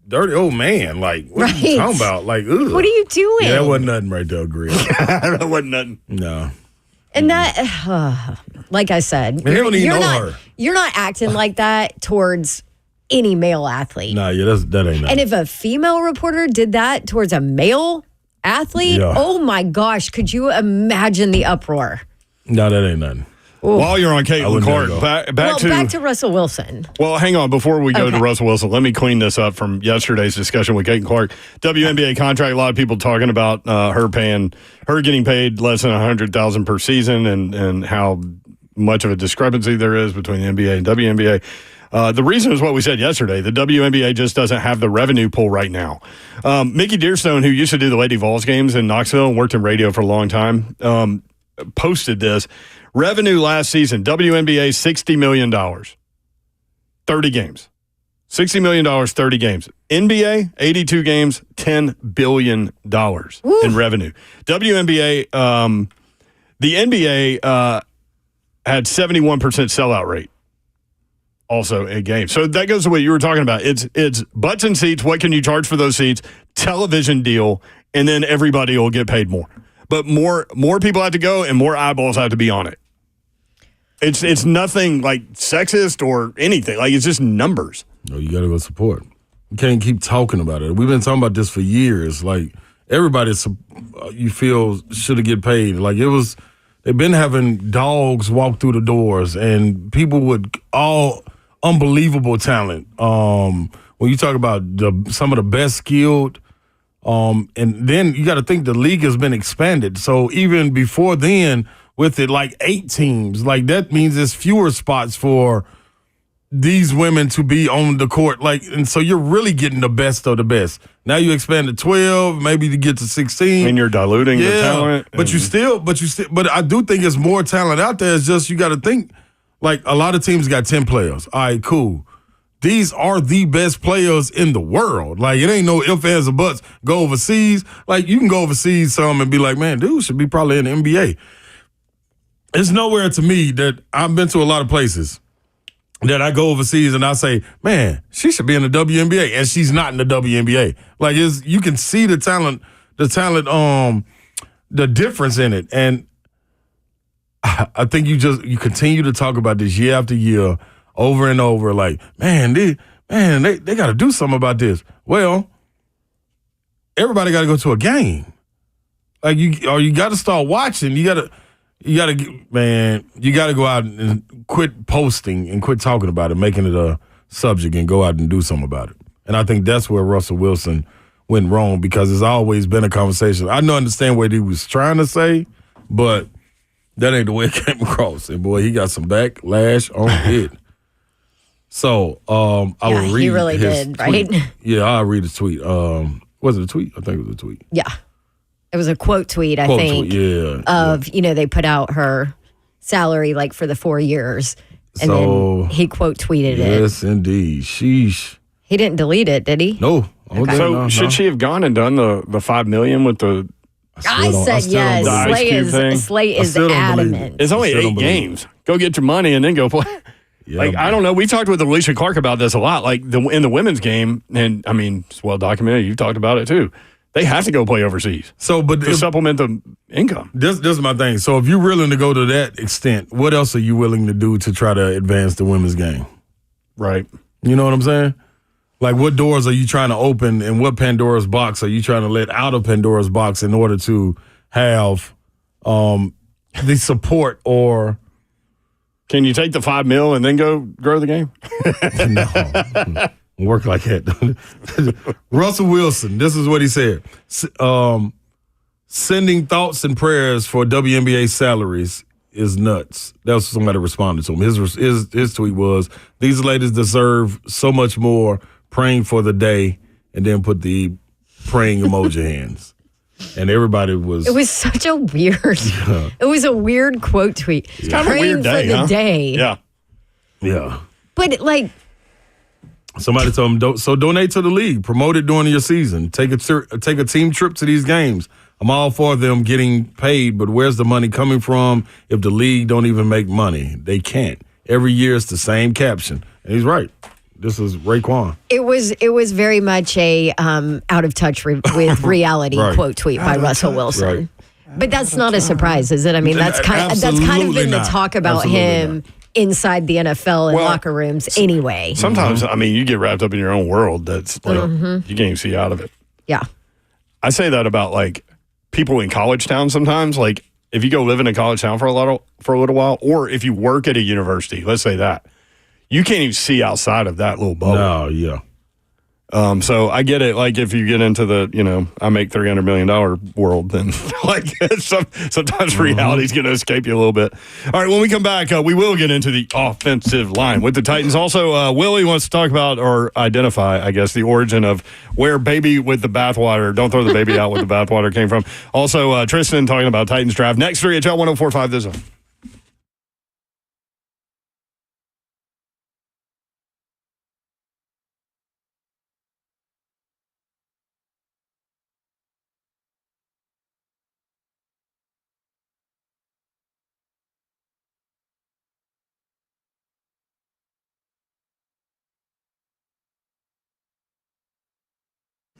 dirty old man. Like, what are you talking about? Like, ugh. What are you doing? Yeah, that wasn't nothing right there, Greg. That wasn't nothing. No. And that, like I said, Man, he don't even know her. You're not acting like that towards any male athlete. Nah, yeah, that ain't nothing. And if a female reporter did that towards a male athlete, oh my gosh, could you imagine the uproar? No, that ain't nothing. Ooh. While you're on Caitlin Clark, back to Russell Wilson. Well, hang on. Before we go to Russell Wilson, let me clean this up from yesterday's discussion with Caitlin Clark. WNBA contract, a lot of people talking about her getting paid less than $100,000 per season and how much of a discrepancy there is between the NBA and WNBA. The reason is what we said yesterday. The WNBA just doesn't have the revenue pool right now. Mickey Dearstone, who used to do the Lady Vols games in Knoxville and worked in radio for a long time, posted this. Revenue last season, WNBA, $60 million. 30 games. $60 million, 30 games. NBA, 82 games, $10 billion in revenue. WNBA, the NBA had 71% sellout rate also in games. So that goes to what you were talking about. It's butts and seats. What can you charge for those seats? Television deal, and then everybody will get paid more. But more people have to go and more eyeballs have to be on it. It's nothing like sexist or anything. Like, it's just numbers. No, you got to go support. You can't keep talking about it. We've been talking about this for years. Like, everybody you feel should get paid. Like, they've been having dogs walk through the doors and people with all unbelievable talent. When you talk about some of the best skilled, and then you got to think the league has been expanded. So even before then, with it like 8 teams, like that means there's fewer spots for these women to be on the court. Like, and so you're really getting the best of the best. Now you expand to 12, maybe to get to 16. And you're diluting the talent. But I do think it's more talent out there. It's just you got to think, like, a lot of teams got 10 players. All right, cool. These are the best players in the world. Like, it ain't no ifs, ands, or buts. Go overseas. Like, you can go overseas some and be like, man, dude should be probably in the NBA. It's nowhere to me that I've been to a lot of places that I go overseas and I say, man, she should be in the WNBA, and she's not in the WNBA. Like, you can see the talent, the difference in it. And I think you continue to talk about this year after year, over and over, like, man, they got to do something about this. Well, everybody got to go to a game. Like, you got to start watching. You got to go out and quit posting and quit talking about it, making it a subject, and go out and do something about it. And I think that's where Russell Wilson went wrong because it's always been a conversation. I don't understand what he was trying to say, but that ain't the way it came across. And boy, he got some backlash on it. So I will read. He really his did, tweet. right? Yeah, I'll read his tweet. Was it a tweet? I think it was a tweet. Yeah. It was a quote tweet, I Quote think. tweet, yeah. Of, they put out her salary like for the 4 years. And So, then he quote tweeted it. Yes, indeed. Sheesh. He didn't delete it, did he? No. Okay. So should she have gone and done the $5 million with the? I said yes. The Ice Cube thing? Slay is still don't believe it. adamant. It's only still 8 don't believe games. Go get your money and then go play. Yeah, I don't know. We talked with Alicia Clark about this a lot. Like in the women's game, and I mean, it's well documented. You've talked about it too. They have to go play overseas. So, but to supplement the income. This is my thing. So, if you're willing to go to that extent, what else are you willing to do to try to advance the women's game? Right. You know what I'm saying? Like, what doors are you trying to open, and what Pandora's box are you trying to let out of Pandora's box in order to have the support or? Can you take the $5 million and then go grow the game? No. Work like that. Russell Wilson, this is what he said. Sending thoughts and prayers for WNBA salaries is nuts. That was somebody responded to him. His tweet was, these ladies deserve so much more, praying for the day, and then put the praying emoji hands. And everybody was. It was such a weird. Yeah. It was a weird quote tweet. It's kind of a weird day, for the huh? day. Yeah. Yeah. But like. Somebody told him, so donate to the league. Promote it during your season. Take a team trip to these games. I'm all for them getting paid, but where's the money coming from if the league don't even make money? They can't. Every year it's the same caption. And he's right. This is Raekwon. It was very much a out of touch with reality Right. quote tweet by Russell Wilson. Right. But that's not a surprise, is it? I mean, that's kind of been the talk about him inside the NFL and locker rooms anyway. Sometimes, I mean, you get wrapped up in your own world. That's like you can't even see out of it. Yeah. I say that about like people in college towns sometimes. Like if you go live in a college town for a little while, or if you work at a university, let's say that, you can't even see outside of that little bubble. No, yeah. So I get it. Like if you get into the, I make $300 million world, then like sometimes reality's going to escape you a little bit. All right, when we come back, we will get into the offensive line with the Titans. Also, Willie wants to talk about or identify, I guess, the origin of where baby with the bathwater, don't throw the baby out with the bathwater came from. Also, Tristan talking about Titans draft. Next, 3HL 1045 this one.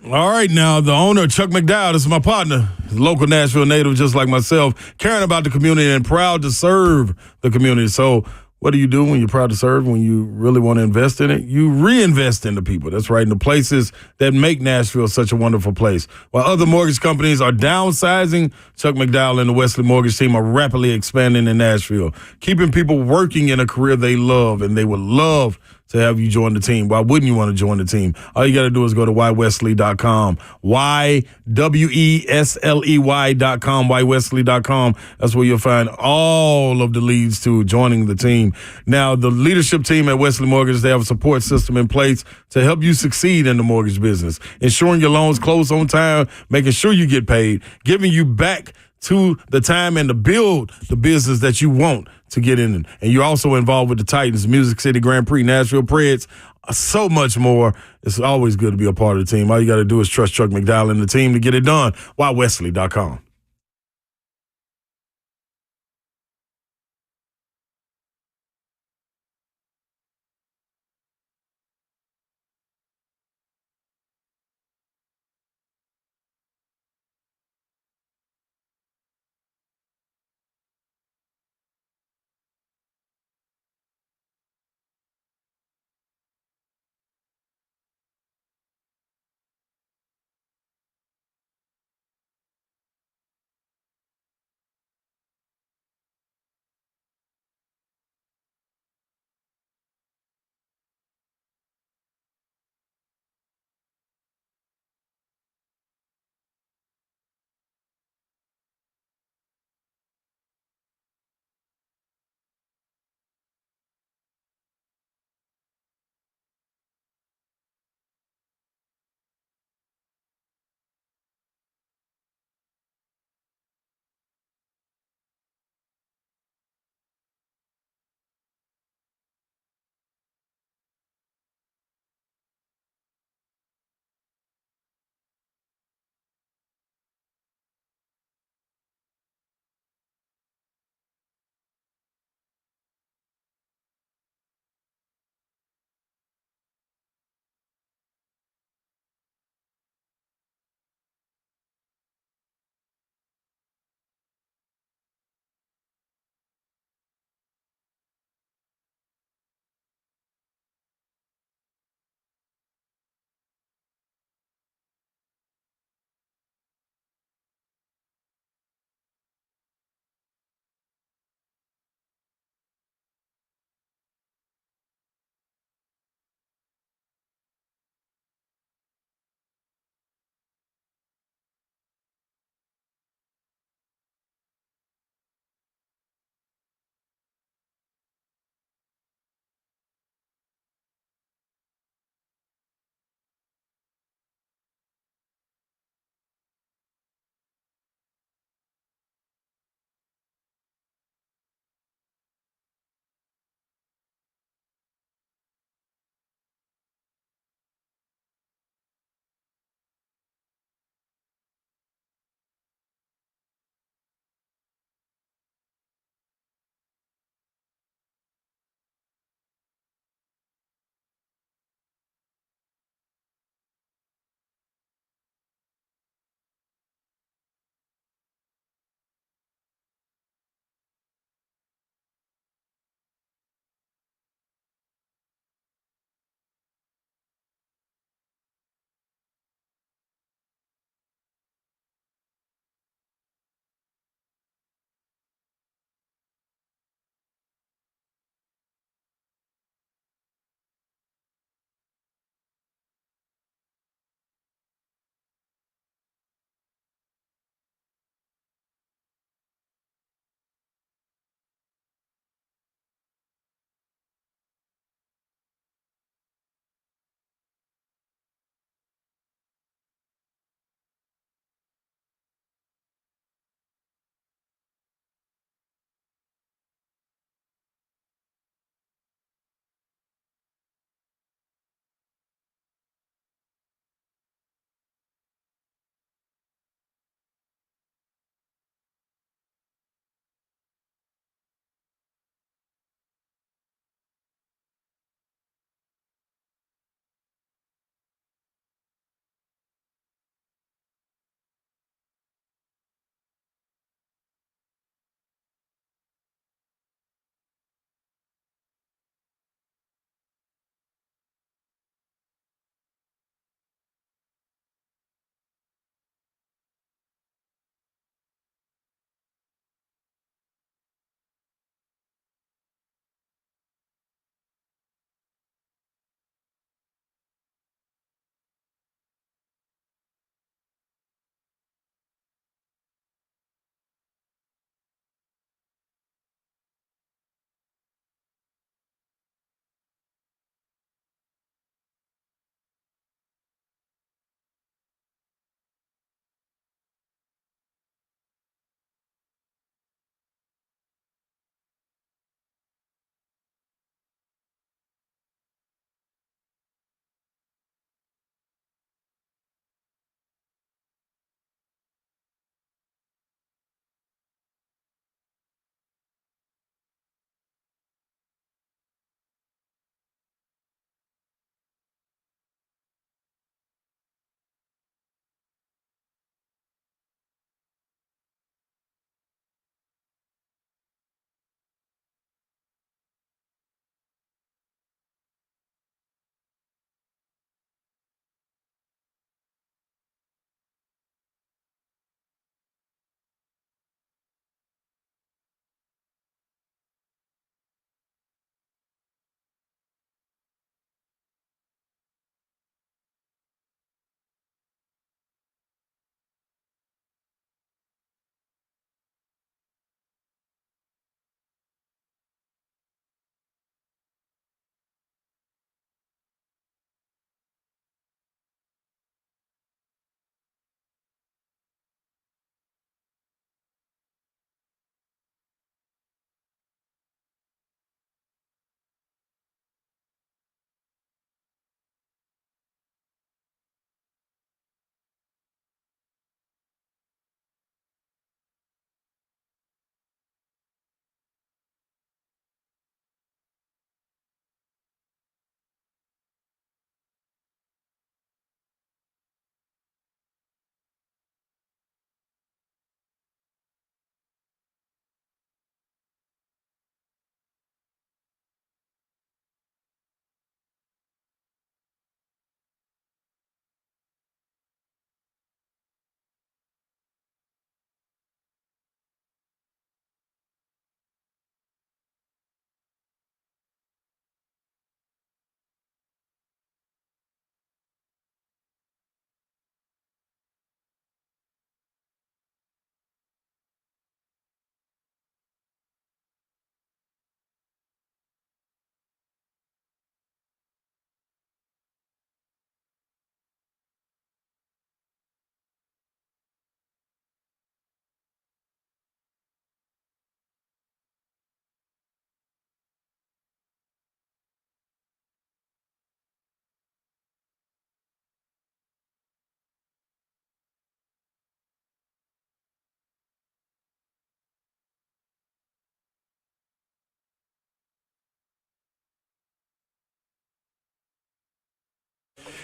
All right, now, the owner, Chuck McDowell, this is my partner, he's a local Nashville native just like myself, caring about the community and proud to serve the community. So what do you do when you're proud to serve, when you really want to invest in it? You reinvest in the people. That's right, in the places that make Nashville such a wonderful place. While other mortgage companies are downsizing, Chuck McDowell and the Wesley Mortgage team are rapidly expanding in Nashville, keeping people working in a career they love, and they would love to have you join the team. Why wouldn't you want to join the team? All you got to do is go to ywesley.com. YWESLEY.com. YWesley.com. That's where you'll find all of the leads to joining the team. Now, the leadership team at Wesley Mortgage, they have a support system in place to help you succeed in the mortgage business, ensuring your loans close on time, making sure you get paid, giving you back to the time and to build the business that you want to get in. And you're also involved with the Titans, Music City Grand Prix, Nashville Preds, so much more. It's always good to be a part of the team. All you got to do is trust Chuck McDowell and the team to get it done. YWesley.com.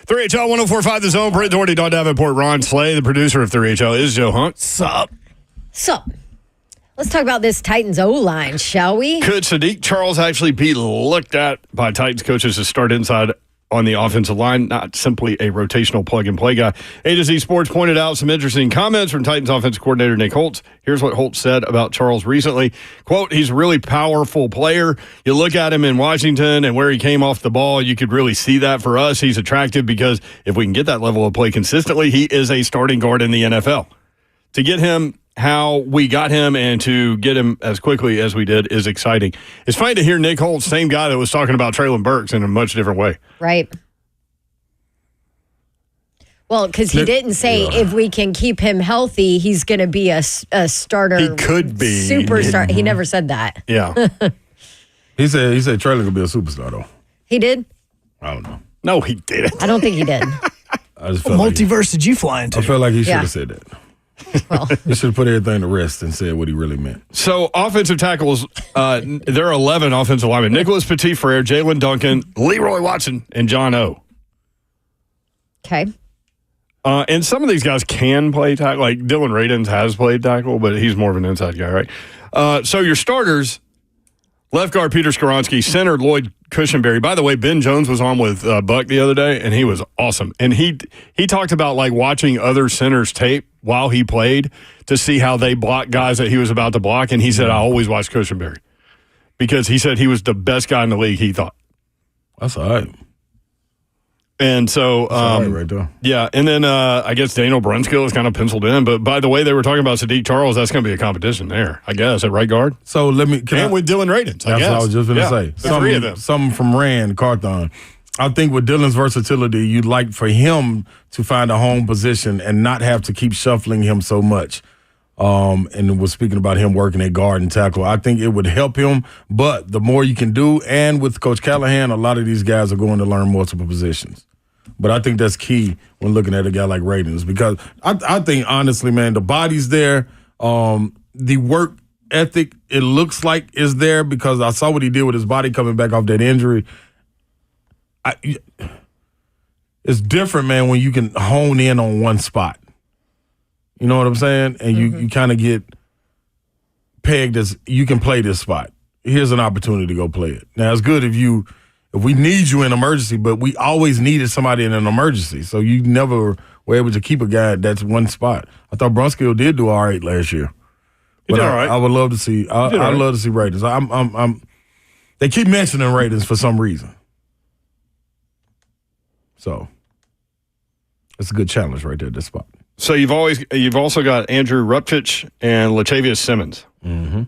3HL 1045 The Zone. Brent Doherty, Don Davenport, Ron Slay. The producer of 3HL is Joe Hunt. Sup? Let's talk about this Titans O-line, shall we? Could Sadiq Charles actually be looked at by Titans coaches to start inside on the offensive line, not simply a rotational plug-and-play guy? A to Z Sports pointed out some interesting comments from Titans offensive coordinator Nick Holtz. Here's what Holtz said about Charles recently. Quote, he's a really powerful player. You look at him in Washington and where he came off the ball, you could really see that. For us, he's attractive because if we can get that level of play consistently, he is a starting guard in the NFL. To get him how we got him and to get him as quickly as we did is exciting. It's funny to hear Nick Holtz, same guy that was talking about Traylon Burks, in a much different way. Right. Well, because he didn't say if we can keep him healthy, he's going to be a starter. He could be. Superstar. He never said that. Yeah. He said Traylon could be a superstar, though. He did? I don't know. No, he didn't. I don't think he did. I just What multiverse did you fly into? I felt like he should have said that. Well, he should have put everything to rest and said what he really meant. So, offensive tackles, there are 11 offensive linemen. Nicholas Petit-Frere, Jalen Duncan, Leroy Watson, and John O. Okay. And some of these guys can play tackle. Like Dylan Radins has played tackle, but he's more of an inside guy, right? So your starters, left guard Peter Skoronski, center Lloyd Cushenberry. By the way, Ben Jones was on with Buck the other day, and he was awesome. And he talked about like watching other centers tape while he played to see how they block guys that he was about to block. And he said, I always watch Cushenberry because he said he was the best guy in the league, he thought. That's all right. And so, right there. Yeah, and then I guess Daniel Brunskill is kind of penciled in. But by the way, they were talking about Sadiq Charles. That's going to be a competition there, I guess, at right guard. So let me. And with Dylan Radins, That's what I was just going to say. The three of them. Something from Rand Carthon. I think with Dylan's versatility, you'd like for him to find a home position and not have to keep shuffling him so much. And was speaking about him working at guard and tackle. I think it would help him, but the more you can do, and with Coach Callahan, a lot of these guys are going to learn multiple positions. But I think that's key when looking at a guy like Radins because I think, honestly, man, the body's there. The work ethic, it looks like, is there because I saw what he did with his body coming back off that injury. It's different, man, when you can hone in on one spot. You know what I'm saying? And you kind of get pegged as you can play this spot. Here's an opportunity to go play it. Now, it's good if we need you in emergency, but we always needed somebody in an emergency. So you never were able to keep a guy that's one spot. I thought Brunskill did do all right last year. But all right. I would love to see. I'd love to see Radins. They keep mentioning Radins for some reason. So it's a good challenge right there at this spot. So you've also got Andrew Rupchich and Latavius Simmons. Mm-hmm.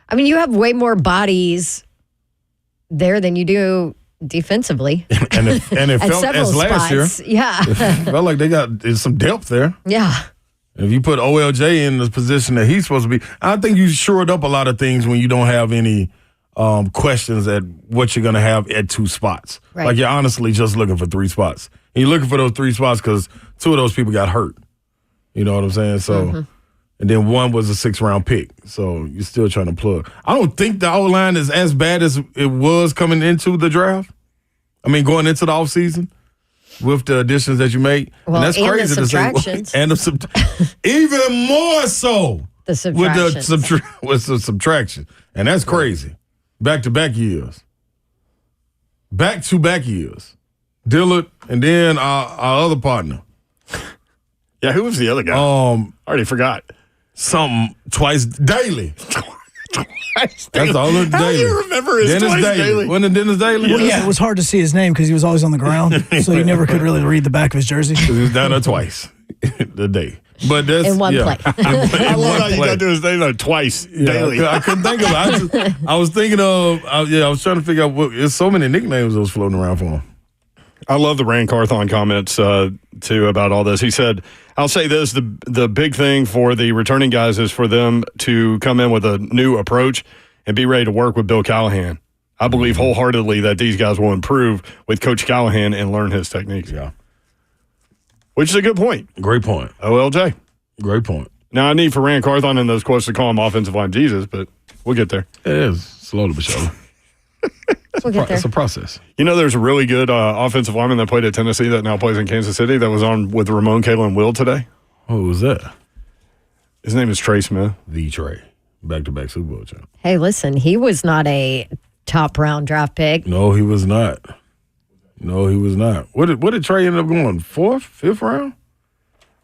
I mean, you have way more bodies there than you do defensively. and it felt as last year. Yeah. It felt like they got some depth there. Yeah. If you put OLJ in the position that he's supposed to be, I think you shored up a lot of things when you don't have any questions at what you're going to have at two spots. Right. Like you're honestly just looking for three spots. And you're looking for those three spots because two of those people got hurt. You know what I'm saying? So, and then one was a 6th-round pick. So you're still trying to plug. I don't think the O-line is as bad as it was coming into the draft. I mean, going into the offseason with the additions that you made. Well, and that's and crazy the to say. subtractions. And even more so. The subtractions. With the subtraction. And that's crazy. Back-to-back years. Back-to-back years. Dillard and then our other partner. Yeah, who was the other guy? I already forgot. Something twice daily. That's the only How do you remember his Dennis twice daily? Wasn't it Dennis Daly? Well, yeah, it was hard to see his name because he was always on the ground, so you never could really read the back of his jersey. He was down there twice the day. But that's In one play. I love how you got to his name twice daily. I couldn't think of it. I was thinking of, I was trying to figure out there's so many nicknames that was floating around for him. I love the Rand Carthon comments, too, about all this. He said, I'll say this, the big thing for the returning guys is for them to come in with a new approach and be ready to work with Bill Callahan. I believe wholeheartedly that these guys will improve with Coach Callahan and learn his techniques. Yeah. Which is a good point. Great point. OLJ. Great point. Now, I need for Rand Carthon in those quotes to call him offensive line Jesus, but we'll get there. It is slowly but surely. We'll get there. It's a process. You know, there's a really good offensive lineman that played at Tennessee that now plays in Kansas City that was on with Ramon, Kayla, and Will today. Who was that? His name is Trey Smith. The Trey. Back-to-back Super Bowl champ. Hey, listen, he was not a top round draft pick. No, he was not. What did Trey end up going? 4th, 5th round?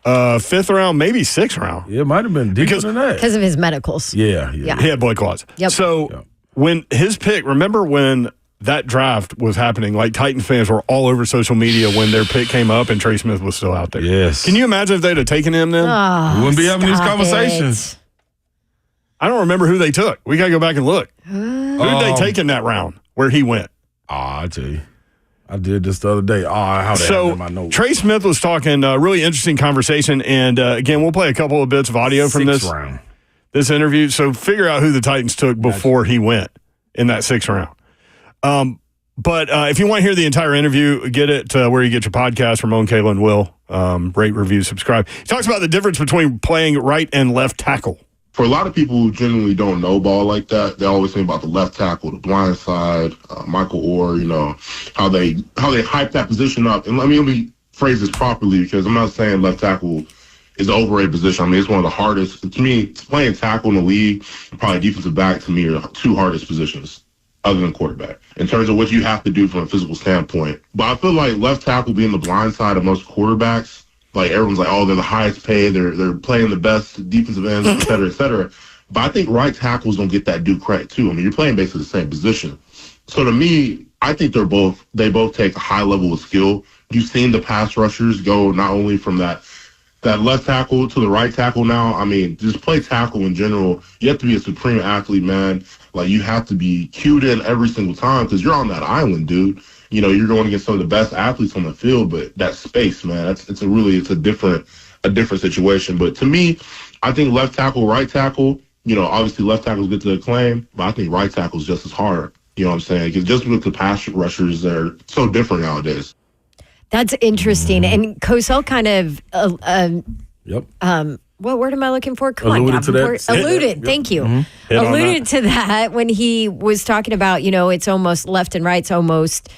5th round, maybe 6th round. Yeah, it might have been deeper than that. Because of his medicals. Yeah. He had blood clots. Yep. So when his pick, remember when that draft was happening, like Titans fans were all over social media when their pick came up and Trey Smith was still out there. Yes. Can you imagine if they'd have taken him then? We wouldn't be having these conversations. I don't remember who they took. We got to go back and look. Who did they take in that round where he went? I tell you. I did this the other day. How they have in my notes. Trey Smith was talking a really interesting conversation, and again, we'll play a couple of bits of audio from this interview. So figure out who the Titans took before he went in that 6th round. But if you want to hear the entire interview, get it where you get your podcast, Ramon, Kayla, and Will. Rate, review, subscribe. He talks about the difference between playing right and left tackle. For a lot of people who generally don't know ball like that, they always think about the left tackle, the blind side, Michael Orr, how they hype that position up. And let me phrase this properly, because I'm not saying left tackle is an overrated position. I mean, it's one of the hardest. To me, playing tackle in the league, probably defensive back, to me, are the 2 hardest positions other than quarterback in terms of what you have to do from a physical standpoint. But I feel like left tackle being the blind side of most quarterbacks, like everyone's like, oh, they're the highest paid, they're playing the best defensive ends, et cetera, et cetera. But I think right tackles don't get that due credit too. I mean, you're playing basically the same position. So to me, I think they both take a high level of skill. You've seen the pass rushers go not only from that left tackle to the right tackle now. I mean, just play tackle in general. You have to be a supreme athlete, man. Like, you have to be cued in every single time because you're on that island, dude. You're going against some of the best athletes on the field, but that space, man, it's a different situation. But to me, I think left tackle, right tackle, obviously left tackles get to the claim, but I think right tackle is just as hard. You know what I'm saying? Because just with the pass rushers, they're so different nowadays. That's interesting. And Cosell kind of, what word am I looking for? Come alluded on, Davenport. Alluded. Thank you. Mm-hmm. Alluded to that when he was talking about, it's almost left and right. It's almost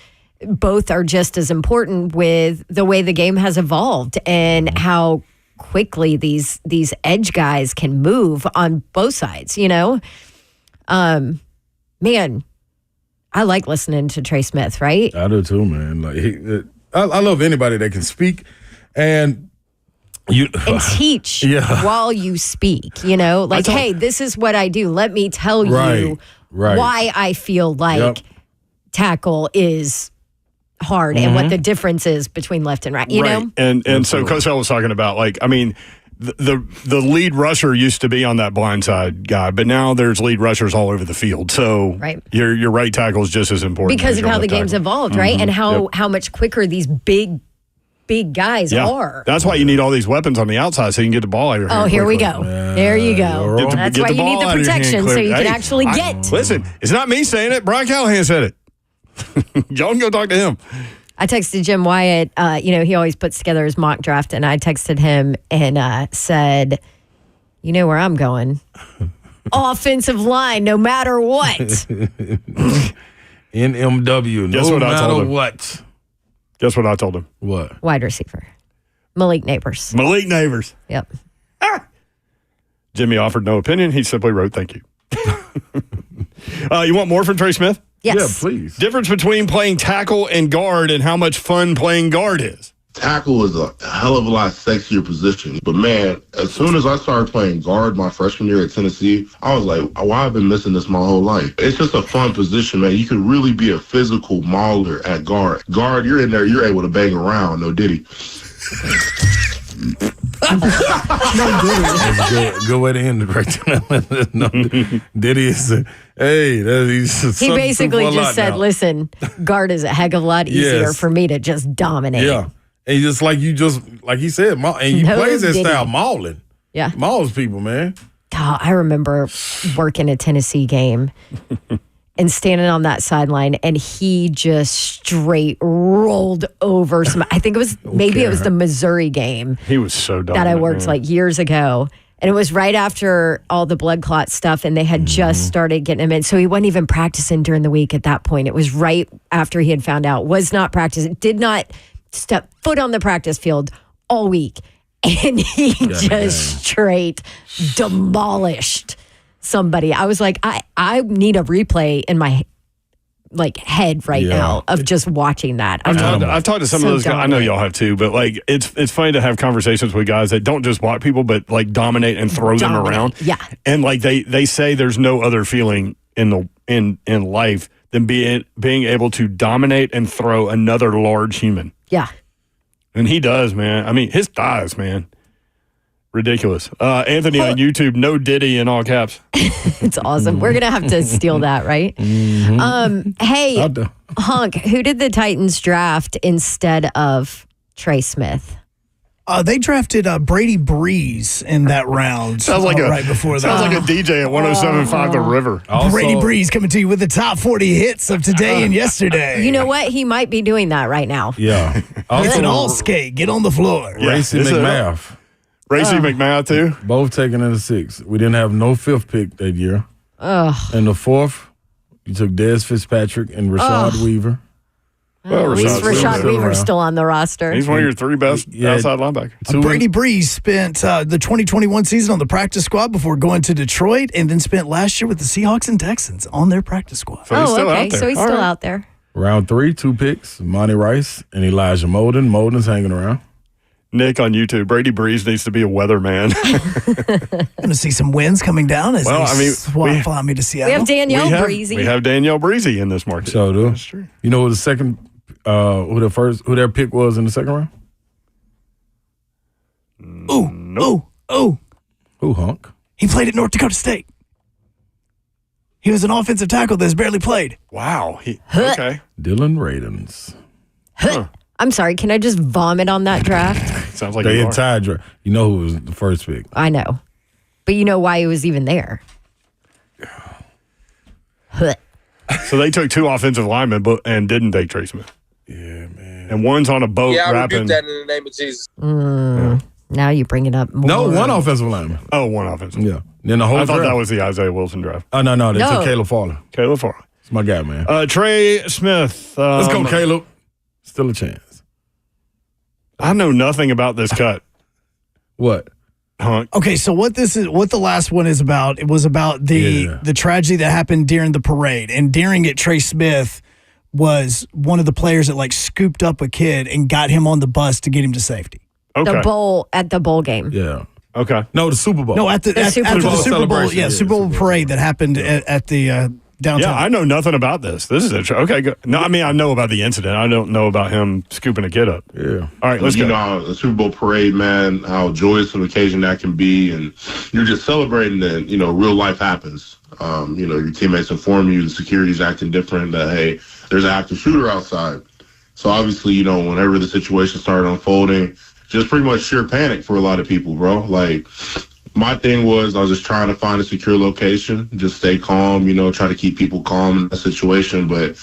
both are just as important with the way the game has evolved and how quickly these edge guys can move on both sides, Man, I like listening to Trey Smith, right? I do too, man. Like I love anybody that can speak and teach while you speak, hey, this is what I do. Let me tell you why I feel like tackle is hard and what the difference is between left and right, you know? And so Cosell was talking about, the lead rusher used to be on that blind side guy, but now there's lead rushers all over the field. So your right tackle is just as important because of how the game's evolved, right? And how much quicker these big guys are. That's why you need all these weapons on the outside so you can get the ball out of your hand. Oh, here we go. There you go. That's why you need the protection so you can actually get. Listen, it's not me saying it. Brian Callahan said it. Y'all can go talk to him. I texted Jim Wyatt. He always puts together his mock draft, and I texted him and said, "You know where I'm going? Offensive line, no matter what." NMW, no matter what. Guess what I told him? What? Wide receiver, Malik Neighbors. Yep. Jimmy offered no opinion. He simply wrote, "Thank you." You want more from Trey Smith? Yes. Yeah, please. Difference between playing tackle and guard and how much fun playing guard is. Tackle is a hell of a lot sexier position. But, man, as soon as I started playing guard my freshman year at Tennessee, I was like, why have I been missing this my whole life? It's just a fun position, man. You can really be a physical mauler at guard. Guard, you're in there, you're able to bang around. No Diddy. That's a good way to end it right there. No, Diddy is he basically just said, listen, guard is a heck of a lot easier for me to just dominate. Yeah. And just like he said, and you plays that style mauling. Yeah. Mauls people, man. God, I remember working a Tennessee game and standing on that sideline, and he just straight rolled over some. I think it was it was the Missouri game. He was so dumb that I worked years ago, And it was right after all the blood clot stuff, and they had just started getting him in. So he wasn't even practicing during the week at that point. It was right after he had found out, was not practicing, did not step foot on the practice field all week. And he just straight demolished somebody. I was like, I need a replay in my head right now of just watching that. I've talked to some of those guys. I know y'all have too, but it's funny to have conversations with guys that don't just block people, but dominate and throw them around. Yeah, and they say there's no other feeling in life than being able to dominate and throw another large human. Yeah, and he does, man. I mean, his thighs, man. Ridiculous. Anthony on YouTube, no Diddy in all caps. It's awesome. We're going to have to steal that, right? Hey, Hunk, who did the Titans draft instead of Trey Smith? They drafted Brady Breeze in that round. Sounds like right before that. Sounds like a DJ at 107.5 The River. Brady Breeze coming to you with the top 40 hits of today and yesterday. You know what? He might be doing that right now. Yeah. It's an all skate. Get on the floor. Racy McMath. Racy McMath, too? Both taken in the 6th. We didn't have no 5th pick that year. And the 4th, you took Dez Fitzpatrick and Rashad Weaver. Well, at least Rashad Weaver's still on the roster. He's one of your 3 best outside linebackers. Brady Breeze spent the 2021 season on the practice squad before going to Detroit, and then spent last year with the Seahawks and Texans on their practice squad. So he's still out there. So he's still out there. Round 3, 2 picks, Monty Rice and Elijah Molden. Molden's hanging around. Nick on YouTube, Brady Breeze needs to be a weatherman. Going to see some winds coming down as fly me to Seattle. We have Danielle Breezy. We have Danielle Breezy in this market. So do. That's true. You know who the second, who their pick was in the second round? Who, Hunk? He played at North Dakota State. He was an offensive tackle that's barely played. Wow. Okay. Dylan Radens. I'm sorry, can I just vomit on that draft? Sounds like the you entire draft. You know who was the first pick? I know. But you know why he was even there. So they took 2 offensive linemen and didn't take Trey Smith. Yeah, man. And one's on a boat I rapping. rebuke that in the name of Jesus. Now you bring it up more. No, one offensive lineman. Oh, one offensive. Yeah. Then the whole I thought draft. that was the Isaiah Wilson draft. Oh, no. They took Caleb Farley. Caleb Farley. It's my guy, man. Trey Smith. Let's go, Caleb. Still a chance. I know nothing about this cut. What? Okay, so what the last one is about, it was about the tragedy that happened during the parade. And during it, Trey Smith was one of the players that scooped up a kid and got him on the bus to get him to safety. Okay. At the bowl game. Yeah. Okay. No, the Super Bowl. No, after the Super Bowl celebration. Yeah, Super Bowl parade that happened at the downtown. Yeah, I know nothing about this. This is okay. Good. No, I mean I know about the incident. I don't know about him scooping a kid up. Yeah. All right, let's go. You know, the Super Bowl parade, man, how joyous an occasion that can be, and you're just celebrating that, real life happens. Your teammates inform you, the security's acting different, that, hey, there's an active shooter outside. So obviously, whenever the situation started unfolding, just pretty much sheer panic for a lot of people, bro. My thing was I was just trying to find a secure location, just stay calm, try to keep people calm in that situation. But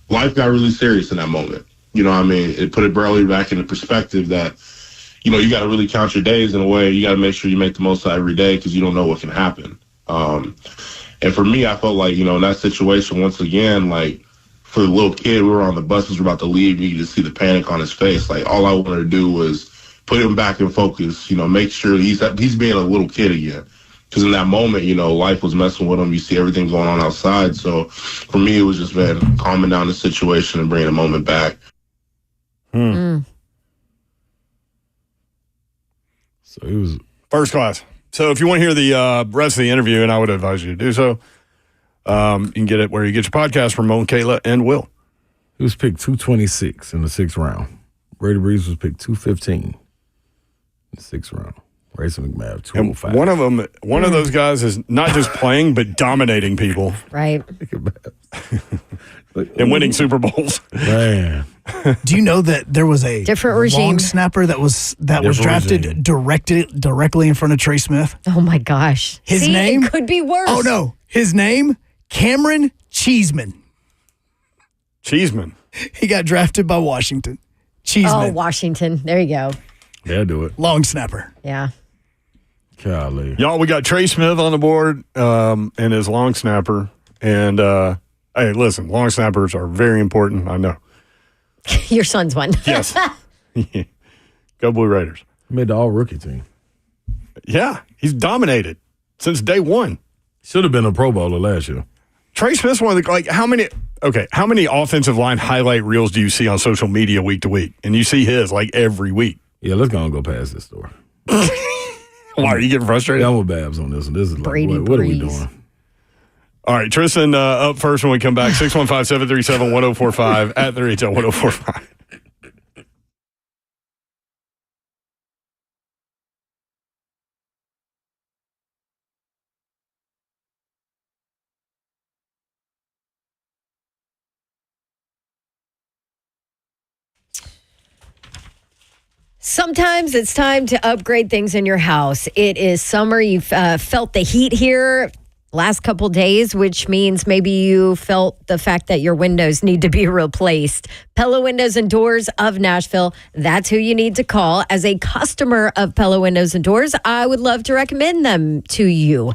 life got really serious in that moment. It put it barely back into perspective that, you got to really count your days in a way. You got to make sure you make the most of every day because you don't know what can happen. And for me, I felt like, in that situation, once again, for the little kid, we were on the buses, we were about to leave. You could just see the panic on his face. All I wanted to do was put him back in focus, make sure he's being a little kid again. Because in that moment, life was messing with him. You see everything going on outside. So for me, it was just, calming down the situation and bringing the moment back. So he was first class. So if you want to hear the rest of the interview, and I would advise you to do so, you can get it where you get your podcast from Mo, Kayla, and Will. He was picked 226 in the 6th round. Brady Breeze was picked 215 in the 6th round. Racy McMath, 205. And one of those guys is not just playing, but dominating people. Right. And winning Super Bowls. Man. Do you know that there was a different regime long snapper that was drafted directly in front of Trey Smith? Oh my gosh. His name could be worse. Oh no. His name, Cameron Cheeseman. Cheeseman. He got drafted by Washington. Cheeseman. Oh, Washington. There you go. Yeah, do it. Long snapper. Yeah. Golly. Y'all, we got Trey Smith on the board and his long snapper. And, hey, listen, long snappers are very important. I know. Your son's one. Yes. Go Blue Raiders. Made the all-rookie team. Yeah, he's dominated since day one. Should have been a Pro Bowler last year. Trey Smith's one of the, like, how many offensive line highlight reels do you see on social media week to week? And you see his, like, every week. Yeah, let's go and go past this story. Why, are you getting frustrated? Yeah, I'm with Babs on this one. This is like, Brady what are we Breeze. doing? All right, Tristan up first when we come back. 615-737-1045 at the retail 1045. Sometimes it's time to upgrade things in your house. It is summer. You've felt the heat here last couple days, which means maybe you felt the fact that your windows need to be replaced. Pella Windows and Doors of Nashville, that's who you need to call. As a customer of Pella Windows and Doors, I would love to recommend them to you.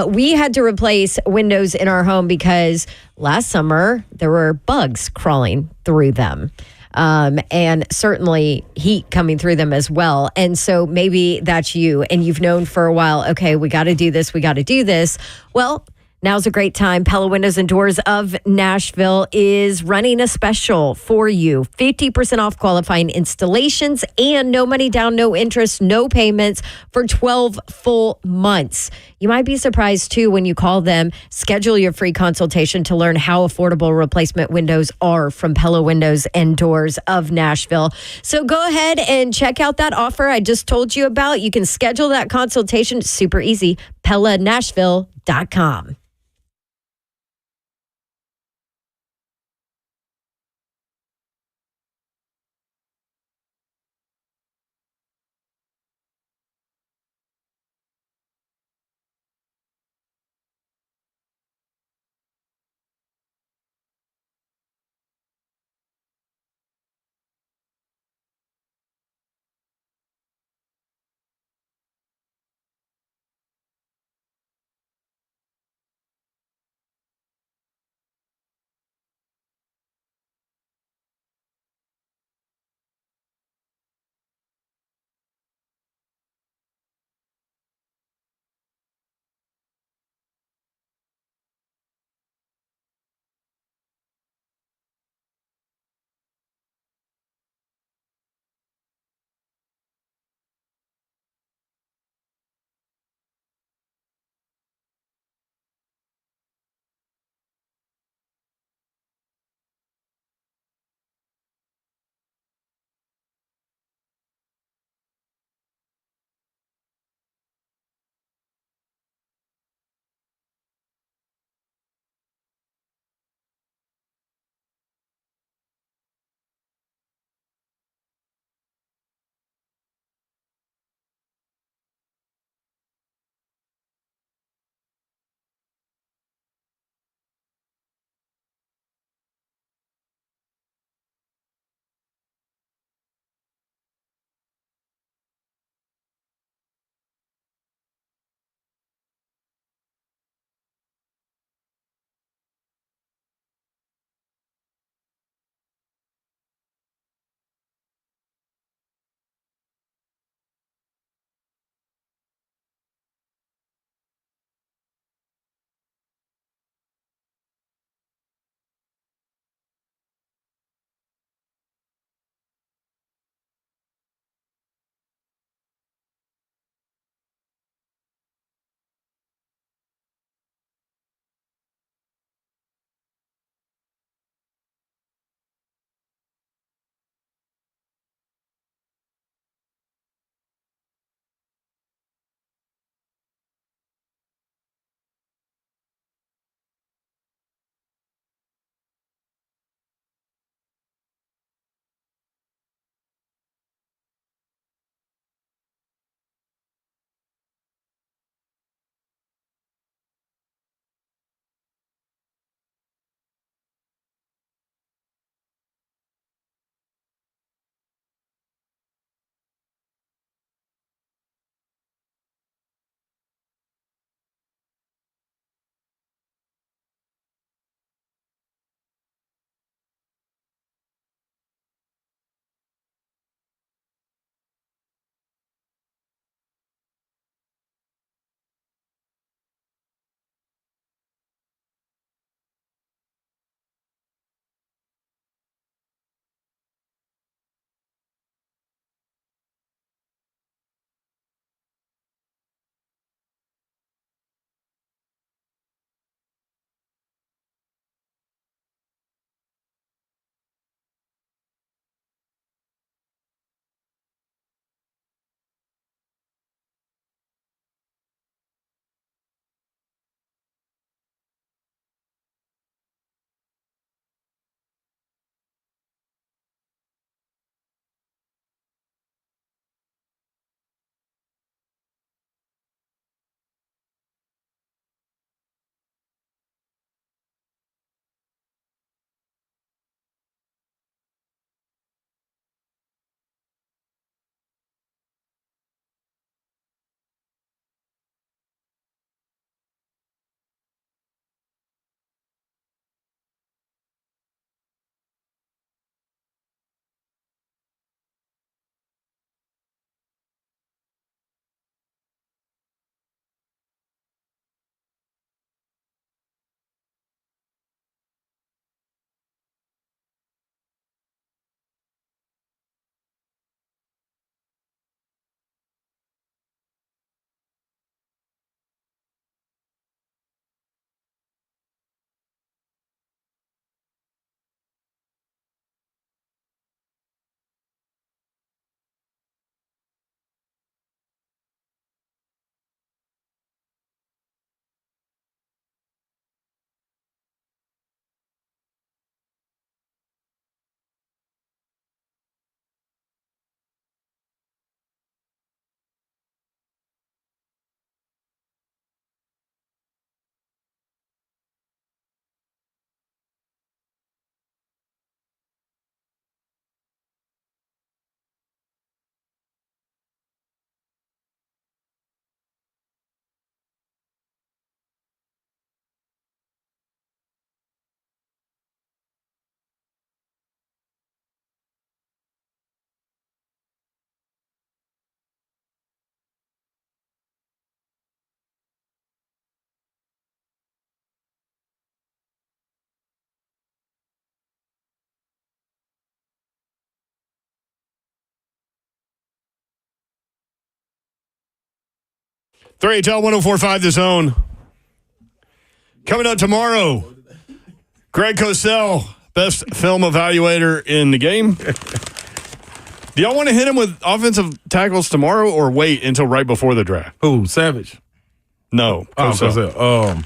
We had to replace windows in our home because last summer there were bugs crawling through them. And certainly heat coming through them as well. And so maybe that's you and you've known for a while, okay, we got to do this. We got to do this. Well, now's a great time. Pella Windows and Doors of Nashville is running a special for you. 50% off qualifying installations and no money down, no interest, no payments for 12 full months. You might be surprised too when you call them. Schedule your free consultation to learn how affordable replacement windows are from Pella Windows and Doors of Nashville. So go ahead and check out that offer I just told you about. You can schedule that consultation. It's super easy. PellaNashville.com. 3HL 1045 The Zone. Coming up tomorrow, Greg Cosell, best film evaluator in the game. Do y'all want to hit him with offensive tackles tomorrow or wait until right before the draft? Who, Savage? No. Cosell.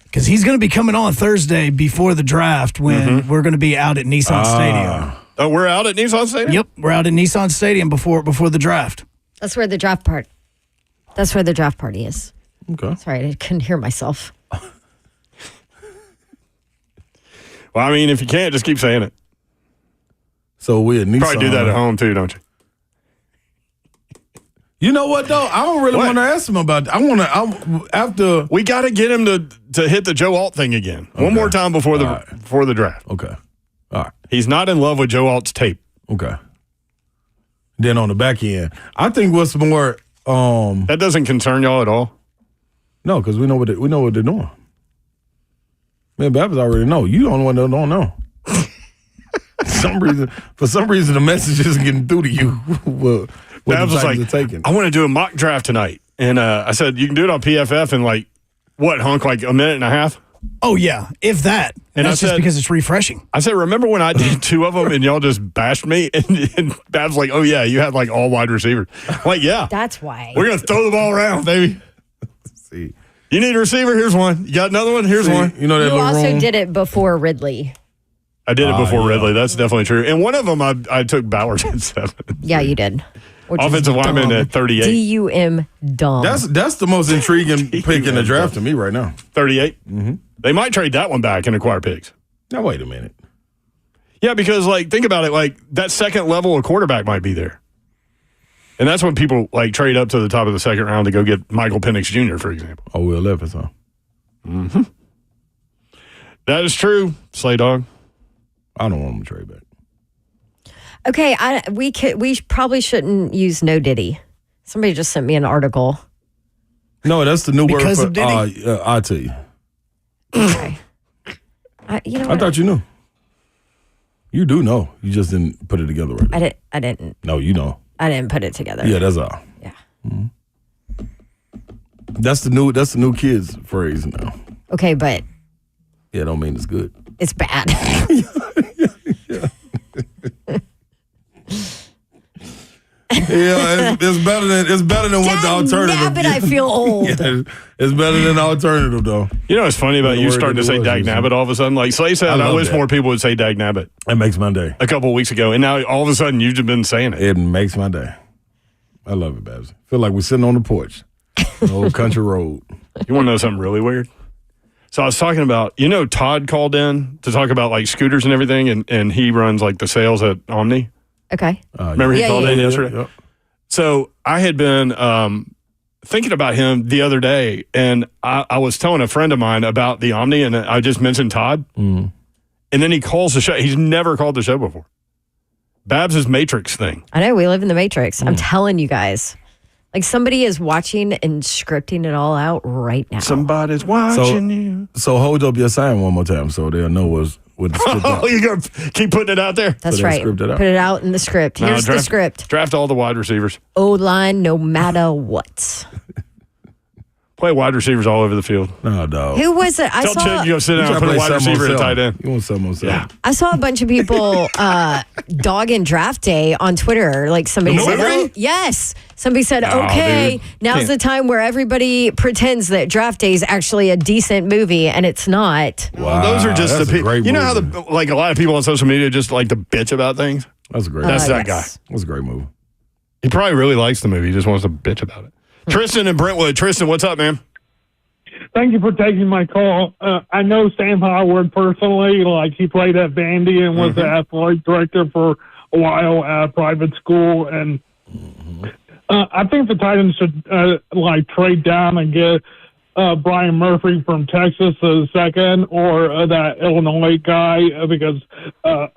Because he's going to be coming on Thursday before the draft when we're going to be out at Nissan Stadium. Oh, we're out at Nissan Stadium? Yep, we're out at Nissan Stadium before the draft. That's where the draft party is. Okay. Sorry, I couldn't hear myself. Well, I mean, if you can't, just keep saying it. So we at Nissan. Probably do that at home too, don't you? You know what though? I don't really want to ask him about that. After we got to get him to hit the Joe Alt thing again one more time before the draft. Okay. All right. He's not in love with Joe Alt's tape. Okay. Then on the back end, I think what's more that doesn't concern y'all at all. No, because we know what they're doing. Man, Babs already know. You the only one that don't know. For some reason, the message isn't getting through to you. what Babs was like, taking. I want to do a mock draft tonight. And I said, you can do it on PFF in like a minute and a half? Oh, yeah, if that. And that's just because it's refreshing. I said, remember when I did 2 of them and y'all just bashed me? And Babs like, oh, yeah, you had like all wide receivers. I'm like, yeah. That's why. We're going to throw the ball around, baby. See. You need a receiver? Here's one. You got another one? Here's one. You know that you little also room? did it before Ridley. I did it before Ridley. That's definitely true. And one of them, I took Bowers at 7. Yeah, you did. Offensive lineman at 38. D-U-M, dumb. That's the most intriguing pick in the draft to me right now. 38? Mm-hmm. They might trade that one back and acquire picks. Now, wait a minute. Yeah, because, think about it. That second level of quarterback might be there. And that's when people, trade up to the top of the second round to go get Michael Penix Jr., for example. Oh, Will Levis, huh? Mm-hmm. That is true, Slay Dog. I don't want him to trade back. Okay, we probably shouldn't use no Diddy. Somebody just sent me an article. No, that's the new Because word of for Diddy? I'll tell you. Okay. You know what? I thought you knew. You do know. You just didn't put it together right now. I didn't. No, you know. I didn't put it together. Yeah, that's all. Yeah. Mm-hmm. That's the new kids phrase now. Okay, but yeah, don't mean it's good. It's bad. Yeah, it's better than what the alternative. Nabbit, I feel old. Yeah, it's better than the alternative though. You know what's funny about you starting to say Dag Nabbit all of a sudden? Like Slay said, I wish more people would say Dag Nabbit. It makes my day. A couple of weeks ago, and now all of a sudden you've just been saying it. It makes my day. I love it, Babs. Feel like we're sitting on the porch, old country road. You want to know something really weird? So I was talking about, Todd called in to talk about scooters and everything, and he runs the sales at Omni. Okay. Remember he called in yesterday? Yeah. So I had been thinking about him the other day, and I was telling a friend of mine about the Omni, and I just mentioned Todd. Mm. And then he calls the show. He's never called the show before. Babs' Matrix thing. I know, we live in the Matrix. I'm telling you guys. Somebody is watching and scripting it all out right now. Somebody's watching you. So hold up your sign one more time so they'll know what the script Oh, you're going to keep putting it out there? That's right. Put it out in the script. Here's the script. Draft all the wide receivers. O-line, no matter what. Play wide receivers all over the field. No, dog. Who was it? Tell Chick you go sit down and put a wide receiver and tight end. You want something on Yeah. I saw a bunch of people dogging draft day on Twitter. Somebody said, movie? yes. Somebody said, Oh, okay, dude. now's the time where everybody pretends that draft day is actually a decent movie, and it's not. Wow, those are just that's the a great people. You know how movie. a lot of people on social media just like to bitch about things? That's great. That's that yes. guy. That's a great movie. He probably really likes the movie. He just wants to bitch about it. Tristan and Brentwood. Tristan, what's up, man? Thank you for taking my call. I know Sam Howard personally. He played at Vandy and was the athletic director for a while at a private school. And I think the Titans should trade down and get Brian Murphy from Texas as second, or that Illinois guy, because the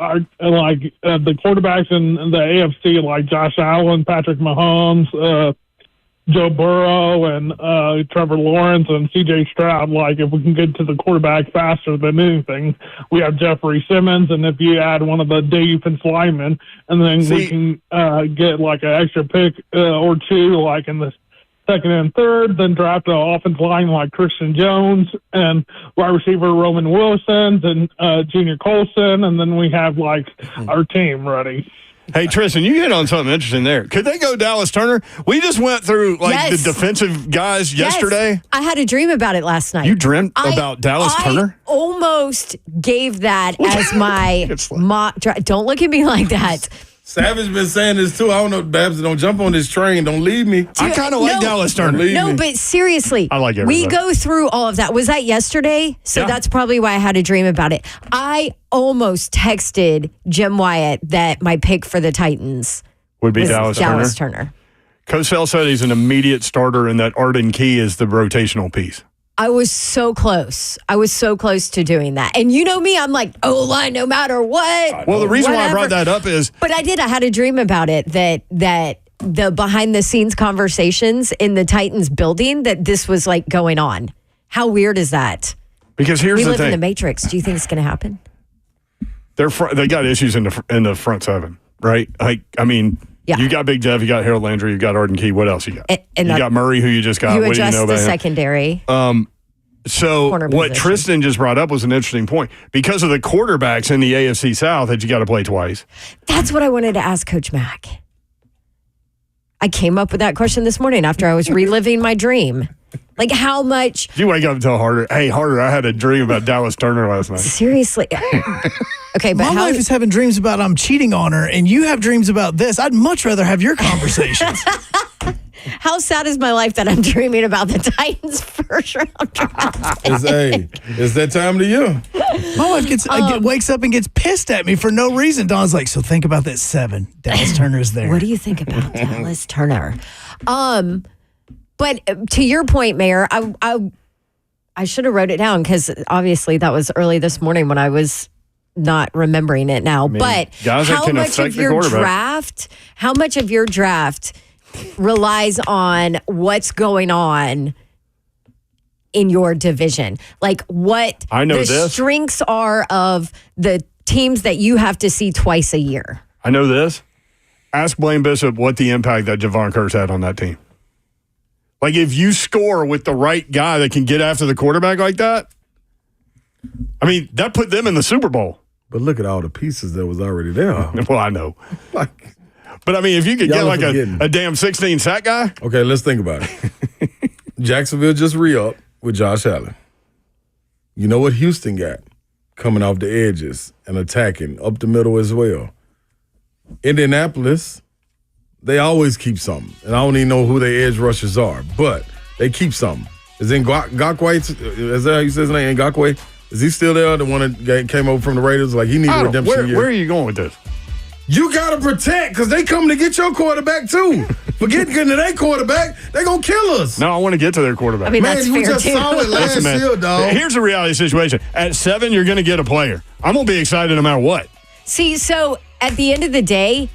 quarterbacks in the AFC like Josh Allen, Patrick Mahomes, Joe Burrow, and Trevor Lawrence and C.J. Stroud. If we can get to the quarterback faster than anything, we have Jeffrey Simmons, and if you add one of the defense linemen, and then we can get an extra pick or two, in the second and third, then drafted an offensive line like Christian Jones and wide receiver Roman Wilson and Junior Colson, and then we have our team ready. Hey, Tristan, you hit on something interesting there. Could they go Dallas Turner? We just went through the defensive guys yesterday. I had a dream about it last night. You dreamt about Dallas Turner? I almost gave that as my mock draft. Don't look at me like that. Savage been saying this too. I don't know, Babs. Don't jump on this train. Don't leave me. I kind of like Dallas Turner. No, but seriously, I like we go through all of that. Was that yesterday? So that's probably why I had a dream about it. I almost texted Jim Wyatt that my pick for the Titans would be Dallas Turner. Cosell said he's an immediate starter and that Arden Key is the rotational piece. I was so close. I was so close to doing that. And you know me, I'm like, O-line no matter what. Well, the reason why I brought that up is... But I had a dream about it, that the behind-the-scenes conversations in the Titans building, that this was going on. How weird is that? Because here's the thing. We live in the Matrix. Do you think it's going to happen? They got issues in the front seven, right? You got Big Jeff, you got Harold Landry, you got Arden Key. What else you got? You got Murray, who you just got. You what do you know about the him? Secondary. So what Tristan just brought up was an interesting point. Because of the quarterbacks in the AFC South that you got to play twice. That's what I wanted to ask Coach Mack. I came up with that question this morning after I was reliving my dream. How much... Did you wake up and tell Harder, hey, Harder, I had a dream about Dallas Turner last night. Seriously? Okay, but my wife is having dreams about I'm cheating on her, and you have dreams about this. I'd much rather have your conversations. How sad is my life that I'm dreaming about the Titans first round draft? It's that time of the year. My wife wakes up and gets pissed at me for no reason. Dawn's like, so think about that 7. Dallas Turner's there. What do you think about Dallas Turner? But to your point, Mayor, I should have wrote it down because obviously that was early this morning when I was not remembering it now. But how much of your draft relies on what's going on in your division? What I know the strengths are of the teams that you have to see twice a year. I know this. Ask Blaine Bishop what the impact that Javon Curse had on that team. If you score with the right guy that can get after the quarterback like that, that put them in the Super Bowl. But look at all the pieces that was already there. Well, I know. But, if you could get a damn 16-sack guy. Okay, let's think about it. Jacksonville just re-upped with Josh Allen. You know what Houston got? Coming off the edges and attacking up the middle as well. Indianapolis... They always keep something. And I don't even know who their edge rushers are, but they keep something. Is Ngakoue, is that how you say his name, Ngakoue? Is he still there, the one that came over from the Raiders? He needed a redemption year. Where are you going with this? You got to protect because they come to get your quarterback too. Forget getting to their quarterback, they going to kill us. No, I want to get to their quarterback. That's you fair just too. saw it last year, dog. Here's the reality situation. At 7, you're going to get a player. I'm going to be excited no matter what. See, so at the end of the day,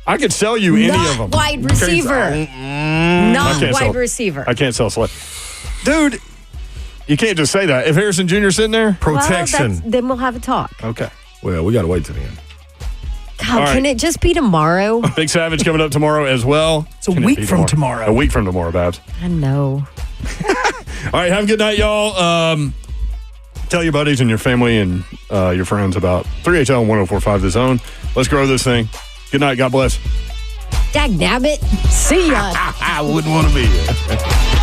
I could sell you any of them. Wide receiver. Not wide receiver. I can't sell Slay. Dude, you can't just say that. If Harrison Jr.'s sitting there, protection. Then we'll have a talk. Okay. Well, we got to wait till the end. God, can it just be tomorrow? Big Savage coming up tomorrow as well. It's a week from tomorrow. A week from tomorrow, Babs. I know. All right, have a good night, y'all. Tell your buddies and your family and your friends about 3HL and 104.5 The Zone. Let's grow this thing. Good night. God bless. Dagnabbit. See ya. I wouldn't want to be here.